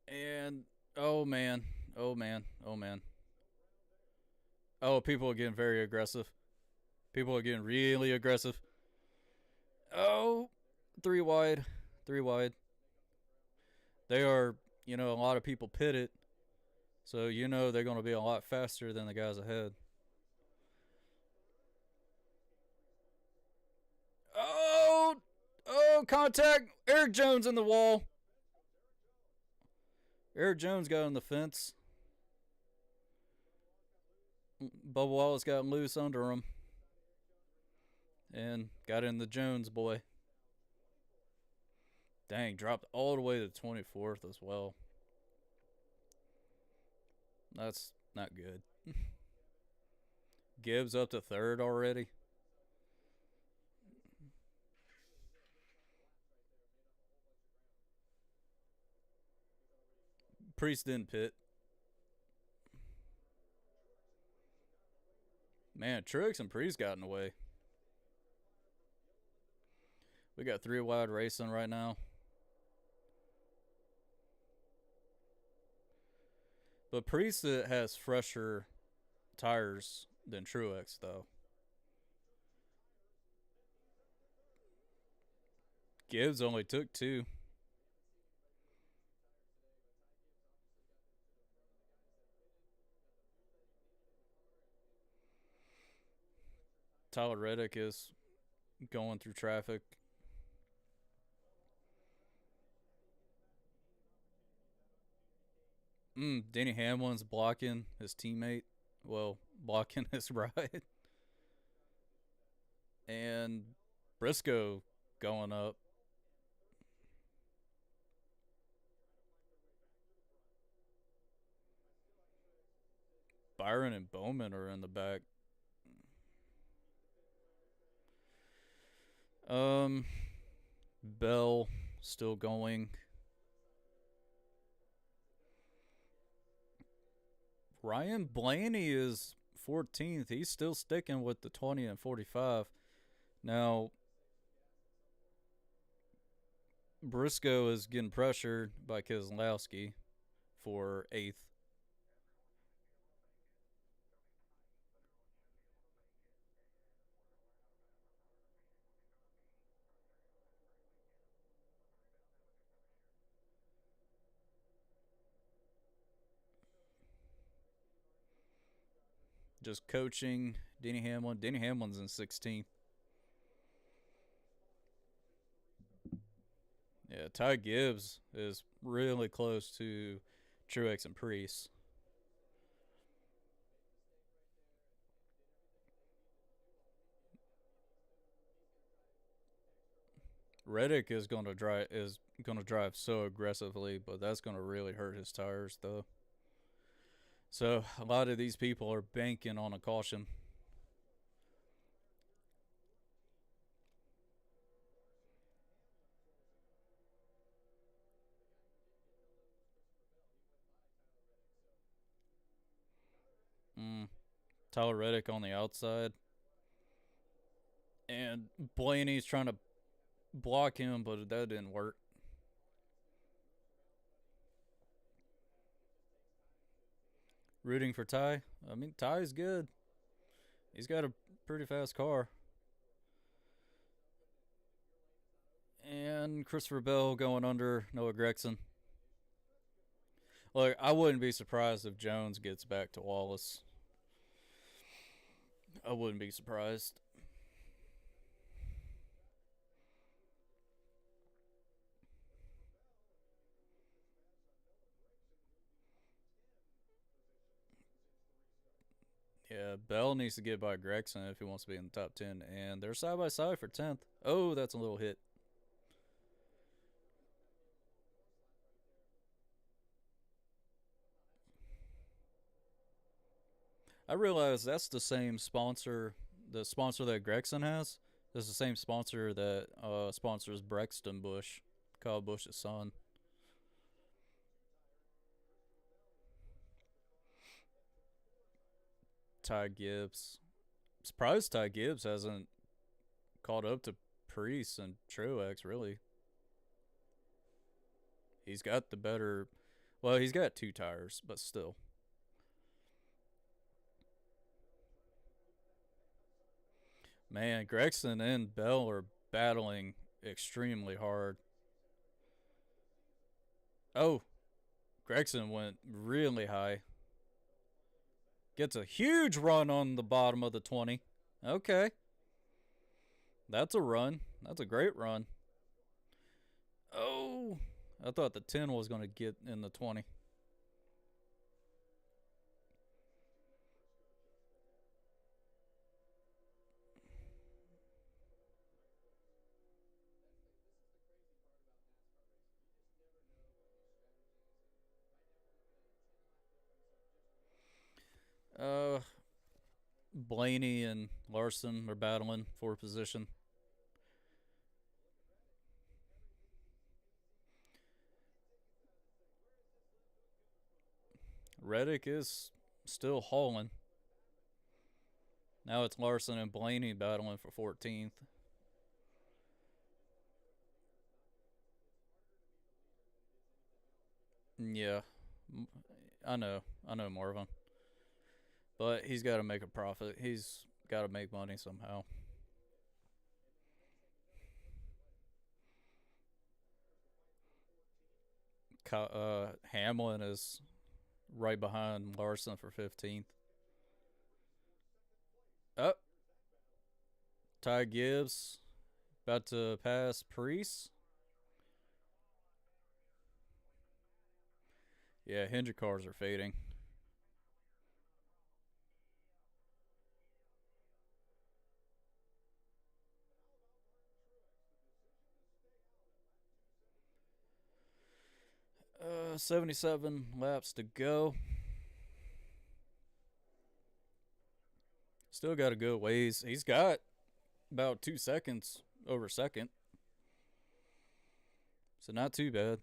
And oh man, oh man, oh man. Oh, people are getting very aggressive. People are getting really aggressive. Oh, three wide, three wide. They are, a lot of people pitted, so they're going to be a lot faster than the guys ahead. Oh, oh, contact! Eric Jones in the wall. Eric Jones got on the fence. Bubba Wallace got loose under him and got in the Jones boy. Dang, dropped all the way to 24th as well. That's not good. Gibbs up to third already. Priest didn't pit. Man, Truex and Priest got in the way. We got three wide racing right now. But Priest has fresher tires than Truex, though. Gibbs only took two. Tyler Reddick is going through traffic. Denny Hamlin's blocking his teammate. Well, blocking his ride. And Briscoe going up. Byron and Bowman are in the back. Bell still going. Ryan Blaney is 14th. He's still sticking with the 20 and 45. Now, Briscoe is getting pressured by Keselowski for 8th. Just coaching Denny Hamlin. Denny Hamlin's in 16th. Yeah, Ty Gibbs is really close to Truex and Priest. Reddick is gonna drive so aggressively, but that's gonna really hurt his tires though. So a lot of these people are banking on a caution. Mm, Tyler Reddick on the outside, and Blaney's trying to block him, but that didn't work. Rooting for Ty. I mean, Ty's good. He's got a pretty fast car. And Christopher Bell going under Noah Gregson. Look, I wouldn't be surprised if Jones gets back to Wallace. I wouldn't be surprised. Yeah, Bell needs to get by Gregson if he wants to be in the top 10. And they're side by side for 10th. Oh, that's a little hit. I realize that's the same sponsor, the sponsor that Gregson has. That's the same sponsor that sponsors Brexton Bush, Kyle Bush's son. Ty Gibbs. Surprised Ty Gibbs hasn't caught up to Priest and Truex, really. He's got the better. Well, he's got two tires, but still. Man, Gregson and Bell are battling extremely hard. Oh, Gregson went really high. Gets a huge run on the bottom of the 20. Okay. That's a run. That's a great run. Oh, I thought the 10 was going to get in the 20. Uh, Blaney and Larson are battling for position. Reddick is still hauling. Now it's Larson and Blaney battling for 14th. Yeah, I know. I know Marvin. But he's got to make a profit. He's got to make money somehow. Hamlin is right behind Larson for 15th. Up. Oh, Ty Gibbs about to pass Priest. Yeah, Hendrick cars are fading. 77 laps to go. Still got a good ways. He's got about 2 seconds over second. So not too bad.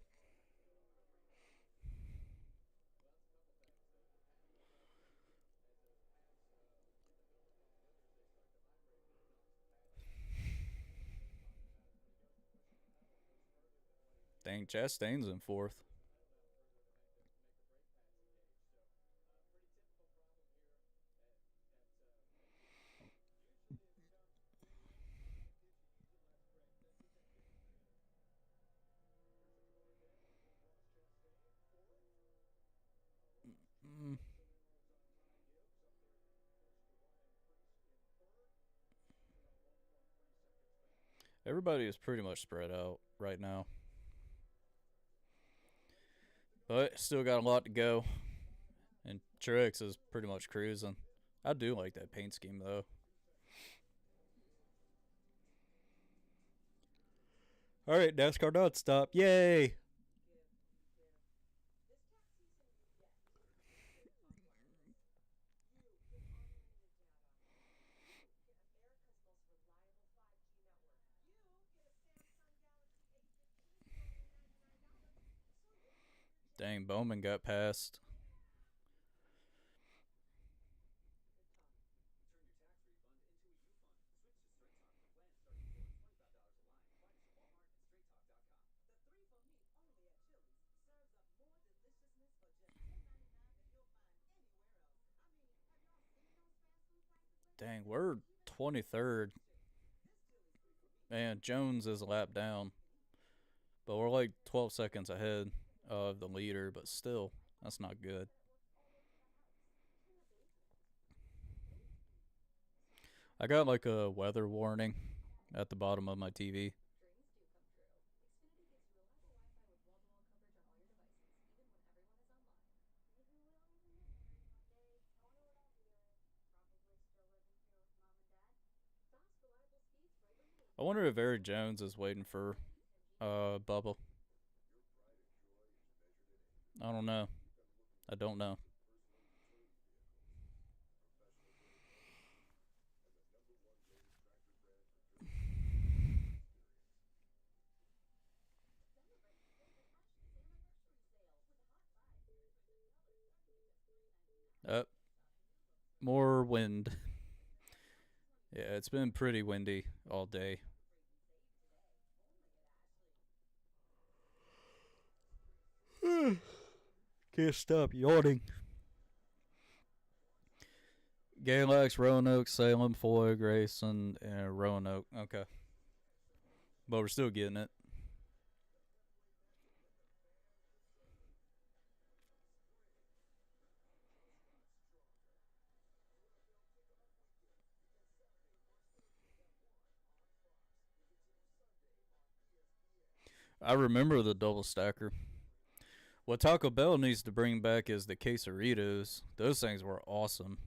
Dang, Chastain's in fourth. Mm. Everybody is pretty much spread out right now. But still got a lot to go. And Truex is pretty much cruising. I do like that paint scheme, though. All right, NASCAR nonstop. Yay! Dang, Bowman got passed. Dang, we're 23rd. And Jones is a lap down. But we're like 12 seconds ahead of the leader, but still, that's not good. I got like a weather warning at the bottom of my TV. I wonder if Eric Jones is waiting for Bubba. I don't know. I don't know. Uh, More wind. Yeah, it's been pretty windy all day. Can't stop yawning. Galax, Roanoke, Salem, Foy, Grayson, and Roanoke. Okay. But we're still getting it. I remember the double stacker. What Taco Bell needs to bring back is the quesaritos. Those things were awesome.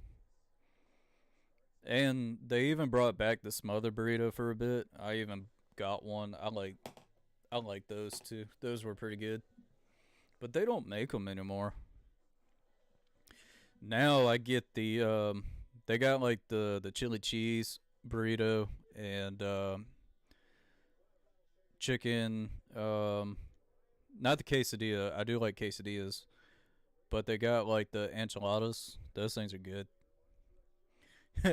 And they even brought back the smother burrito for a bit. I even got one. I like those too. Those were pretty good. But they don't make them anymore. Now I get they got like the chili cheese burrito and chicken not the quesadilla. I do like quesadillas, but they got like the enchiladas. Those things are good.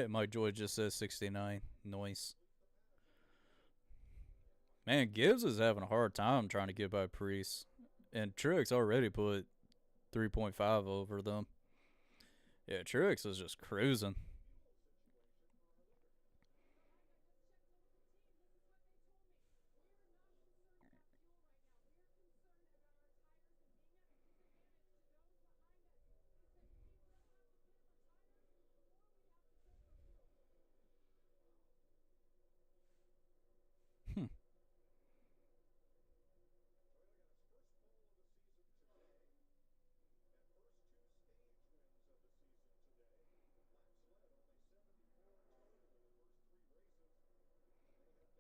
My Joy just says 69. Nice. Man, Gibbs is having a hard time trying to get by Priest. And Truex already put 3.5 over them. Yeah, Truex is just cruising. Hmm.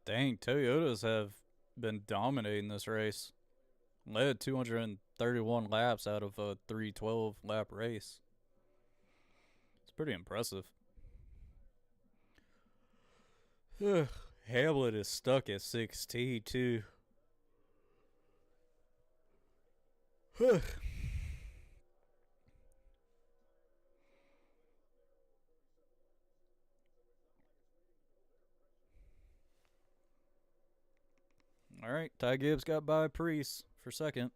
Dang, Toyotas have been dominating this race. Led 231 laps out of a 312 lap race. It's pretty impressive. Hamlet is stuck at 16 too. All right, Ty Gibbs got by Priest for second.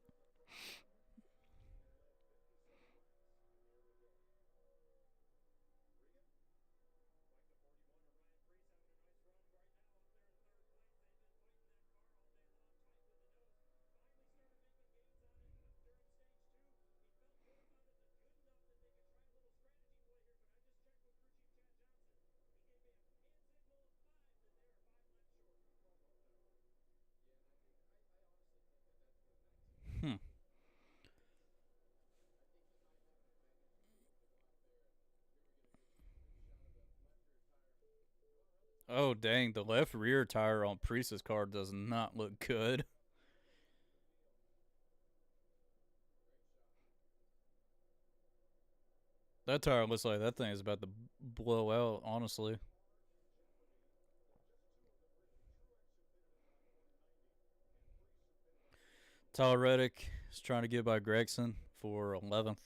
Hmm. Oh, dang. The left rear tire on Priest's car does not look good. That tire looks like that thing is about to blow out, honestly. Tyler Reddick is trying to get by Gregson for 11th.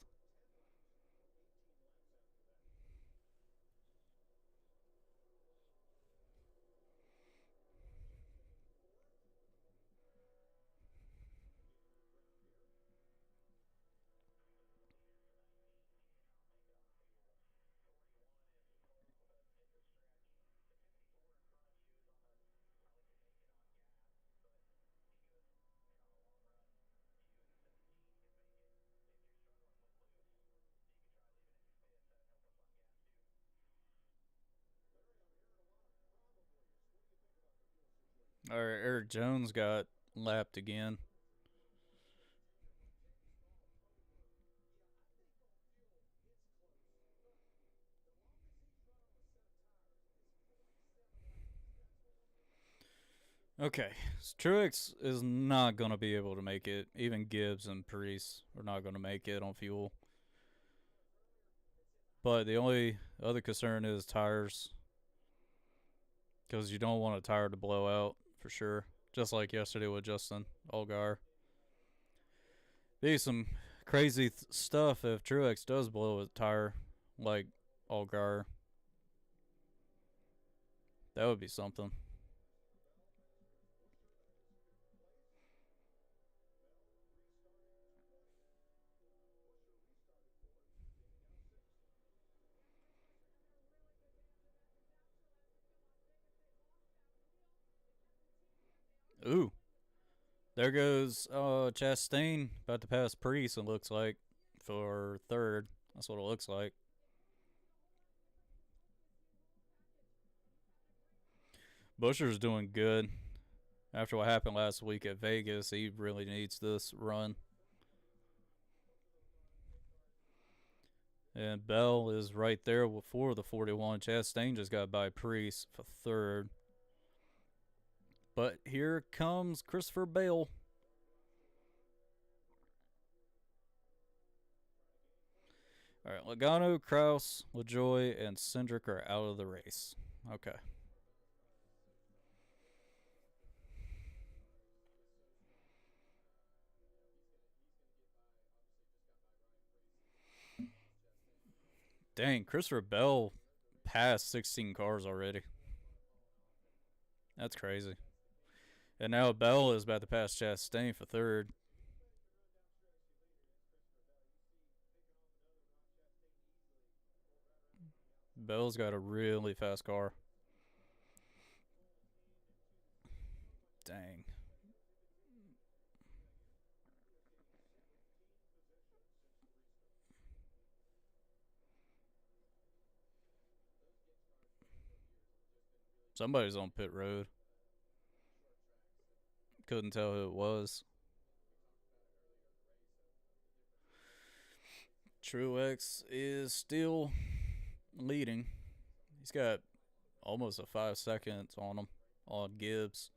Eric Jones got lapped again. Okay, so Truex is not going to be able to make it. Even Gibbs and Priest are not going to make it on fuel. But the only other concern is tires, because you don't want a tire to blow out for sure. Just like yesterday with Justin Allgaier. Be some crazy stuff if Truex does blow a tire like Allgaier. That would be something. Ooh, there goes Chastain about to pass Priest. It looks like for third. That's what it looks like. Buscher's doing good. After what happened last week at Vegas, he really needs this run. And Bell is right there for the 41. Chastain just got by Priest for third. But here comes Christopher Bale. All right, Logano, Kraus, LaJoy, and Cindric are out of the race. Okay. Dang, Christopher Bell passed 16 cars already. That's crazy. And now Bell is about to pass Chastain for third. Bell's got a really fast car. Dang. Somebody's on pit road. Couldn't tell who it was. Truex is still leading. He's got almost a 5 seconds on him on Gibbs.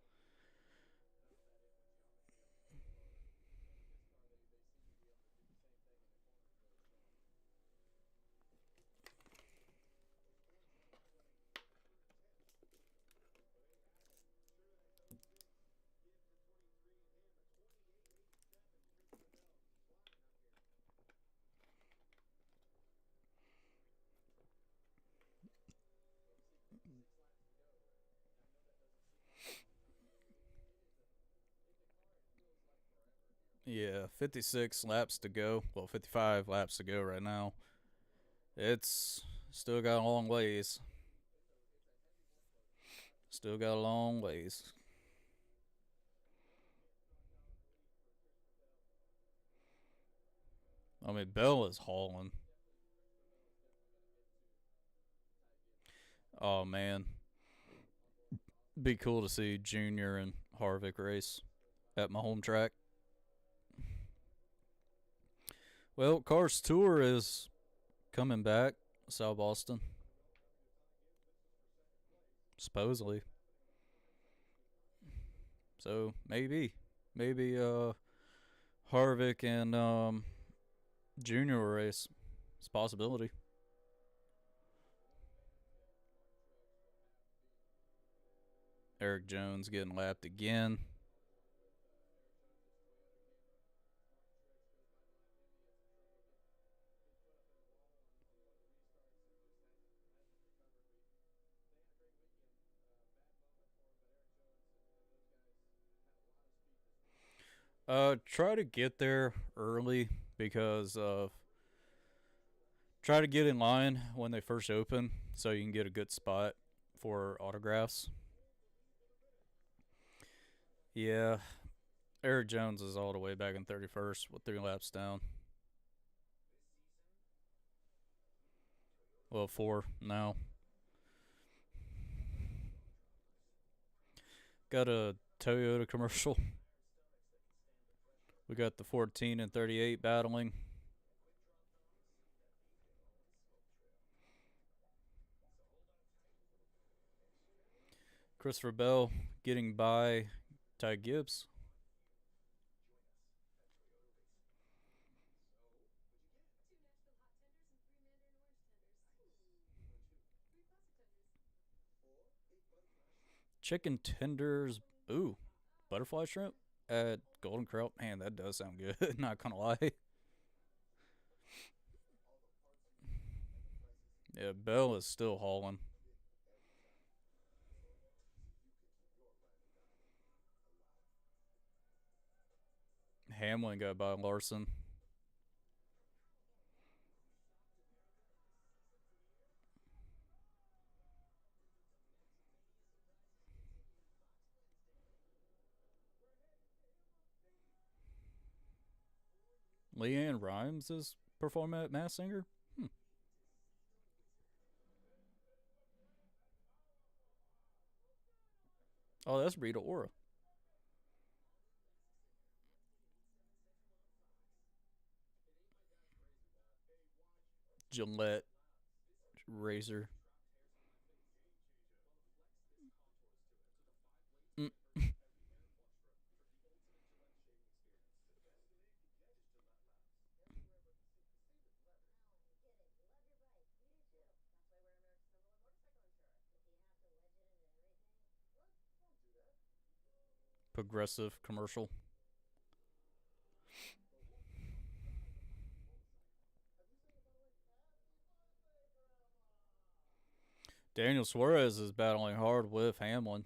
Yeah, 56 laps to go. Well, 55 laps to go right now. It's still got a long ways. Still got a long ways. I mean, Bell is hauling. Oh, man. Be cool to see Junior and Harvick race at my home track. Well, Cars Tour is coming back, South Boston. supposedly. So maybe Harvick and Junior will race. It's a possibility. Eric Jones getting lapped again. Try to get there early because try to get in line when they first open so you can get a good spot for autographs. Yeah, Eric Jones is all the way back in 31st with 3 laps down. Well, 4 now. Got a Toyota commercial. We got the 14 and 38 battling. Christopher Bell getting by Ty Gibbs. Chicken tenders. Ooh, butterfly shrimp at Golden Corral. Man, that does sound good. Not gonna lie. Yeah, Bell is still hauling. Hamlin got by Larson. Leanne Rhymes is performing at Mass Singer. Hmm. Oh, that's Rita Ora. Gillette razor. Mm. Progressive commercial. Daniel Suarez is battling hard with Hamlin.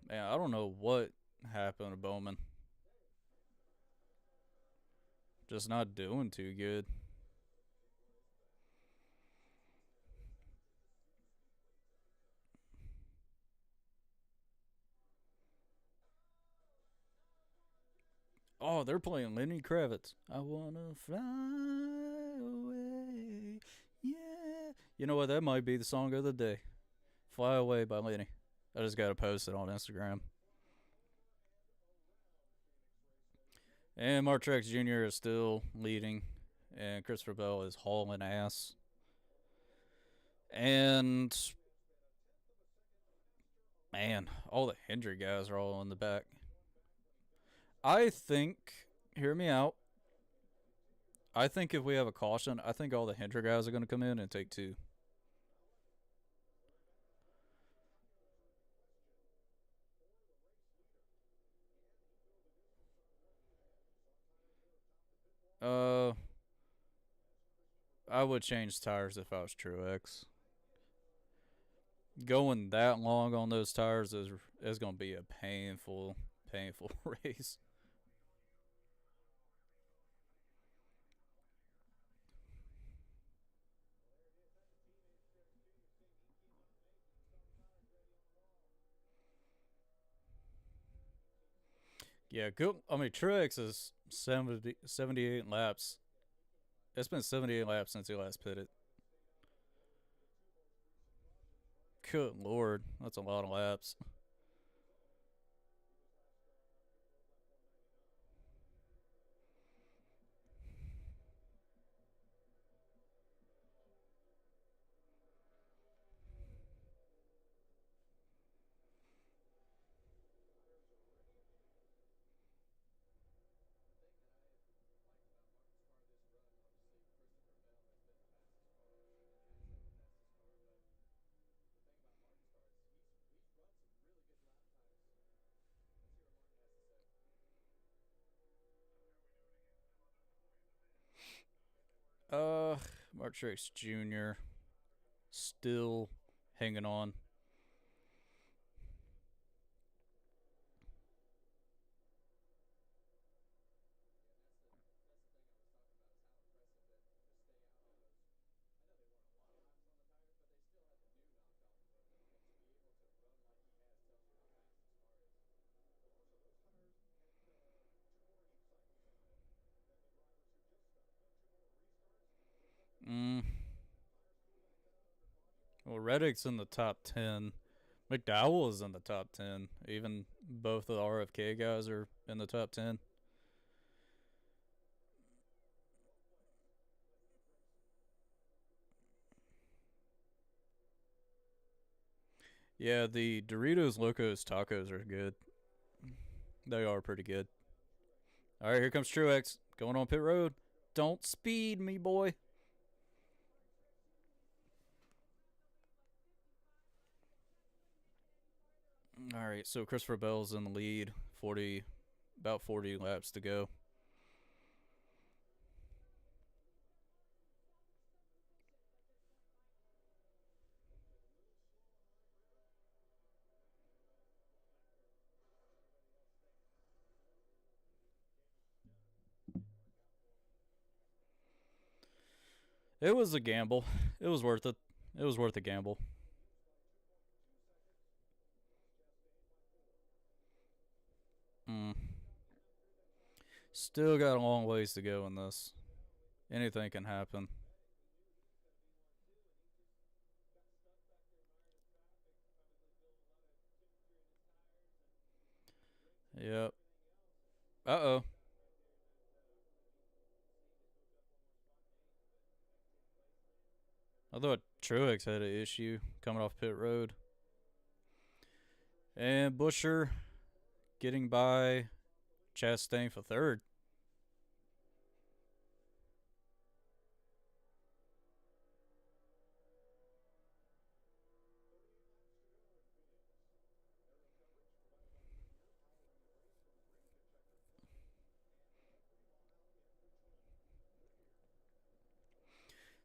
Man, I don't know what happened to Bowman. Just not doing too good. Oh, they're playing Lenny Kravitz. I wanna fly away. Yeah. You know what? That might be the song of the day. Fly Away by Lenny. I just gotta post it on Instagram. And Mark Truex Jr. is still leading, and Christopher Bell is hauling ass. And man, all the Hendrick guys are all in the back. I think, hear me out. I think if we have a caution, I think all the Hendrick guys are going to come in and take 2. Uh, I would change tires if I was Truex. Going that long on those tires is going to be a painful race. Yeah, good. I mean, Truex is 78 laps. It's been 78 laps since he last pitted. Good lord, that's a lot of laps. Uh, Mark Truex Jr. still hanging on. Mm. Well, Reddick's in the top 10. McDowell is in the top 10. Even both of the RFK guys are in the top 10. Yeah, the Doritos Locos tacos are good. They are pretty good. All right, here comes Truex going on pit road. Don't speed me, boy. All right, so Christopher Bell's in the lead. 40, about 40 laps to go. It was a gamble. It was worth it. It was worth a gamble. Mm. Still got a long ways to go in this. Anything can happen. Yep. Uh oh. I thought Truex had an issue coming off pit road. And Busher getting by Chastain for third.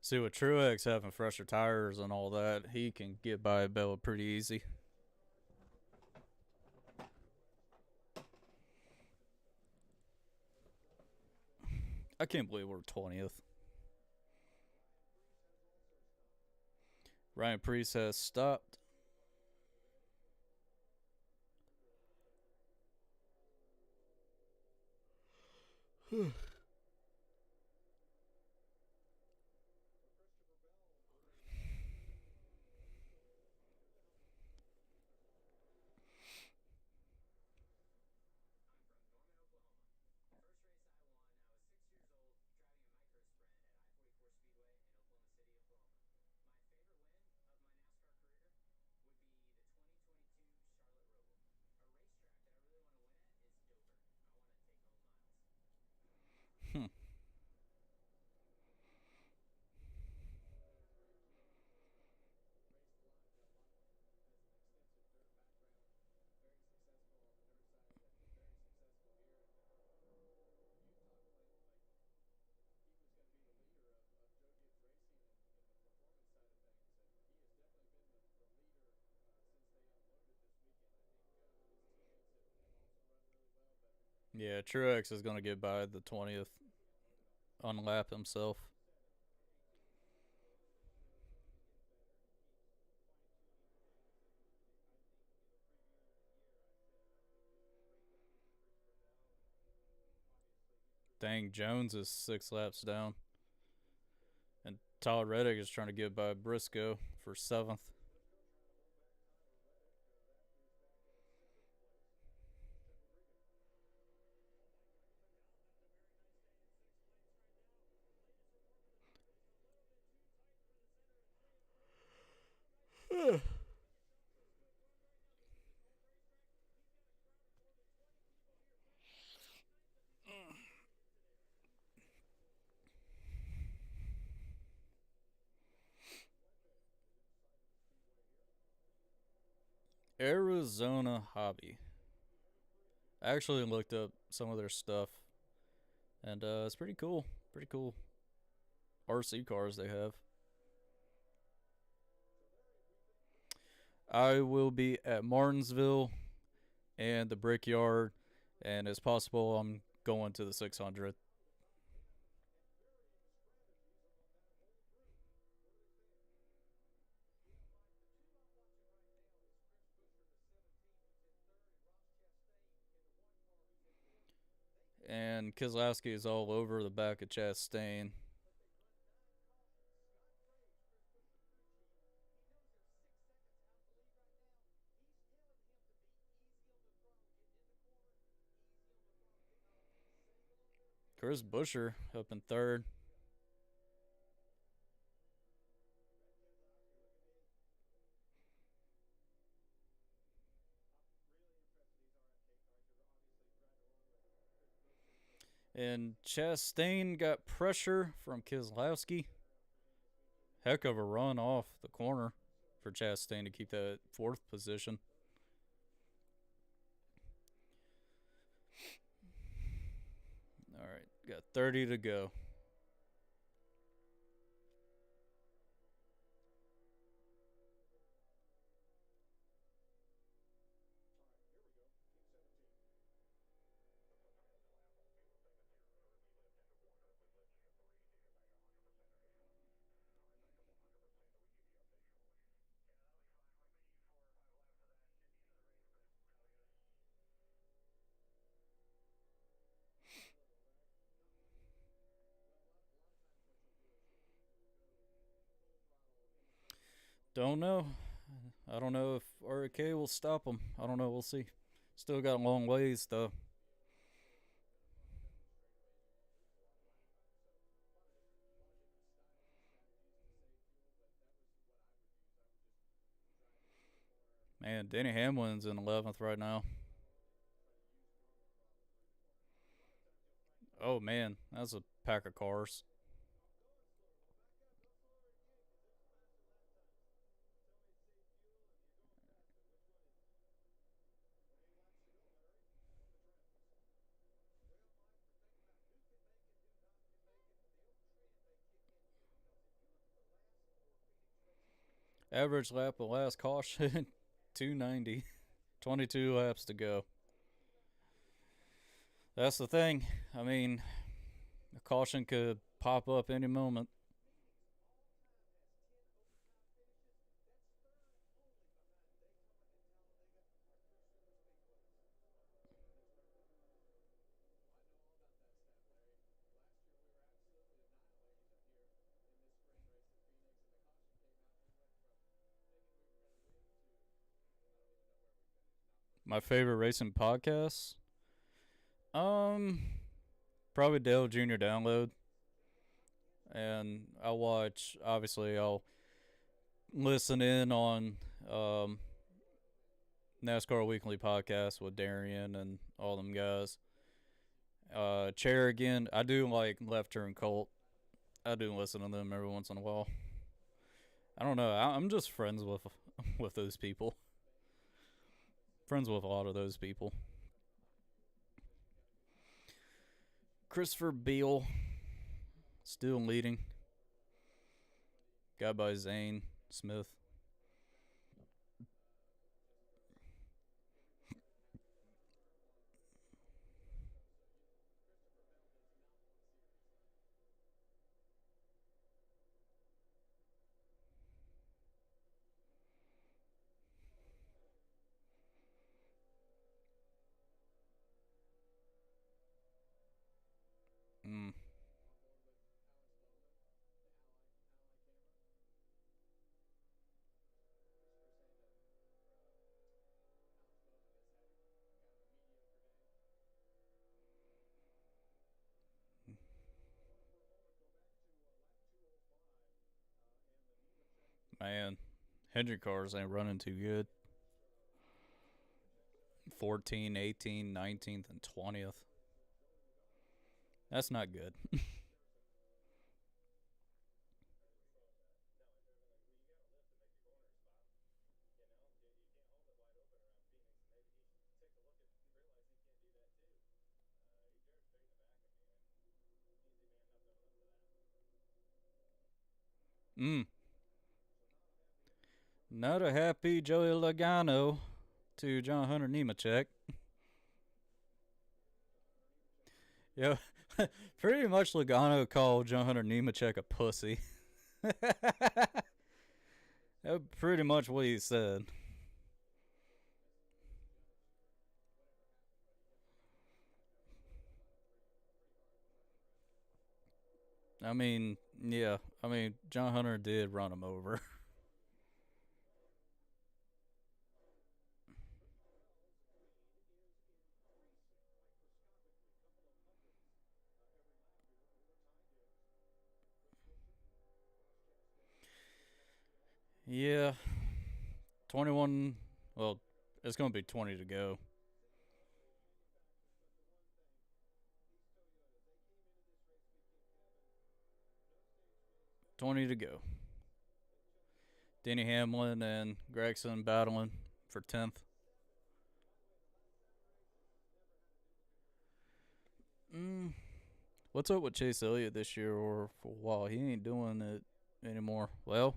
See, with Truex having fresher tires and all that, he can get by Bella pretty easy. I can't believe we're 20th. Ryan Preece has stopped. Hmm. Yeah, Truex is going to get by the 20th on lap himself. Dang, Jones is 6 laps down. And Todd Reddick is trying to get by Briscoe for 7th. Arizona Hobby. I actually looked up some of their stuff, and it's pretty cool. Pretty cool. RC cars they have. I will be at Martinsville and the Brickyard, and as possible, I'm going to the 600. And Keselowski is all over the back of Chastain. Chris Buescher up in third. And Chastain got pressure from Keselowski. Heck of a run off the corner for Chastain to keep that fourth position. All right, got 30 to go. Don't know. I don't know if RK will stop him. I don't know. We'll see. Still got a long ways though. Man, Danny Hamlin's in 11th right now. Oh man, that's a pack of cars. Average lap of last caution 290. 22 laps to go. That's the thing. I mean, a caution could pop up any moment. My favorite racing podcasts? Um, Probably Dale Jr. Download. And I'll watch, obviously, I'll listen in on NASCAR Weekly podcast with Darian and all them guys. Chair again. I do like Left Turn Colt. I do listen to them every once in a while. I don't know. I'm just friends with with those people. Friends with a lot of those people. Christopher Beal still leading. Guy by Zane Smith. Mm, man, Hendrick cars ain't running too good. 14, 18, 19th, and 20th. That's not good. Mm. Not a happy Joey Logano to John Hunter Nemechek. Yeah, pretty much Logano called John Hunter Nemechek a pussy. That's pretty much what he said. I mean, yeah. I mean, John Hunter did run him over. Yeah, 21. Well, it's going to be 20 to go. 20 to go. Denny Hamlin and Gregson battling for 10th. Mm, what's up with Chase Elliott this year or for a while? He ain't doing it anymore. Well,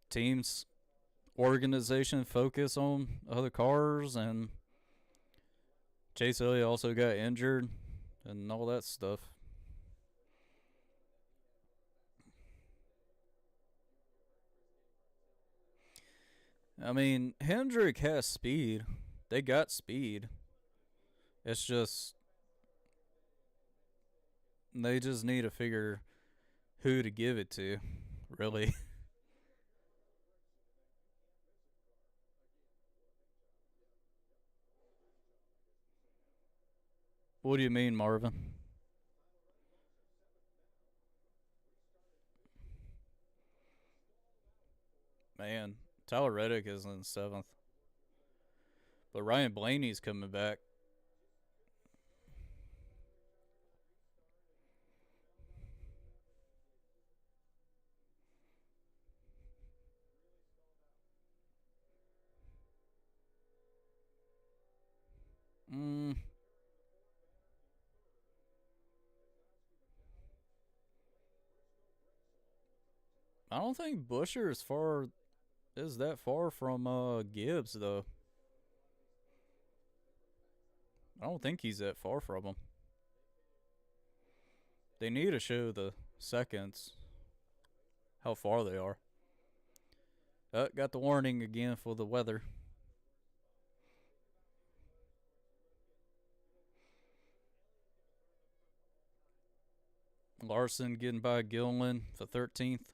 teams, organization focus on other cars, and Chase Elliott also got injured and all that stuff. I mean, Hendrick has speed. They got speed. It's just they just need to figure who to give it to, really. What do you mean, Marvin? Man, Tyler Reddick is in 7th. But Ryan Blaney's coming back. Mm, I don't think Busher is that far from Gibbs though. I don't think he's that far from him. They need to show the seconds how far they are. Got the warning again for the weather. Larson getting by Gillen for 13th.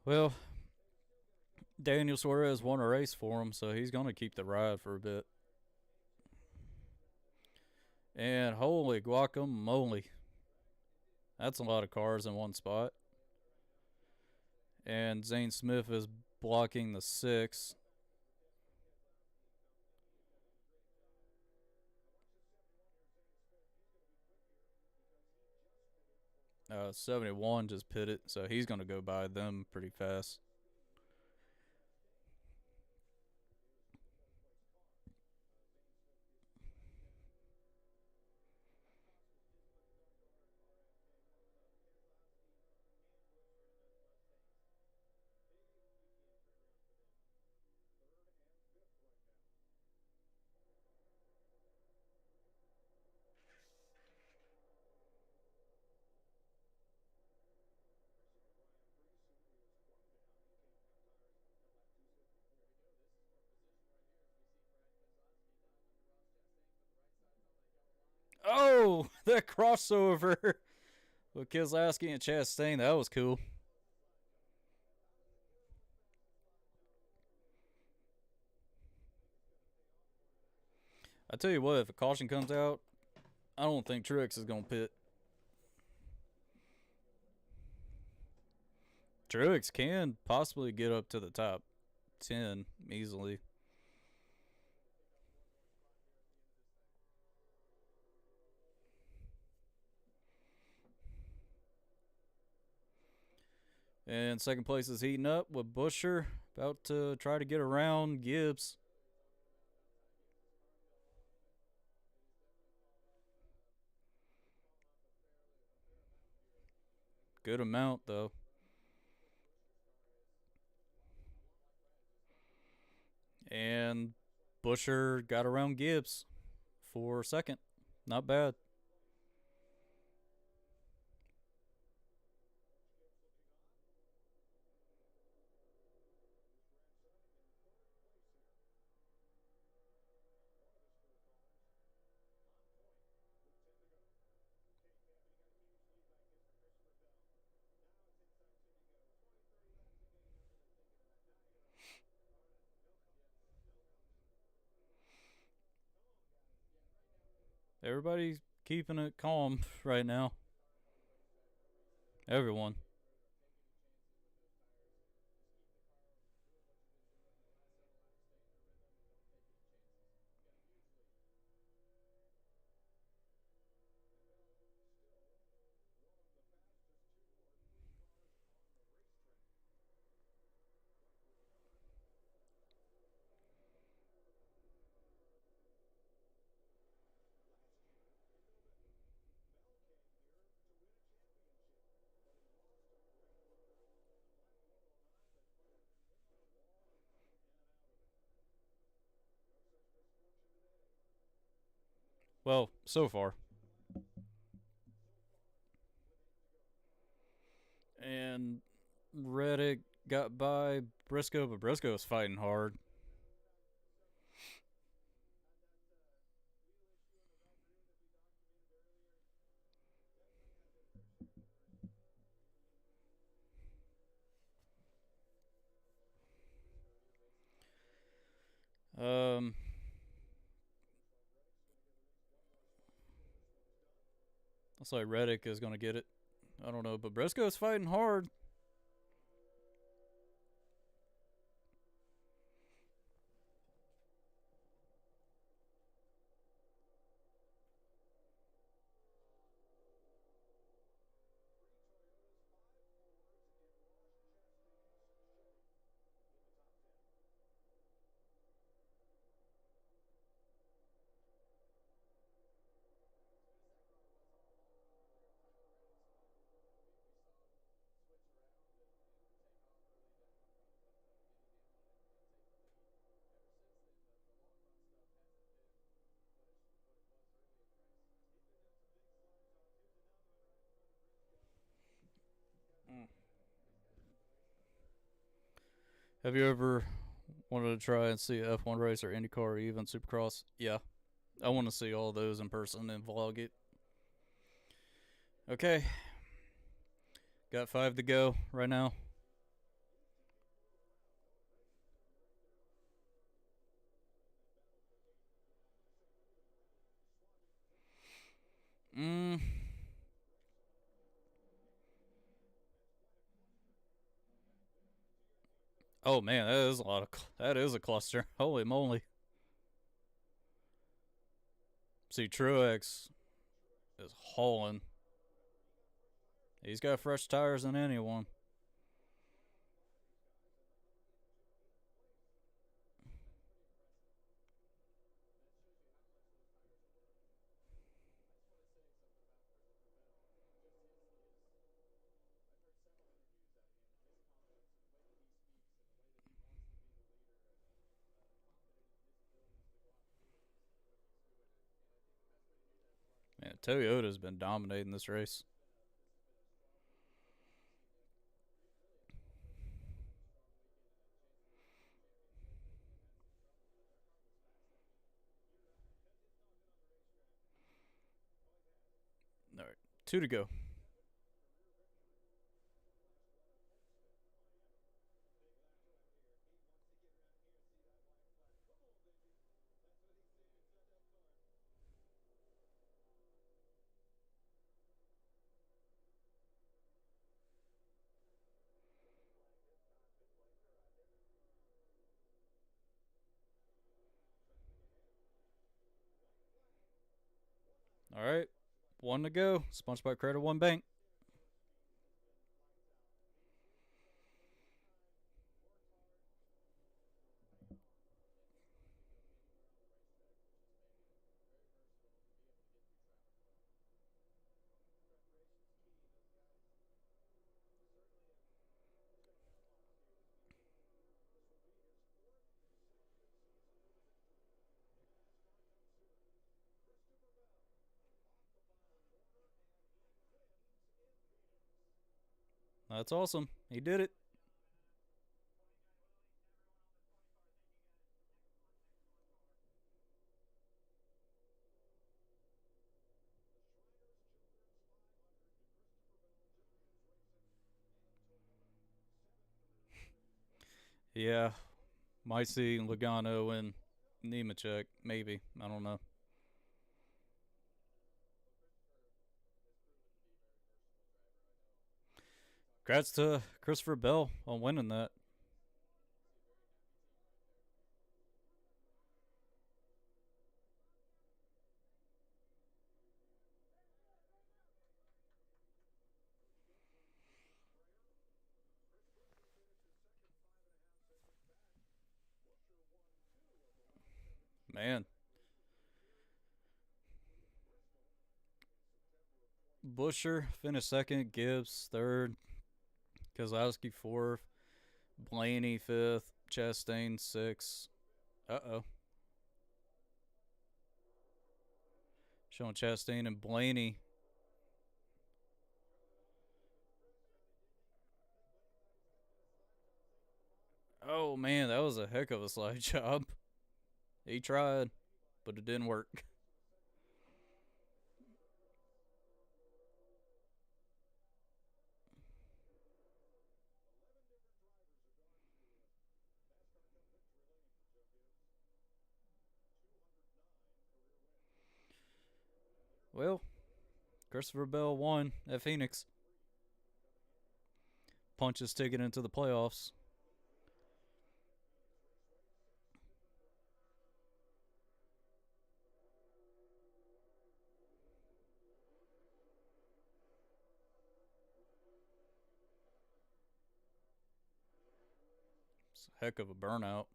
Well, Daniel Suarez won a race for him, so he's going to keep the ride for a bit. And holy guacamole. That's a lot of cars in one spot. And Zane Smith is blocking the 6. 71 just pitted, so he's going to go by them pretty fast. Oh, that crossover with Keselowski and Chastain, that was cool. I tell you what, if a caution comes out, I don't think Truex is going to pit. Truex can possibly get up to the top 10 easily. And second place is heating up with Busher about to try to get around Gibbs. Good amount, though. And Busher got around Gibbs for second. Not bad. Everybody's keeping it calm right now. Everyone. Well, so far. And Reddick got by Briscoe, but Briscoe was fighting hard. Um, looks like Reddick is going to get it. I don't know, but Briscoe's fighting hard. Have you ever wanted to try and see a F1 race or IndyCar or even Supercross? Yeah, I want to see all those in person and vlog it. Okay, got 5 to go right now. Mm. Oh man, that is a lot of. That is a cluster. Holy moly! See, Truex is hauling. He's got fresh tires than anyone. Man, Toyota's been dominating this race. All right, 2 to go. All right, one to go. Sponsored by Credit One Bank. That's awesome. He did it. Yeah, might see Logano and Nemechek, maybe. I don't know. Congrats to Christopher Bell on winning that. Man, Busher finished second, Gibbs third, Kozlowski fourth, Blaney fifth, Chastain sixth. Uh-oh. Showing Chastain and Blaney. Oh man, that was a heck of a slide job. He tried, but it didn't work. Well, Christopher Bell won at Phoenix. Punches ticket into the playoffs. It's a heck of a burnout.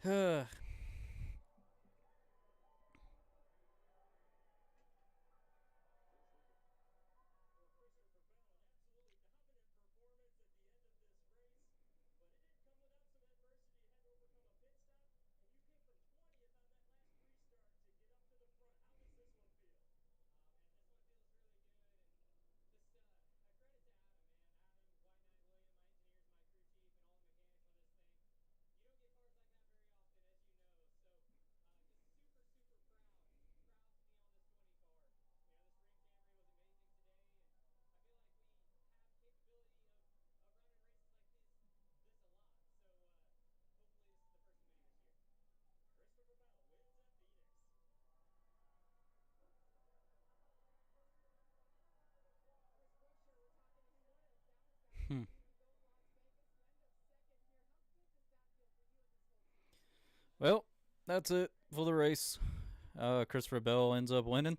Hmm. Well, that's it for the race. Christopher Bell ends up winning.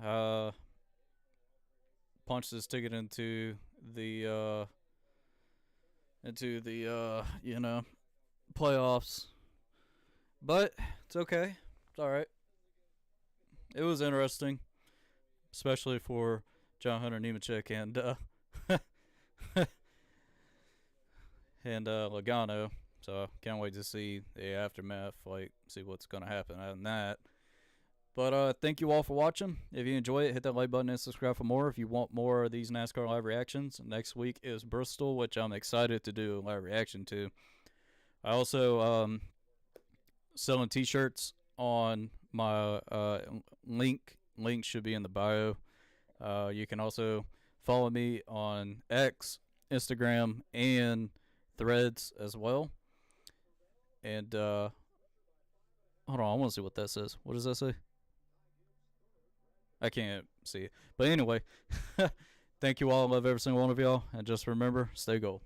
Uh, Punched his ticket the into the playoffs, but it's okay. It's all right. It was interesting, especially for John Hunter Nemechek and Logano. So can't wait to see the aftermath, like see what's gonna happen out in that. But thank you all for watching. If you enjoy it, hit that like button and subscribe for more. If you want more of these NASCAR live reactions, next week is Bristol, which I'm excited to do a live reaction to. I also selling t-shirts on my link. Link should be in the bio. You can also follow me on X, Instagram, and Threads as well. And hold on, I want to see what that says. What does that say? I can't see it. But anyway, thank you all. I love every single one of y'all. And just remember, stay gold.